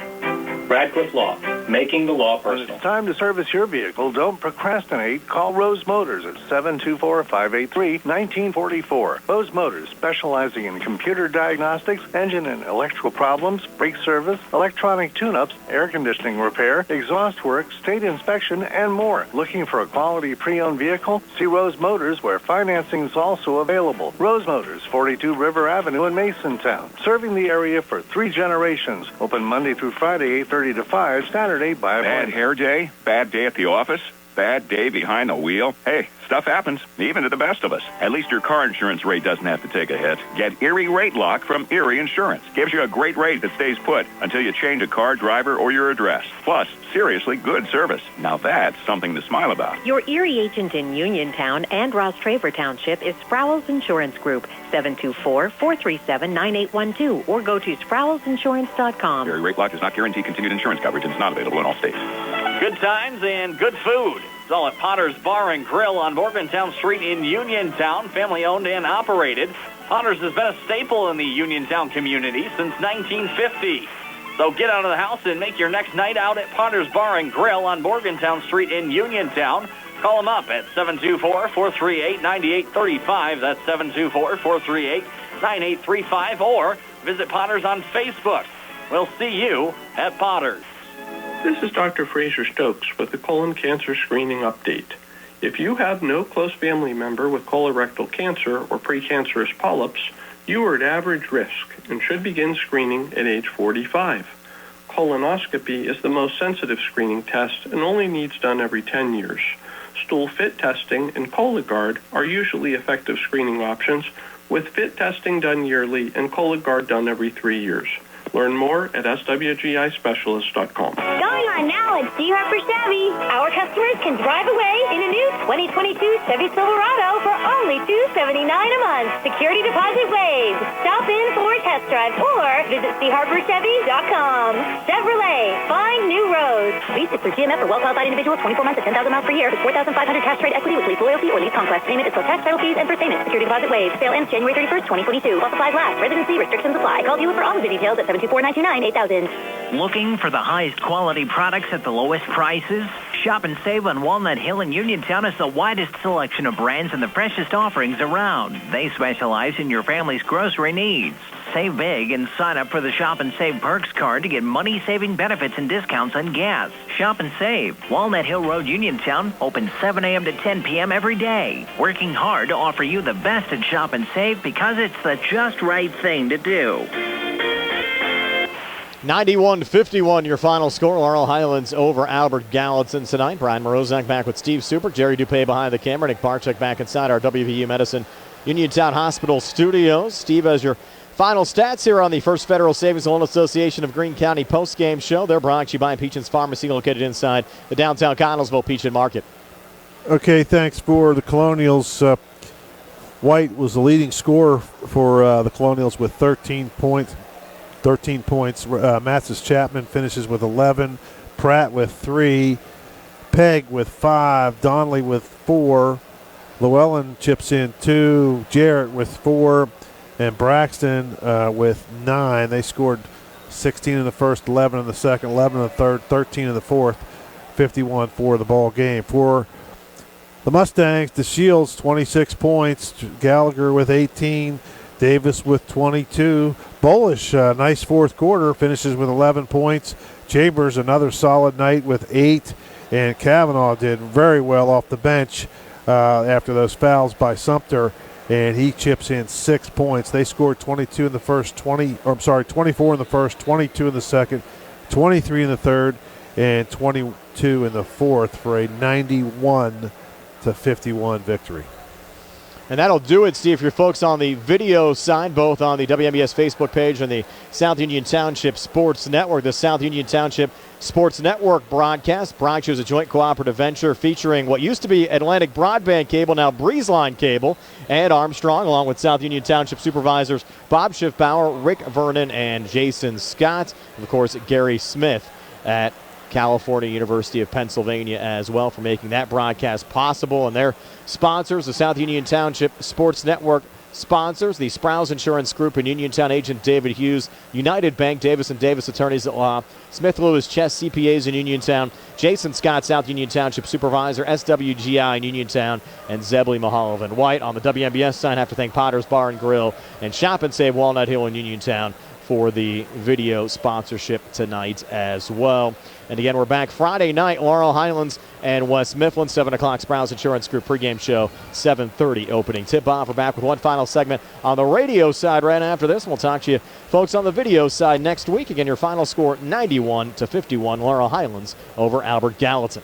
Radcliffe Law, making the law personal. When it's time to service your vehicle, don't procrastinate. Call Rose Motors at 724-583-1944. Rose Motors, specializing in computer diagnostics, engine and electrical problems, brake service, electronic tune-ups, air conditioning repair, exhaust work, state inspection, and more. Looking for a quality pre-owned vehicle? See Rose Motors, where financing is also available. Rose Motors, 42 River Avenue in Masontown. Serving the area for 3 generations. Open Monday through Friday, 8:30 to 5, Saturday by Bad hair day? Bad day at the office? Bad day behind the wheel? Hey, stuff happens, even to the best of us. At least your car insurance rate doesn't have to take a hit. Get Erie Rate Lock from Erie Insurance. Gives you a great rate that stays put until you change a car, driver, or your address. Plus, seriously good service. Now that's something to smile about. Your Erie agent in Uniontown and Ross Traver Township is Sproul's Insurance Group, 724-437-9812, or go to SproulsInsurance.com. Erie Rate Lock does not guarantee continued insurance coverage and is not available in all states. Good times and good food. It's all at Potter's Bar and Grill on Morgantown Street in Uniontown, family owned and operated. Potter's has been a staple in the Uniontown community since 1950. So get out of the house and make your next night out at Potter's Bar and Grill on Morgantown Street in Uniontown. Call them up at 724-438-9835. That's 724-438-9835. Or visit Potter's on Facebook. We'll see you at Potter's. This is Dr. Fraser Stokes with the colon cancer screening update. If you have no close family member with colorectal cancer or precancerous polyps, you are at average risk and should begin screening at age 45. Colonoscopy is the most sensitive screening test and only needs done every 10 years. Stool fit testing and Cologuard are usually effective screening options, with fit testing done yearly and Cologuard done every 3 years. Learn more at swgispecialist.com. Going on now at D. Harper Chevy. Our customers can drive away in a new 2022 Chevy Silverado for only $279 a month. Security deposit waived. Stop in for a test drive or visit CHarperChevy.com. Chevrolet, find new roads. Lease is through GMF for well-qualified individuals, 24 months at 10,000 miles per year. With 4,500 cash trade equity with lease loyalty or lease conquest. Payment is plus tax, title fees, and first payment. Security deposit waived. Sale ends January 31st, 2022. While supplies last. Residency restrictions apply. Call dealer for all of the details at 724-929-8000. Looking for the highest quality products at the lowest prices? Shop and save on Walnut Hill in Uniontown has the widest selection of brands and the freshest offerings around. They specialize in your family's grocery needs. Save big and sign up for the Shop and Save Perks card to get money-saving benefits and discounts on gas. Shop and save. Walnut Hill Road, Uniontown, open 7 a.m. to 10 p.m. every day. Working hard to offer you the best at Shop and Save because it's the just right thing to do. 91-51, your final score. Laurel Highlands over Albert Gallatin tonight. Brian Morozak back with Steve Super. Jerry Dupay behind the camera. Nick Barczyk back inside our WVU Medicine Uniontown Hospital studios. Steve, as your final stats here on the First Federal Savings Loan Association of Greene County postgame show. They're brought to you by Peachin's Pharmacy, located inside the downtown Connellsville Peachin Market. Okay, thanks for the Colonials. White was the leading scorer for the Colonials with 13 points. Matsis Chapman finishes with 11. Pratt with 3. Pegg with 5. Donnelly with 4. Llewellyn chips in 2. Jarrett with 4. And Braxton with 9. They scored 16 in the first, 11 in the second, 11 in the third, 13 in the fourth, 51 for the ball game. For the Mustangs, DeShields 26 points. Gallagher with 18. Davis with 22. Bullish, nice fourth quarter, finishes with 11 points. Chambers, another solid night with 8. And Kavanaugh did very well off the bench after those fouls by Sumter, and he chips in 6 points. They scored 22 in the first, 24 in the first, 22 in the second, 23 in the third, and 22 in the fourth for a 91-51 victory. And that'll do it, Steve, for your folks on the video side, both on the WMBS Facebook page and the South Union Township Sports Network. The South Union Township Sports Network broadcast is a joint cooperative venture featuring what used to be Atlantic Broadband Cable, now Breezeline Cable, and Armstrong, along with South Union Township supervisors Bob Schiffbauer, Rick Vernon, and Jason Scott, and, of course, Gary Smith at California University of Pennsylvania as well for making that broadcast possible. And their sponsors, the South Union Township Sports Network sponsors, the Sprouse Insurance Group and Uniontown agent David Hughes, United Bank, Davis & Davis Attorneys at Law, Smith Lewis Chess CPAs in Uniontown, Jason Scott, South Union Township Supervisor, SWGI in Uniontown, and Zebley Mahalovan White. On the WMBS side, I have to thank Potter's Bar and Grill and Shop and Save Walnut Hill in Uniontown for the video sponsorship tonight as well. And again, we're back Friday night, Laurel Highlands and West Mifflin, 7 o'clock Sprouse Insurance Group pregame show, 7:30 opening tip-off. We're back with one final segment on the radio side right after this. We'll talk to you folks on the video side next week. Again, your final score 91-51, Laurel Highlands over Albert Gallatin.